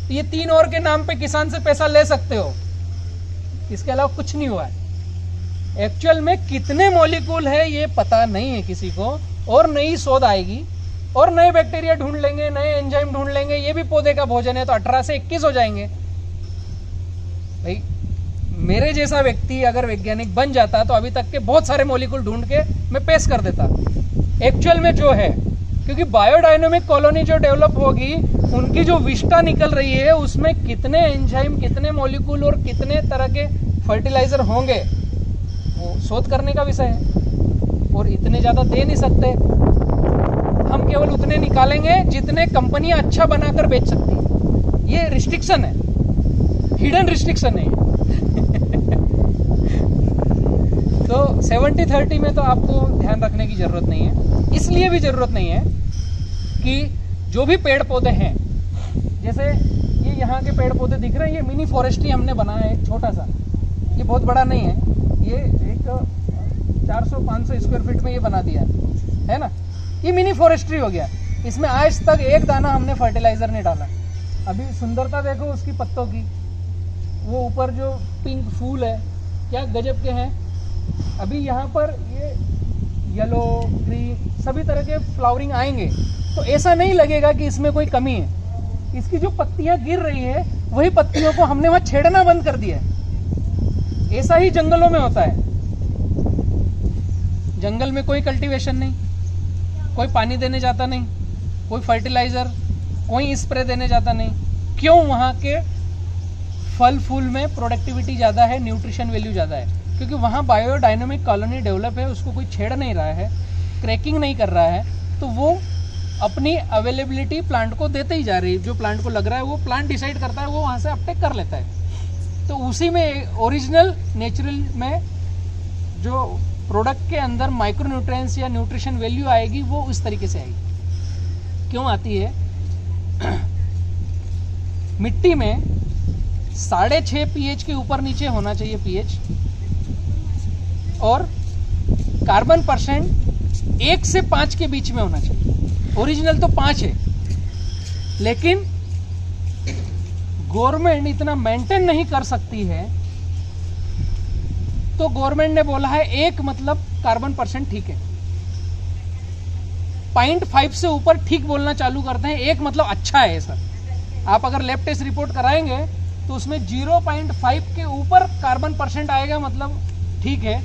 ये 3 और के नाम पे किसान से पैसा ले सकते हो। इसके अलावा कुछ नहीं हुआ है। एक्चुअल में कितने मॉलिक्यूल है ये पता नहीं है किसी को, और नई शोध आएगी और नए बैक्टीरिया ढूंढ लेंगे, नए एंजाइम ढूंढ लेंगे, ये भी पौधे का भोजन है, तो 18 से 21 हो जाएंगे। भाई मेरे जैसा व्यक्ति अगर वैज्ञानिक बन जाता तो अभी तक के बहुत सारे मॉलिक्यूल ढूंढ के मैं पेश कर देता एक्चुअल में जो है। क्योंकि बायोडायनेमिक कॉलोनी जो डेवलप होगी, उनकी जो विष्टा निकल रही है, उसमें कितने एंजाइम, कितने मॉलिक्यूल और कितने तरह के फर्टिलाइजर होंगे, वो शोध करने का विषय है। और इतने ज़्यादा दे नहीं सकते हम, केवल उतने निकालेंगे जितने कंपनियां अच्छा बनाकर बेच सकती है। ये रिस्ट्रिक्शन है, हिडन रिस्ट्रिक्शन है। तो 70-30 में तो आपको ध्यान रखने की जरूरत नहीं है। इसलिए भी जरूरत नहीं है कि जो भी पेड़ पौधे हैं, जैसे ये यहाँ के पेड़ पौधे दिख रहे हैं, ये मिनी फॉरेस्ट्री हमने बनाया है, छोटा सा, ये बहुत बड़ा नहीं है, ये एक 400-500 स्क्वायर फीट में ये बना दिया है ना। ये मिनी फॉरेस्ट्री हो गया। इसमें आज तक एक दाना हमने फर्टिलाइजर नहीं डाला। अभी सुंदरता देखो उसकी पत्तों की, वो ऊपर जो पिंक फूल है क्या गजब के हैं। अभी यहाँ पर ये येलो, ग्रीन सभी तरह के फ्लावरिंग आएंगे, तो ऐसा नहीं लगेगा कि इसमें कोई कमी है। इसकी जो पत्तियां गिर रही है, वही पत्तियों को हमने वहां छेड़ना बंद कर दिया है। ऐसा ही जंगलों में होता है। जंगल में कोई कल्टीवेशन नहीं, कोई पानी देने जाता नहीं, कोई फर्टिलाइजर, कोई स्प्रे देने जाता नहीं। क्यों? वहाँ के फल फूल में प्रोडक्टिविटी ज़्यादा है, न्यूट्रिशन वैल्यू ज़्यादा है, क्योंकि वहाँ बायोडायनेमिक कॉलोनी डेवलप है, उसको कोई छेड़ नहीं रहा है, क्रैकिंग नहीं कर रहा है, तो वो अपनी अवेलेबिलिटी प्लांट को देते ही जा रही है। जो प्लांट को लग रहा है वो प्लांट डिसाइड करता है, वो वहाँ से अपटेक कर लेता है। तो उसी में ओरिजिनल नेचुरल में जो प्रोडक्ट के अंदर माइक्रोन्यूट्रिएंट्स या न्यूट्रिशन वैल्यू आएगी, वो उस तरीके से आएगी। क्यों आती है? मिट्टी में 6.5 pH के ऊपर नीचे होना चाहिए pH, और कार्बन % 1 से 5 के बीच में होना चाहिए। ओरिजिनल तो 5 है, लेकिन गवर्नमेंट इतना मेंटेन नहीं कर सकती है, तो गवर्नमेंट ने बोला है 1 मतलब कार्बन % ठीक है। 0.5 से ऊपर ठीक बोलना चालू करते हैं, 1 मतलब अच्छा है। ऐसा आप अगर लैब टेस्ट रिपोर्ट कराएंगे तो उसमें 0.5 के ऊपर कार्बन % आएगा मतलब ठीक है।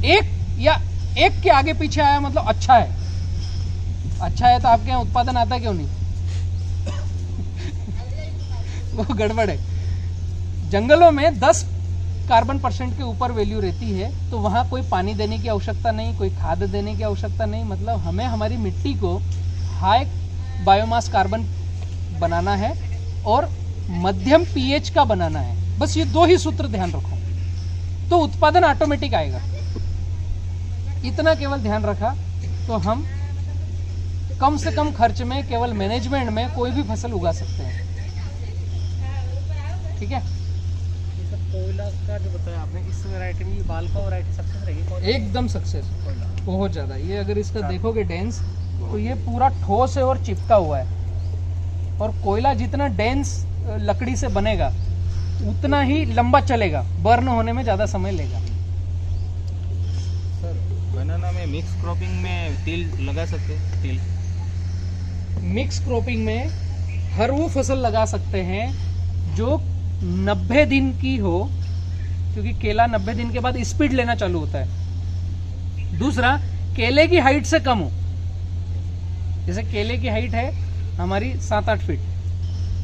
1 या 1 के आगे पीछे आया मतलब अच्छा है। अच्छा है तो आपके यहाँ उत्पादन आता क्यों नहीं? वो गड़बड़ है। जंगलों में 10 कार्बन % के ऊपर वैल्यू रहती है, तो वहाँ कोई पानी देने की आवश्यकता नहीं, कोई खाद देने की आवश्यकता नहीं। मतलब हमें हमारी मिट्टी को हाई बायोमास कार्बन बनाना है और मध्यम pH का बनाना है। बस ये 2 ही सूत्र ध्यान रखो, तो उत्पादन ऑटोमेटिक आएगा। इतना केवल ध्यान रखा तो हम कम से कम खर्च में केवल मैनेजमेंट में कोई भी फसल उगा सकते हैं। ठीक है? कोयला का जो बताया आपने, इस वैरायटी में बालका वैरायटी सक्सेस रहेगी? एकदम सक्सेस, बहुत ज़्यादा। ये अगर इसका देखोगे डेंस, तो ये पूरा ठोस है और चिपका हुआ है। और कोयला जितना डेंस लकड़ी से बनेगा उतना ही लंबा चलेगा, बर्न होने में ज़्यादा समय लेगा। सर, बनाना में मिक्स क्रॉपिंग में तिल लगा सकते हैं? तिल मिक्स क्रॉपिंग में हर वो फसल लगा सकते हैं जो 90 दिन की हो, क्योंकि केला 90 दिन के बाद स्पीड लेना चालू होता है। दूसरा, केले की हाइट से कम हो। जैसे केले की हाइट है हमारी 7-8 फीट,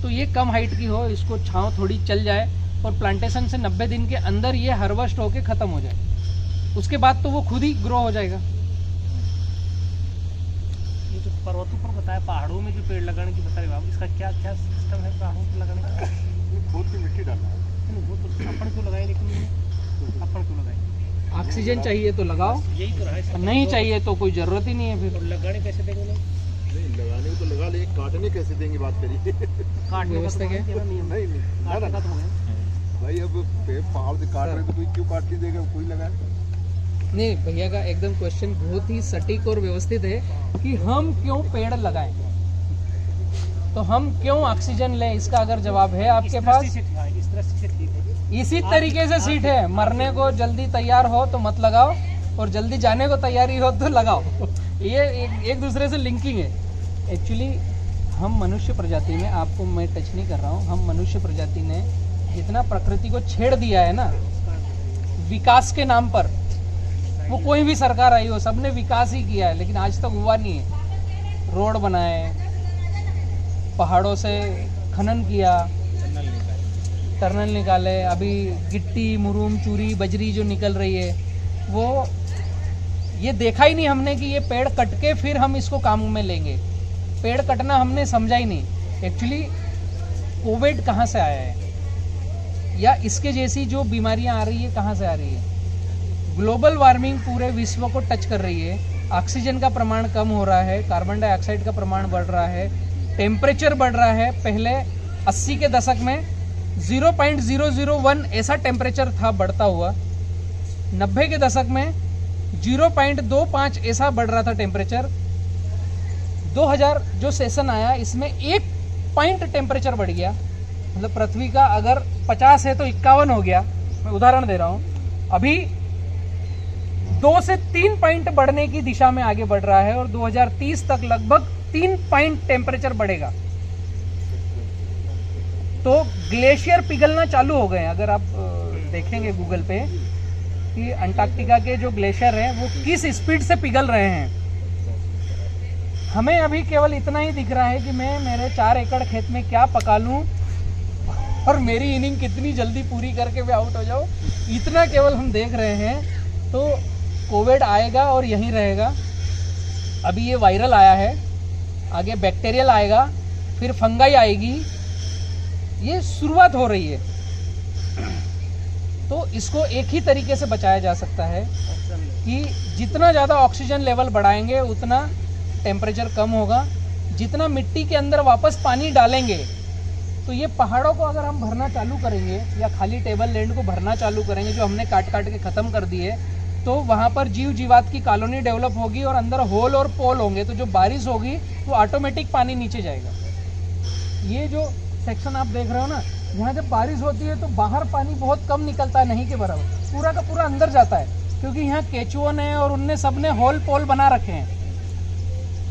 तो ये कम हाइट की हो, इसको छांव थोड़ी चल जाए और प्लांटेशन से 90 दिन के अंदर ये हार्वेस्ट होके ख़त्म हो जाए। उसके बाद तो वो खुद ही ग्रो हो जाएगा। ये जो पर्वतों पर बताया, पहाड़ों में जो पेड़ लगाने की बता रहे हो आप, इसका क्या क्या सिस्टम है पहाड़ों पर लगाने का? ये खोद की मिट्टी डालना है। नहीं, वो तो अपन क्यों लगाए, लेकिन अपन क्यों लगाए? ऑक्सीजन चाहिए तो लगाओ, यही तो रहा है सर। नहीं चाहिए तो कोई जरूरत ही नहीं है फिर। तो लगाने कैसे देंगे लोग? नहीं लगाने को तो लगा ले, काटने कैसे देंगे बात करिए। काटने का व्यवस्था तो क्या है? है ना नियम। नहीं नहीं ना काटने का ना तो है। भाई, अब पेड़ पहाड़ से काट रहे तो कोई क्यों काट के देगा, कोई लगाए। नहीं, भैया का एकदम क्वेश्चन बहुत ही सटीक और व्यवस्थित है कि हम क्यों पेड़ लगाएं, तो हम क्यों ऑक्सीजन लें, इसका अगर जवाब है आपके पास, इस दृष्टि से ठीक है। इसी तरीके से सीट है। मरने को जल्दी तैयार हो तो मत लगाओ, और जल्दी जाने को तैयारी हो तो लगाओ। ये एक दूसरे से लिंकिंग है। एक्चुअली हम मनुष्य प्रजाति में, आपको मैं टच नहीं कर रहा हूँ, हम मनुष्य प्रजाति ने जितना प्रकृति को छेड़ दिया है ना विकास के नाम पर, वो कोई भी सरकार आई हो सबने विकास ही किया है, लेकिन आज तक हुआ नहीं है। रोड बनाए, पहाड़ों से खनन किया, टनल निकाले, अभी गिट्टी मुरूम चूरी बजरी जो निकल रही है, वो ये देखा ही नहीं हमने कि ये पेड़ कट के फिर हम इसको काम में लेंगे। पेड़ कटना हमने समझा ही नहीं। एक्चुअली कोविड कहाँ से आया है, या इसके जैसी जो बीमारियां आ रही है कहाँ से आ रही है? ग्लोबल वार्मिंग पूरे विश्व को टच कर रही है। ऑक्सीजन का प्रमाण कम हो रहा है, कार्बन डाइऑक्साइड का प्रमाण बढ़ रहा है, टेम्परेचर बढ़ रहा है। पहले 80 के दशक में 0.001 ऐसा टेम्परेचर था बढ़ता हुआ, 90 के दशक में 0.25 ऐसा बढ़ रहा था टेम्परेचर। 2000 जो सेशन आया इसमें 1 पॉइंट टेम्परेचर बढ़ गया। मतलब पृथ्वी का अगर 50 है तो 51 हो गया, मैं उदाहरण दे रहा हूं। अभी 2 से 3 पॉइंट बढ़ने की दिशा में आगे बढ़ रहा है, और 2030 तक लगभग 3 पॉइंट टेम्परेचर बढ़ेगा। तो ग्लेशियर पिघलना चालू हो गए हैं। अगर आप देखेंगे गूगल पे कि अंटार्कटिका के जो ग्लेशियर हैं वो किस स्पीड से पिघल रहे हैं। हमें अभी केवल इतना ही दिख रहा है कि मैं मेरे 4 एकड़ खेत में क्या पका लूं और मेरी इनिंग कितनी जल्दी पूरी करके मैं आउट हो जाऊं, इतना केवल हम देख रहे हैं। तो कोविड आएगा और यहीं रहेगा। अभी ये वायरल आया है, आगे बैक्टीरियल आएगा, फिर फंगाई आएगी, ये शुरुआत हो रही है। तो इसको एक ही तरीके से बचाया जा सकता है कि जितना ज़्यादा ऑक्सीजन लेवल बढ़ाएंगे उतना टेम्परेचर कम होगा। जितना मिट्टी के अंदर वापस पानी डालेंगे, तो ये पहाड़ों को अगर हम भरना चालू करेंगे या खाली टेबल लैंड को भरना चालू करेंगे जो हमने काट काट के ख़त्म कर दिए, तो वहाँ पर जीव जीवात की कॉलोनी डेवलप होगी और अंदर होल और पोल होंगे। तो जो बारिश होगी तो ऑटोमेटिक पानी नीचे जाएगा। ये जो सेक्शन आप देख रहे हो ना, यहाँ जब बारिश होती है तो बाहर पानी बहुत कम निकलता है, नहीं के बराबर, पूरा का पूरा अंदर जाता है, क्योंकि यहाँ केचुओं ने और उनने सबने होल पोल बना रखे हैं।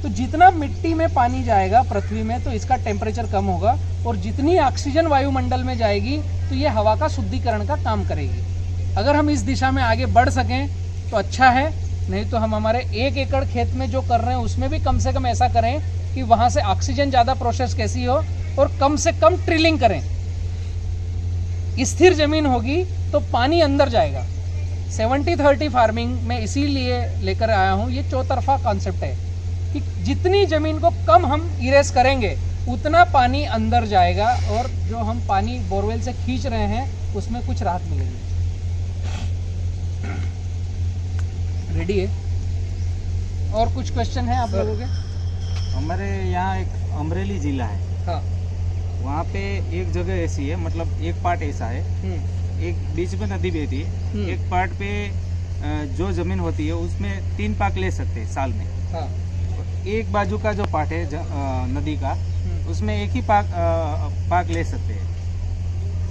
तो जितना मिट्टी में पानी जाएगा पृथ्वी में, तो इसका टेम्परेचर कम होगा, और जितनी ऑक्सीजन वायुमंडल में जाएगी तो ये हवा का शुद्धिकरण का काम करेगी। अगर हम इस दिशा में आगे बढ़ सकें तो अच्छा है, नहीं तो हम हमारे 1 एकड़ खेत में जो कर रहे हैं उसमें भी कम से कम ऐसा करें कि वहाँ से ऑक्सीजन ज़्यादा प्रोसेस कैसी हो, और कम से कम ट्रिलिंग करें। स्थिर जमीन होगी तो पानी अंदर जाएगा। 70-30 फार्मिंग में इसीलिए लेकर आया हूँ। ये चौतरफा कॉन्सेप्ट है कि जितनी जमीन को कम हम इरेज करेंगे उतना पानी अंदर जाएगा, और जो हम पानी बोरवेल से खींच रहे हैं उसमें कुछ राहत मिलेगी। रेडी है? और कुछ क्वेश्चन है आप लोगों के? हमारे यहाँ एक अमरेली जिला है, हाँ। वहाँ पे एक जगह ऐसी है, मतलब एक पार्ट ऐसा है, एक बीच में नदी बहती है, एक पार्ट पे जो जमीन होती है उसमें 3 पाक ले सकते हैं साल में। हाँ। एक बाजू का जो पार्ट है नदी का, उसमें एक ही पाक ले सकते हैं,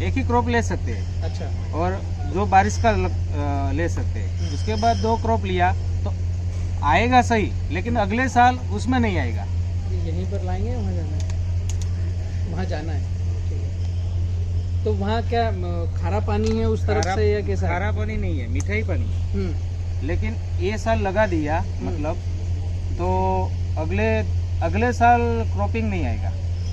एक ही क्रॉप ले सकते हैं। अच्छा। और जो बारिश का ले सकते हैं। उसके बाद 2 क्रॉप लिया तो आएगा सही, लेकिन अगले साल उसमें नहीं आएगा। यहीं पर लाएंगे, वहाँ जाना है? वहाँ जाना है, ठीक है। तो वहाँ क्या खारा पानी है उस तरफ से या कैसा? खारा पानी नहीं है, मीठा ही पानी है। लेकिन ये साल लगा दिया मतलब, तो अगले साल क्रॉपिंग नहीं आएगा,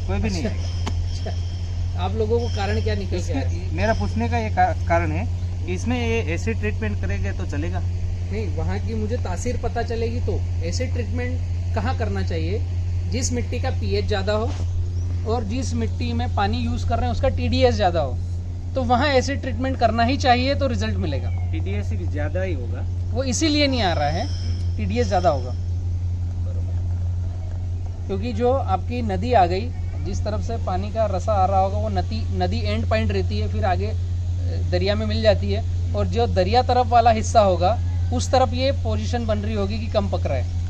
कोई भी नहीं आएगा। अच्छा। आप लोगों को कारण क्या निकल के आया? मेरा पूछने का ये कारण है कि इसमें ये एसिड ट्रीटमेंट करेंगे तो चलेगा? नहीं, वहाँ की मुझे तासीर पता चलेगी तो एसिड ट्रीटमेंट कहाँ करना चाहिए? जिस मिट्टी का पीएच ज़्यादा हो और जिस मिट्टी में पानी यूज़ कर रहे हैं उसका टीडीएस ज़्यादा हो, तो वहाँ एसिड ट्रीटमेंट करना ही चाहिए, तो रिजल्ट मिलेगा। टीडीएस ज़्यादा ही होगा, वो इसीलिए नहीं आ रहा है, टीडीएस ज़्यादा होगा। क्योंकि जो आपकी नदी आ गई, जिस तरफ से पानी का रसा आ रहा होगा वो नदी एंड पॉइंट रहती है, फिर आगे दरिया में मिल जाती है, और जो दरिया तरफ वाला हिस्सा होगा उस तरफ ये पोजीशन बन रही होगी कि कम पक रहा है।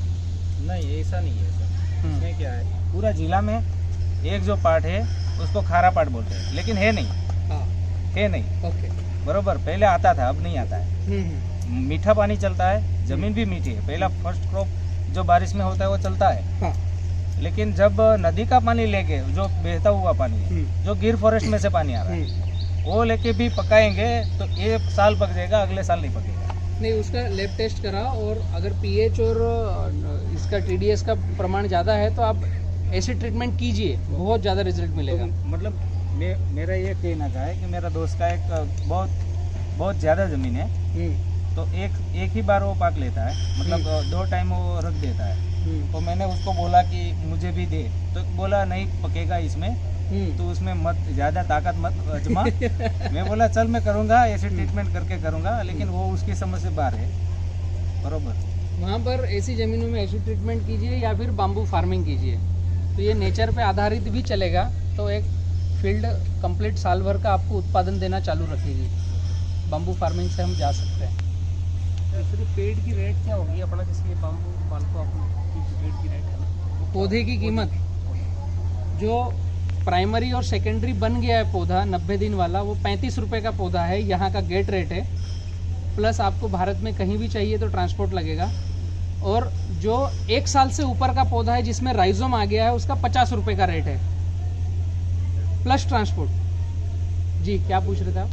नहीं, ऐसा नहीं है सर। इसमें क्या है, पूरा जिला में एक जो पार्ट है उसको खारा पार्ट बोलते हैं, लेकिन है नहीं। हाँ, है नहीं। ओके। बरोबर, पहले आता था, अब नहीं आता है। मीठा पानी चलता है, जमीन भी मीठी है। पहला फर्स्ट क्रॉप जो बारिश में होता है वो चलता है। हाँ। लेकिन जब नदी का पानी लेके, जो बहता हुआ पानी है, जो गिर फॉरेस्ट में से पानी आ रहा है, वो लेके भी पकाएंगे तो एक साल पक जाएगा, अगले साल नहीं पकेगा। नहीं, उसका लैब टेस्ट करा, और अगर पीएच और इसका टीडीएस का प्रमाण ज़्यादा है तो आप एसिड ट्रीटमेंट कीजिए, बहुत ज़्यादा रिजल्ट मिलेगा। तो मतलब मेरा ये कहना का है कि मेरा दोस्त का एक बहुत ज़्यादा ज़मीन है, तो एक ही बार वो पाक लेता है, मतलब 2 टाइम वो रख देता है। तो मैंने उसको बोला कि मुझे भी दे, तो बोला नहीं पकेगा इसमें, तो उसमें मत ज़्यादा ताकत मत आजमा। मैं बोला चल मैं करूँगा, एसिड ट्रीटमेंट करके करूँगा, लेकिन वो उसकी समझ से बाहर है। बरोबर, वहाँ पर ऐसी ज़मीनों में एसिड ट्रीटमेंट कीजिए या फिर बाम्बू फार्मिंग कीजिए, तो ये नेचर पे आधारित भी चलेगा, तो एक फील्ड कंप्लीट साल भर का आपको उत्पादन देना चालू रखेगी। बाम्बू फार्मिंग से हम जा सकते हैं। तो पेड़ की रेट क्या होगी अपना, जिसके बाम्बू पाल को अपना पेड़ की रेट है? पौधे की कीमत जो प्राइमरी और सेकेंडरी बन गया है पौधा 90 दिन वाला, वो 35 रुपये का पौधा है, यहाँ का गेट रेट है। प्लस आपको भारत में कहीं भी चाहिए तो ट्रांसपोर्ट लगेगा। और जो 1 साल से ऊपर का पौधा है जिसमें राइजोम आ गया है, उसका 50 रुपये का रेट है प्लस ट्रांसपोर्ट। जी, क्या पूछ रहे थे आप?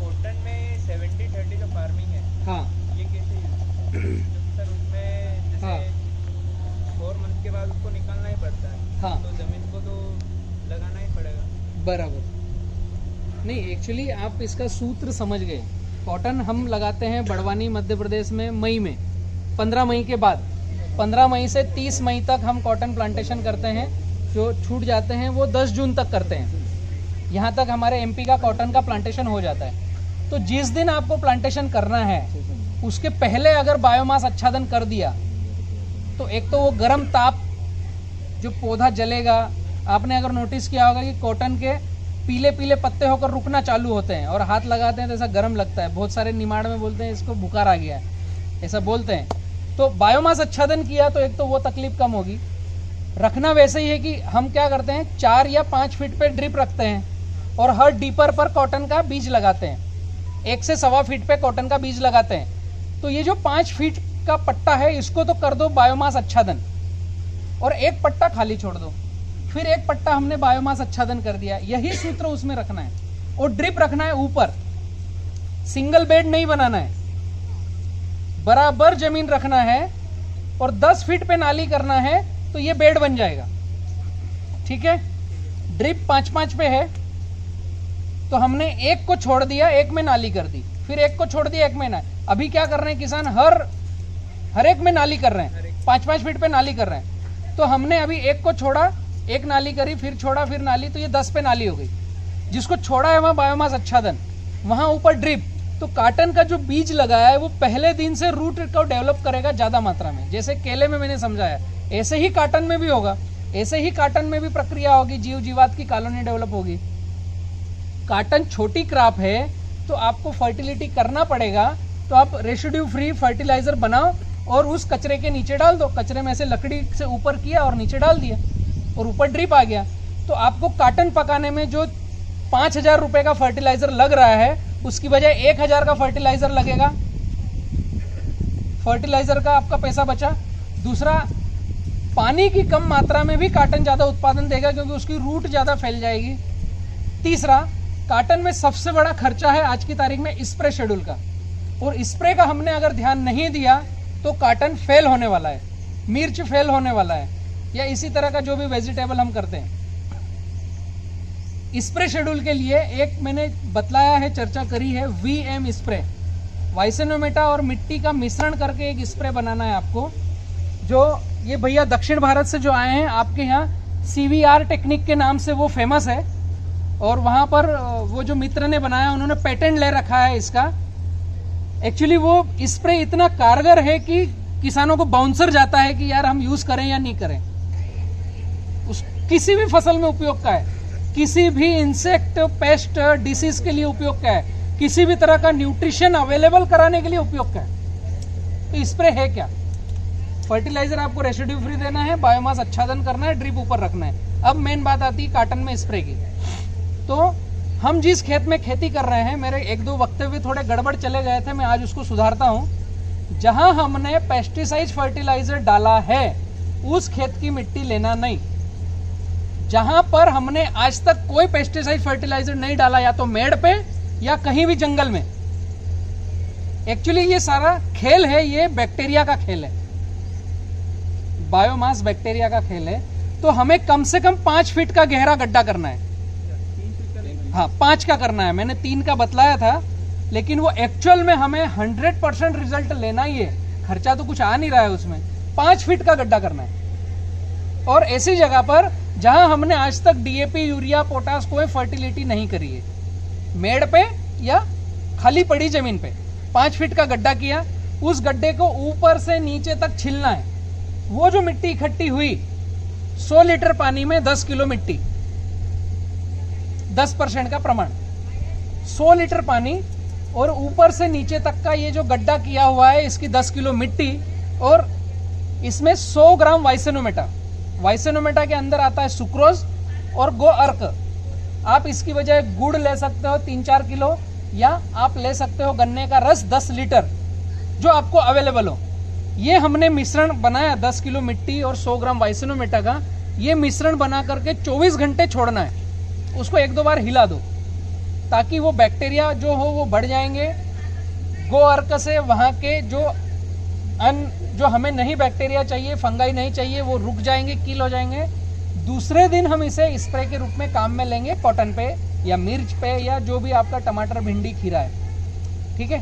कॉटन में 70-30 जो फार्मिंग है, हाँ, ये कैसे सर? उसमें जैसे हाँ। 4 मंथ के बाद उसको निकालना ही पड़ता है। हाँ। तो जमीन को तो लगाना ही पड़ेगा। बराबर। नहीं, एक्चुअली आप इसका सूत्र समझ गए। कॉटन हम लगाते हैं बड़वानी मध्य प्रदेश में मई में, 15 मई के बाद, 15 मई से 30 मई तक हम कॉटन प्लांटेशन करते हैं। जो छूट जाते हैं वो 10 जून तक करते हैं। यहाँ तक हमारे एमपी का कॉटन का प्लांटेशन हो जाता है। तो जिस दिन आपको प्लांटेशन करना है उसके पहले अगर बायोमास आच्छादन कर दिया तो एक तो वो गर्म ताप जो पौधा जलेगा, आपने अगर नोटिस किया होगा कि कॉटन के पीले पीले पत्ते होकर रुकना चालू होते हैं और हाथ लगाते हैं तो ऐसा गर्म लगता है। बहुत सारे निमाड़ में बोलते हैं इसको बुखार आ गया है, ऐसा बोलते हैं। तो बायोमास आच्छादन किया तो एक तो वो तकलीफ कम होगी। रखना वैसे ही है कि हम क्या करते हैं, 4 या 5 फीट पे ड्रिप रखते हैं और हर डीपर पर कॉटन का बीज लगाते हैं। 1 से 1.25 फीट पे कॉटन का बीज लगाते हैं। तो ये जो 5 फीट का पट्टा है इसको तो कर दो बायोमास आच्छादन, और एक पट्टा खाली छोड़ दो, फिर एक पट्टा हमने बायोमास आच्छादन कर दिया। यही सूत्र उसमें रखना है। और ड्रिप रखना है ऊपर, सिंगल बेड नहीं बनाना है, बराबर जमीन रखना है और 10 फीट पे नाली करना है तो ये बेड बन जाएगा। ठीक है, ड्रिप 5-5 पे है तो हमने एक को छोड़ दिया, एक में नाली कर दी, फिर एक को छोड़ दिया, एक में ना। अभी क्या कर रहे हैं किसान, हर एक में नाली कर रहे हैं, 5-5 फीट पे नाली कर रहे हैं। तो हमने अभी एक को छोड़ा, एक नाली करी, फिर छोड़ा, फिर नाली, तो ये 10 पे नाली हो गई। जिसको छोड़ा है वहाँ बायोमास आच्छादन, वहाँ ऊपर ड्रिप। तो काटन का जो बीज लगाया है वो पहले दिन से रूट को डेवलप करेगा ज़्यादा मात्रा में। जैसे केले में मैंने समझाया, ऐसे ही काटन में भी होगा, ऐसे ही काटन में भी प्रक्रिया होगी, जीव जीवात की कॉलोनी डेवलप होगी। काटन छोटी क्रॉप है तो आपको फर्टिलिटी करना पड़ेगा, तो आप रेसिड्यू फ्री फर्टिलाइजर बनाओ और उस कचरे के नीचे डाल दो। कचरे में से लकड़ी से ऊपर किया और नीचे डाल दिया और ऊपर ड्रिप आ गया। तो आपको काटन पकाने में जो 5,000 रुपये का फर्टिलाइजर लग रहा है उसकी बजाय 1,000 का फर्टिलाइजर लगेगा। फर्टिलाइजर का आपका पैसा बचा। दूसरा, पानी की कम मात्रा में भी काटन ज़्यादा उत्पादन देगा क्योंकि उसकी रूट ज़्यादा फैल जाएगी। तीसरा, काटन में सबसे बड़ा खर्चा है आज की तारीख में स्प्रे शेड्यूल का, और स्प्रे का हमने अगर ध्यान नहीं दिया तो काटन फेल होने वाला है, मिर्च फेल होने वाला है, या इसी तरह का जो भी वेजिटेबल हम करते हैं। स्प्रे शेड्यूल के लिए एक मैंने बतलाया है, चर्चा करी है, VM स्प्रे। वाइसेनोमेटा और मिट्टी का मिश्रण करके एक स्प्रे बनाना है आपको, जो ये भैया दक्षिण भारत से जो आए हैं, आपके यहाँ CVR टेक्निक के नाम से वो फेमस है, और वहां पर वो जो मित्र ने बनाया उन्होंने पेटेंट ले रखा है इसका। एक्चुअली वो स्प्रे इतना कारगर है कि किसानों को बाउंसर जाता है कि यार हम यूज करें या नहीं करें। किसी भी फसल में उपयोग का है, किसी भी इंसेक्ट पेस्ट डिसीज के लिए उपयोग का है, किसी भी तरह का न्यूट्रिशन अवेलेबल कराने के लिए उपयोग का है। तो स्प्रे है क्या? फर्टिलाइजर आपको रेसिड्यू फ्री देना है, बायोमास आच्छादन करना है, ड्रिप ऊपर रखना है। अब मेन बात आती है कॉटन में स्प्रे की। तो हम जिस खेत में खेती कर रहे हैं, मेरे एक दो वक्तव्य थोड़े गड़बड़ चले गए थे, मैं आज उसको सुधारता हूं। जहां हमने पेस्टिसाइड फर्टिलाइजर डाला है उस खेत की मिट्टी लेना नहीं। जहां पर हमने आज तक कोई पेस्टिसाइड फर्टिलाइजर नहीं डाला, या तो मेड़ पे या कहीं भी जंगल में। एक्चुअली ये सारा खेल है, ये बैक्टीरिया का खेल है, बायोमास बैक्टीरिया का खेल है। तो हमें कम से कम 5 फीट का गहरा गड्ढा करना है। हाँ, 5 का करना है, मैंने 3 का बतलाया था, लेकिन वो एक्चुअल में हमें 100% रिजल्ट लेना ही है। खर्चा तो कुछ आ नहीं रहा है उसमें। 5 फीट का गड्ढा करना है, और ऐसी जगह पर जहां हमने आज तक DAP, यूरिया, पोटास कोई फर्टिलिटी नहीं करी है, मेड़ पे या खाली पड़ी जमीन पे 5 फीट का गड्ढा किया। उस गड्ढे को ऊपर से नीचे तक छिलना है। वो जो मिट्टी इकट्ठी हुई, 100 लीटर पानी में 10 किलो मिट्टी, 10% का प्रमाण, 100 लीटर पानी, और ऊपर से नीचे तक का ये जो गड्ढा किया हुआ है, इसकी 10 किलो मिट्टी, और इसमें 100 ग्राम वाइसेनोमेटा। वाइसेनोमेटा के अंदर आता है सुक्रोज और गो अर्क। आप इसकी बजाय गुड़ ले सकते हो 3-4 किलो, या आप ले सकते हो गन्ने का रस 10 लीटर, जो आपको अवेलेबल हो। ये हमने मिश्रण बनाया 10 किलो मिट्टी और 100 ग्राम वाइसेनोमेटा का। ये मिश्रण बना करके 24 घंटे छोड़ना है। उसको 1-2 बार हिला दो, ताकि वो बैक्टीरिया जो हो वो बढ़ जाएंगे। गो अर्क से वहाँ के जो हमें नहीं बैक्टीरिया चाहिए, फंगाई नहीं चाहिए, वो रुक जाएंगे, किल हो जाएंगे। दूसरे दिन हम इसे स्प्रे के रूप में काम में लेंगे, कॉटन पे या मिर्च पे, या जो भी आपका टमाटर, भिंडी, खीरा है। ठीक है।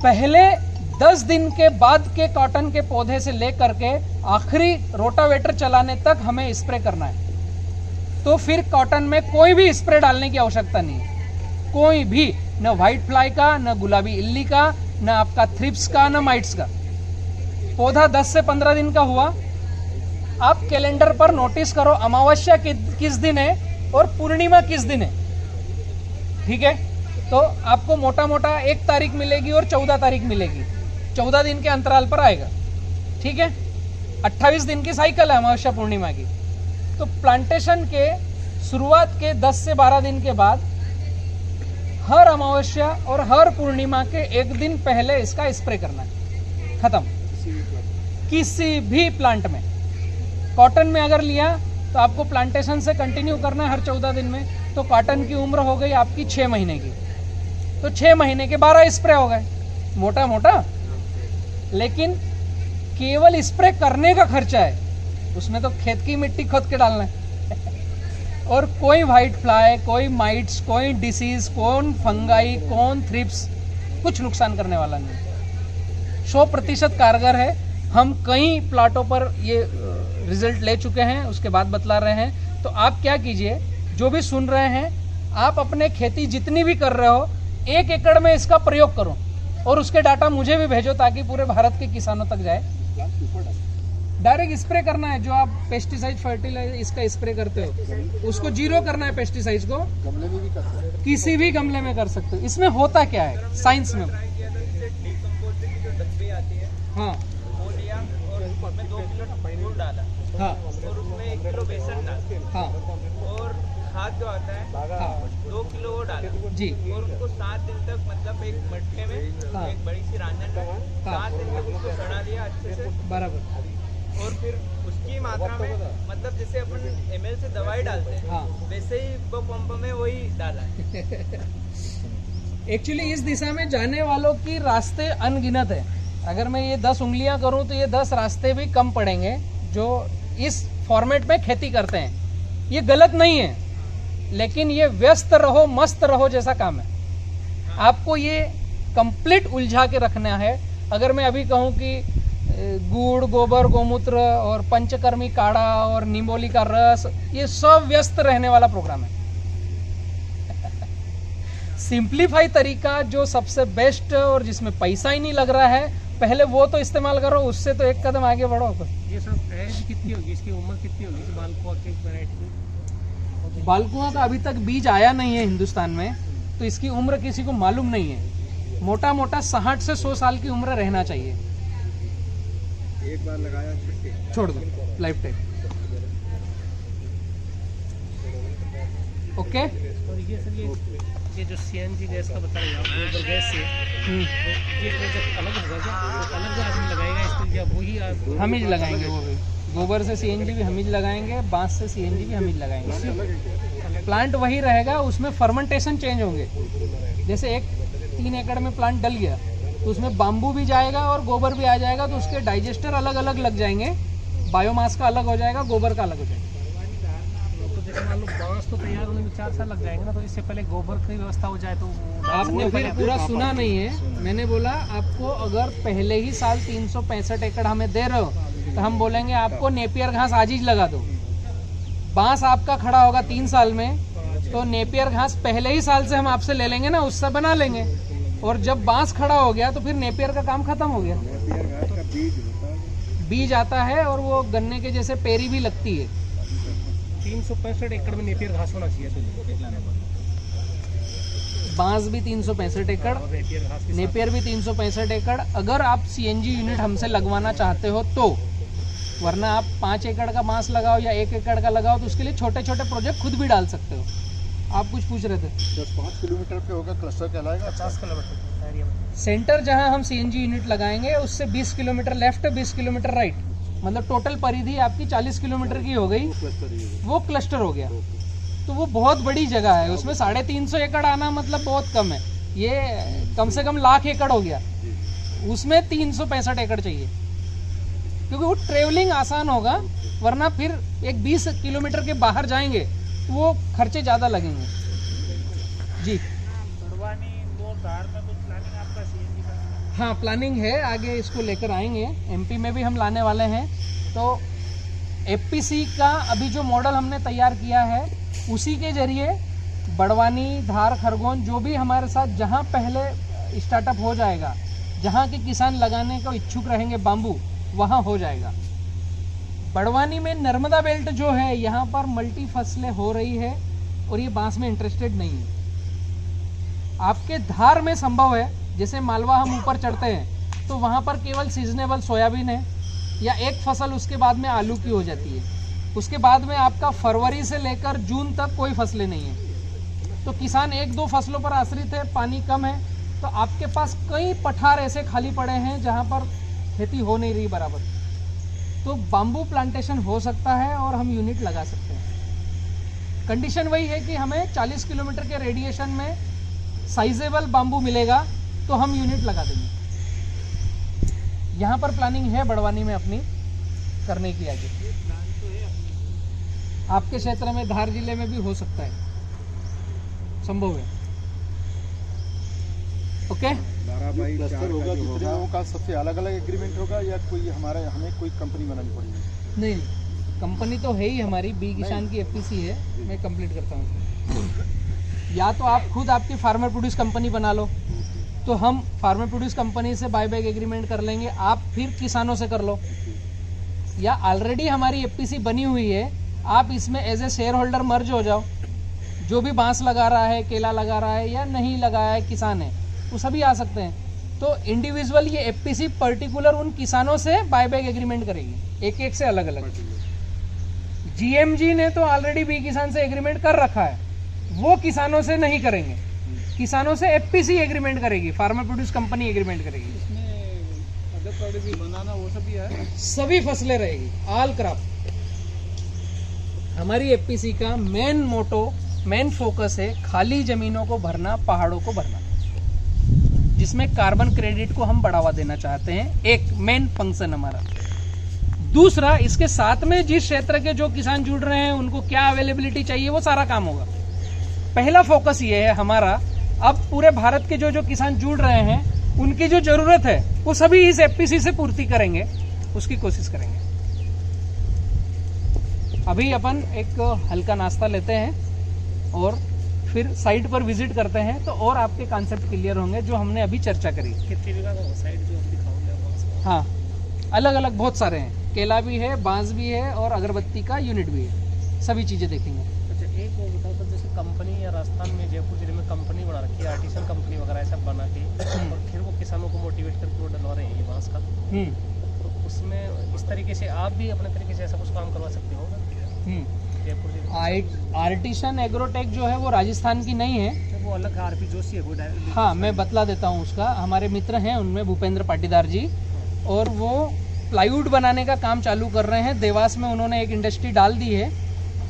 पहले 10 दिन के बाद के कॉटन के पौधे से लेकर के आखिरी रोटावेटर चलाने तक हमें स्प्रे करना है। तो फिर कॉटन में कोई भी स्प्रे डालने की आवश्यकता नहीं है, कोई भी, न व्हाइट फ्लाई का, न गुलाबी इल्ली का, न आपका थ्रिप्स का, न माइट्स का। पौधा 10 से 15 दिन का हुआ, आप कैलेंडर पर नोटिस करो अमावस्या किस दिन है और पूर्णिमा किस दिन है। ठीक है। तो आपको मोटा मोटा 1 तारीख मिलेगी और 14 तारीख मिलेगी, 14 दिन के अंतराल पर आएगा। ठीक है। 28 दिन की साइकिल है अमावस्या पूर्णिमा की। तो प्लांटेशन के शुरुआत के 10 से 12 दिन के बाद हर अमावस्या और हर पूर्णिमा के 1 दिन पहले इसका स्प्रे करना है। खत्म। किसी भी प्लांट में, कॉटन में अगर लिया तो आपको प्लांटेशन से कंटिन्यू करना है हर 14 दिन में। तो कॉटन की उम्र हो गई आपकी 6 महीने की, तो 6 महीने के 12 स्प्रे हो गए, मोटा मोटा। लेकिन केवल स्प्रे करने का खर्चा है, उसमें तो खेत की मिट्टी खोद के डालना है और कोई व्हाइट फ्लाई, कोई माइट्स, कोई डिसीज, कौन फंगाई, कौन थ्रिप्स, कुछ नुकसान करने वाला नहीं। 100% कारगर है। हम कई प्लाटों पर ये रिजल्ट ले चुके हैं, उसके बाद बतला रहे हैं। तो आप क्या कीजिए, जो भी सुन रहे हैं, आप अपने खेती जितनी भी कर रहे हो, 1 एकड़ में इसका प्रयोग करो और उसके डाटा मुझे भी भेजो, ताकि पूरे भारत के किसानों तक जाए। डायरेक्ट स्प्रे करना है, जो आप पेस्टिसाइड फर्टिलाइजर इसका स्प्रे करते हो उसको 0 करना है। पेस्टिसाइड्स को गमले में भी कर सकते हैं, किसी भी गमले में कर सकते हो। इसमें होता क्या है साइंस में, हाँ उसमें 2 किलो गुड़ डाला, हाँ, और उसमें 1 किलो बेसन डाला, हाँ, और खाद जो आता है, हाँ, 2 किलो वो डाला जी, और उसको 7 दिन तक, मतलब एक मटके में, हाँ, एक बड़ी सी रांझन में 7 दिन तक उसको सड़ा लिया अच्छे से। बराबर। और फिर उसकी मात्रा में, मतलब जैसे अपन ml से दवाई डालते हैं, हाँ, वैसे ही वो पंप में वही डाला है। एक्चुअली इस दिशा में जाने वालों की रास्ते अनगिनत है। अगर मैं ये 10 उंगलियां करूं तो ये 10 रास्ते भी कम पड़ेंगे जो इस फॉर्मेट में खेती करते हैं। ये गलत नहीं है, लेकिन ये व्यस्त रहो मस्त रहो जैसा काम है। आपको ये कंप्लीट उलझा के रखना है। अगर मैं अभी कहूं कि गुड़, गोबर, गोमूत्र और पंचकर्मी काढ़ा और निम्बोली का रस, ये सब व्यस्त रहने वाला प्रोग्राम है। सिंप्लीफाई तरीका जो सबसे बेस्ट और जिसमें पैसा ही नहीं लग रहा है, पहले वो तो इस्तेमाल करो, उससे तो एक कदम आगे बढ़ो। ये सब एज कितनी होगी, इसकी उम्र कितनी होगी इस बालकुआ की वैरायटी? बालकुआ का अभी तक बीज आया नहीं है हिंदुस्तान में, तो इसकी उम्र किसी को मालूम नहीं है। मोटा मोटा 60 से 100 साल की उम्र रहना चाहिए। एक बार लगाया छोड़ दो, लाइफ टाइम। ओके। और ये सर ये जो CNG गैस का बता रहे हैं आप, गोबर गैस से, तो ये प्रोजेक्ट अलग होगा क्या? तो अलग आदमी लगाएगा इसको या वही हम ही लगाएंगे? वो भी गोबर से CNG भी हम ही लगाएंगे, बांस से CNG भी हम ही लगाएंगे। प्लांट वही रहेगा, उसमें फर्मेंटेशन चेंज होंगे। जैसे 3 एकड़ में प्लांट डल गया तो उसमें बाम्बू भी जाएगा और गोबर भी आ जाएगा, तो उसके डाइजेस्टर अलग अलग लग जाएंगे। बायोमास का अलग हो जाएगा, गोबर का अलग हो जाएगा। तो जैसे मान लो बांस तो तैयार होने में 4 साल लग जाएंगे ना, तो इससे पहले गोबर की व्यवस्था हो जाए तो आपने फिर पूरा सुना नहीं है। मैंने बोला आपको अगर पहले ही साल 365 एकड़ हमें दे रहे हो तो हम बोलेंगे आपको नेपियर घास आज ही लगा दो। बांस आपका खड़ा होगा 3 साल में, तो नेपियर घास पहले ही साल से हम आपसे ले लेंगे ना, उससे बना लेंगे। और जब बांस खड़ा हो गया तो फिर नेपियर का काम खत्म हो गया। बीज आता है और वो गन्ने के जैसे पेरी भी लगती है। 365 एकड़ में नेपियर घास होना चाहिए। बांस भी 365 एकड़, नेपियर घास के नेपियर भी 365 एकड़। अगर आप CNG यूनिट हमसे लगवाना चाहते हो तो, वरना आप 5 एकड़ का बांस लगाओ या 1 एकड़ का लगाओ, तो उसके लिए छोटे छोटे प्रोजेक्ट खुद भी डाल सकते हो। आप कुछ पूछ रहे थे? 10-5 किलोमीटर पे होगा क्लस्टर कहलाएगा। 50 किलोमीटर एरिया में सेंटर जहां हम CNG यूनिट लगाएंगे उससे 20 किलोमीटर लेफ्ट, 20 किलोमीटर राइट, मतलब टोटल परिधि आपकी 40 किलोमीटर की हो गई। वो क्लस्टर हो गया। तो वो बहुत बड़ी जगह है, उसमें 350 एकड़ आना मतलब बहुत कम है। ये कम से कम लाख एकड़ हो गया, उसमें 365 एकड़ चाहिए, क्योंकि वो ट्रेवलिंग आसान होगा। वरना फिर एक 20 किलोमीटर के बाहर जाएंगे तो वो खर्चे ज़्यादा लगेंगे। जी हाँ, प्लानिंग है, आगे इसको लेकर आएंगे। MP में भी हम लाने वाले हैं। तो FPC का अभी जो मॉडल हमने तैयार किया है, उसी के जरिए बड़वानी, धार, खरगोन, जो भी हमारे साथ जहाँ पहले स्टार्टअप हो जाएगा, जहाँ के किसान लगाने को इच्छुक रहेंगे बाम्बू, वहाँ हो जाएगा। बड़वानी में नर्मदा बेल्ट जो है, यहाँ पर मल्टी फसलें हो रही है और ये बांस में इंटरेस्टेड नहीं है। आपके धार में संभव है, जैसे मालवा हम ऊपर चढ़ते हैं तो वहाँ पर केवल सीजनेबल सोयाबीन है, या एक फसल उसके बाद में आलू की हो जाती है। उसके बाद में आपका फरवरी से लेकर जून तक कोई फसलें नहीं है। तो किसान 1-2 फसलों पर आश्रित है, पानी कम है, तो आपके पास कई पठार ऐसे खाली पड़े हैं जहाँ पर खेती हो नहीं रही बराबर। तो बाम्बू प्लांटेशन हो सकता है और हम यूनिट लगा सकते हैं। कंडीशन वही है कि हमें 40 किलोमीटर के रेडिएशन में साइजेबल बाम्बू मिलेगा तो हम यूनिट लगा देंगे। यहाँ पर प्लानिंग है बड़वानी में अपनी करने की। आगे आपके क्षेत्र में, धार जिले में भी हो सकता है, संभव है। ओके। क्लस्टर होगा, कितने लोगों का सबसे अलग अलग एग्रीमेंट होगा या कोई हमें कोई कंपनी बनानी पड़ेगी? नहीं, कंपनी तो है ही हमारी, बी किसान की FPC है, मैं कंप्लीट करता हूँ। या तो आप खुद आपकी फार्मर प्रोड्यूस कंपनी बना लो, तो हम फार्मर प्रोड्यूस कंपनी से बायबैक एग्रीमेंट कर लेंगे, आप फिर किसानों से कर लो। या ऑलरेडी हमारी FPC बनी हुई है, आप इसमें एज ए शेयर होल्डर मर्ज हो जाओ। जो भी बांस लगा रहा है, केला लगा रहा है या नहीं लगाया है किसान है, वो सभी आ सकते हैं। तो इंडिविजुअल ये FPC पर्टिकुलर उन किसानों से बायबैक एग्रीमेंट करेगी, एक से अलग अलग। GMG ने तो ऑलरेडी बी किसान से एग्रीमेंट कर रखा है, वो किसानों से नहीं करेंगे। किसानों से FPC एग्रीमेंट करेगी, फार्मर प्रोड्यूस कंपनी एग्रीमेंट करेगी। अदर प्रोडक्ट भी बनाना वो सब भी है, सभी फसलें रहेगी, ऑल क्रॉप। हमारी FPC का मेन मोटो, मेन फोकस है खाली जमीनों को भरना, पहाड़ों को भरना, जिसमें कार्बन क्रेडिट को हम बढ़ावा देना चाहते हैं। एक मेन फंक्शन हमारा। दूसरा, इसके साथ में जिस क्षेत्र के जो किसान जुड़ रहे हैं उनको क्या अवेलेबिलिटी चाहिए, वो सारा काम होगा। पहला फोकस ये है हमारा। अब पूरे भारत के जो किसान जुड़ रहे हैं, उनकी जो जरूरत है वो सभी इस एफपीसी से पूर्ति करेंगे, उसकी कोशिश करेंगे। अभी अपन एक हल्का नाश्ता लेते हैं और फिर साइट पर विजिट करते हैं, तो और आपके कॉन्सेप्ट क्लियर होंगे जो हमने अभी चर्चा करी। कितनी जगह का साइड जो आप दिखाओगे? हाँ, अलग अलग बहुत सारे हैं, केला भी है, बांस भी है और अगरबत्ती का यूनिट भी है, सभी चीज़ें देखेंगे। अच्छा, एक वो बताओ तो, जैसे कंपनी या राजस्थान में जयपुर जिले में कंपनी बना रखी है, आर्टिसन कंपनी वगैरह ऐसा बना के, और फिर वो किसानों को मोटिवेट करके वो डलवा रहे हैं ये बांस का, तो उसमें इस तरीके से आप भी अपने तरीके से ऐसा कुछ काम करवा सकते हो जयपुर जिले? आर्टिसन एग्रोटेक जो है वो राजस्थान की नहीं है, वो अलग है, आरपी जोशी है वो डायरेक्ट। हाँ, मैं बतला देता हूँ उसका। हमारे मित्र हैं उनमें भूपेंद्र पाटीदार जी, और वो प्लाईवुड बनाने का काम चालू कर रहे हैं। देवास में उन्होंने एक इंडस्ट्री डाल दी है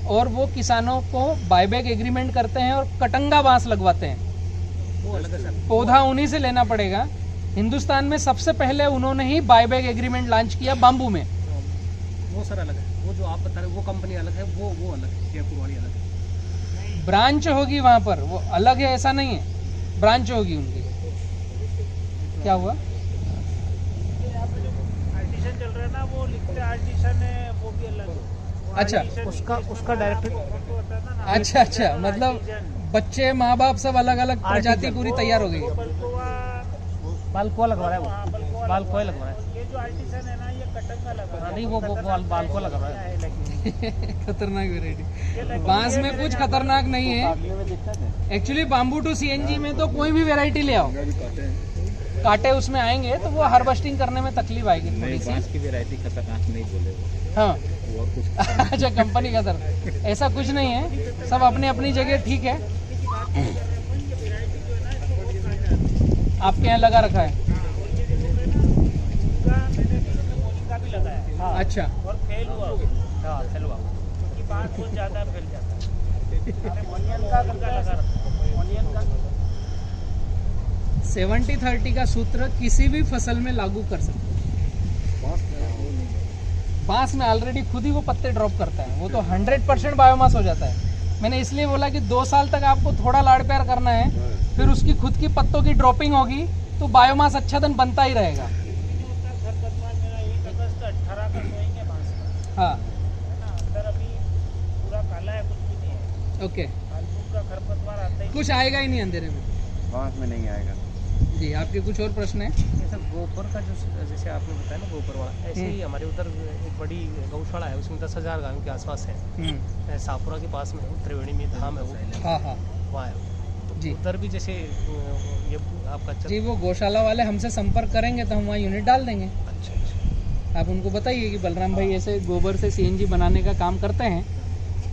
और वो किसानों को बायबैक एग्रीमेंट करते हैं और कटंगा बांस लगवाते हैं। वो अलग है सर। पौधा उन्हीं से लेना पड़ेगा। हिंदुस्तान में सबसे पहले उन्होंने ही बायबैक एग्रीमेंट लॉन्च किया बाम्बू में। वो सर अलग है, वो जो आप बता रहे हो वो कंपनी अलग है, वो अलग है, जयपुर वाली अलग है। ब्रांच होगी वहाँ पर, वो अलग है ऐसा नहीं है, ब्रांच होगी उनकी। क्या हुआ? आर्टिसन चल रहा है ना, वो लिखते आर्टिसन है, वो भी अलग है। अच्छा, उसका डायरेक्ट। अच्छा अच्छा, मतलब बच्चे माँ बाप सब अलग अलग प्रजाति पूरी तैयार हो गई। बालकुआ लगवा रहा है वो, बालकुआ लगवा रहा है। ये जो आर्टिसन है ना, ये कटंगा लगवा रहा है। नहीं, वो बालकुआ लगा रहा है। खतरनाक वेराइटी। बांस में कुछ खतरनाक नहीं है एक्चुअली। बाम्बू टू सीएनजी में तो कोई भी वेराइटी ले आओ, कांटे उसमें आएंगे तो वो हार्वेस्टिंग करने में तकलीफ आएगी थोड़ी सी। बांस की वैरायटी खतरनाक नहीं बोले वो। हाँ, वो कुछ अच्छा, कंपनी का तरफ ऐसा कुछ नहीं है, सब अपनी अपनी जगह ठीक है। आपके यहाँ लगा रखा है? अच्छा, और फेल हुआ। हाँ, फेल हुआ क्योंकि बांस बहुत ज़्यादा फैल जाता है। ऑनियन का लगा रखा, ऑनियन का 70-30 का सूत्र किसी भी फसल में लागू कर सकते हैं। बांस में ऑलरेडी खुद ही वो पत्ते ड्रॉप करता है, वो तो 100% बायोमास हो जाता है। मैंने इसलिए बोला कि 2 साल तक आपको थोड़ा लाड़ प्यार करना है, फिर उसकी खुद की पत्तों की ड्रॉपिंग होगी तो बायोमास अच्छा दिन बनता ही रहेगा। हाँ, ओके, कुछ आएगा ही नहीं अंधेरे में, बांस में नहीं आएगा। जी। आपके कुछ और प्रश्न है? सर, गोबर का जो जैसे आपने बताया ना गोबर वाला, ऐसे ही हमारे उधर एक बड़ी गौशाला है, उसमें 10,000 गायों के आसपास है। सापुरा के पास में है, त्रिवेणी में धाम है वो। हाँ हाँ, वहाँ है तो जी। उधर भी जैसे ये आपका जी, वो गौशाला वाले हमसे संपर्क करेंगे तो हम वहाँ यूनिट डाल देंगे। अच्छा। आप उनको बताइए कि बलराम भाई ऐसे गोबर से सीएनजी बनाने का काम करते हैं,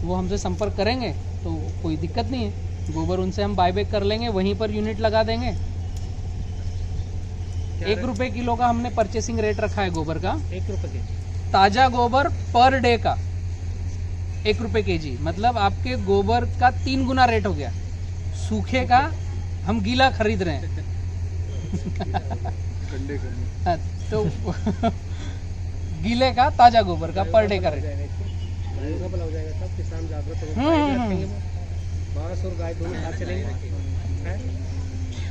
वो हमसे संपर्क करेंगे तो कोई दिक्कत नहीं है। गोबर उनसे हम बायबैक कर लेंगे, वहीं पर यूनिट लगा देंगे। 1 रुपये किलो का हमने परचेसिंग रेट रखा है गोबर का। 1 रुपये के ताज़ा गोबर पर डे का 1 रुपये kg, मतलब आपके गोबर का 3 गुना रेट हो गया। सूखे का हम गीला खरीद रहे हैं। हाँ, तो गीले का ताज़ा गोबर का पर डे का रेट। किसान जागरूक बांस और गाय दोनों साथ चलेंगे,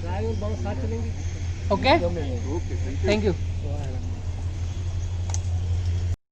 गाय और बांस साथ चलेंगे। Okay, thank you.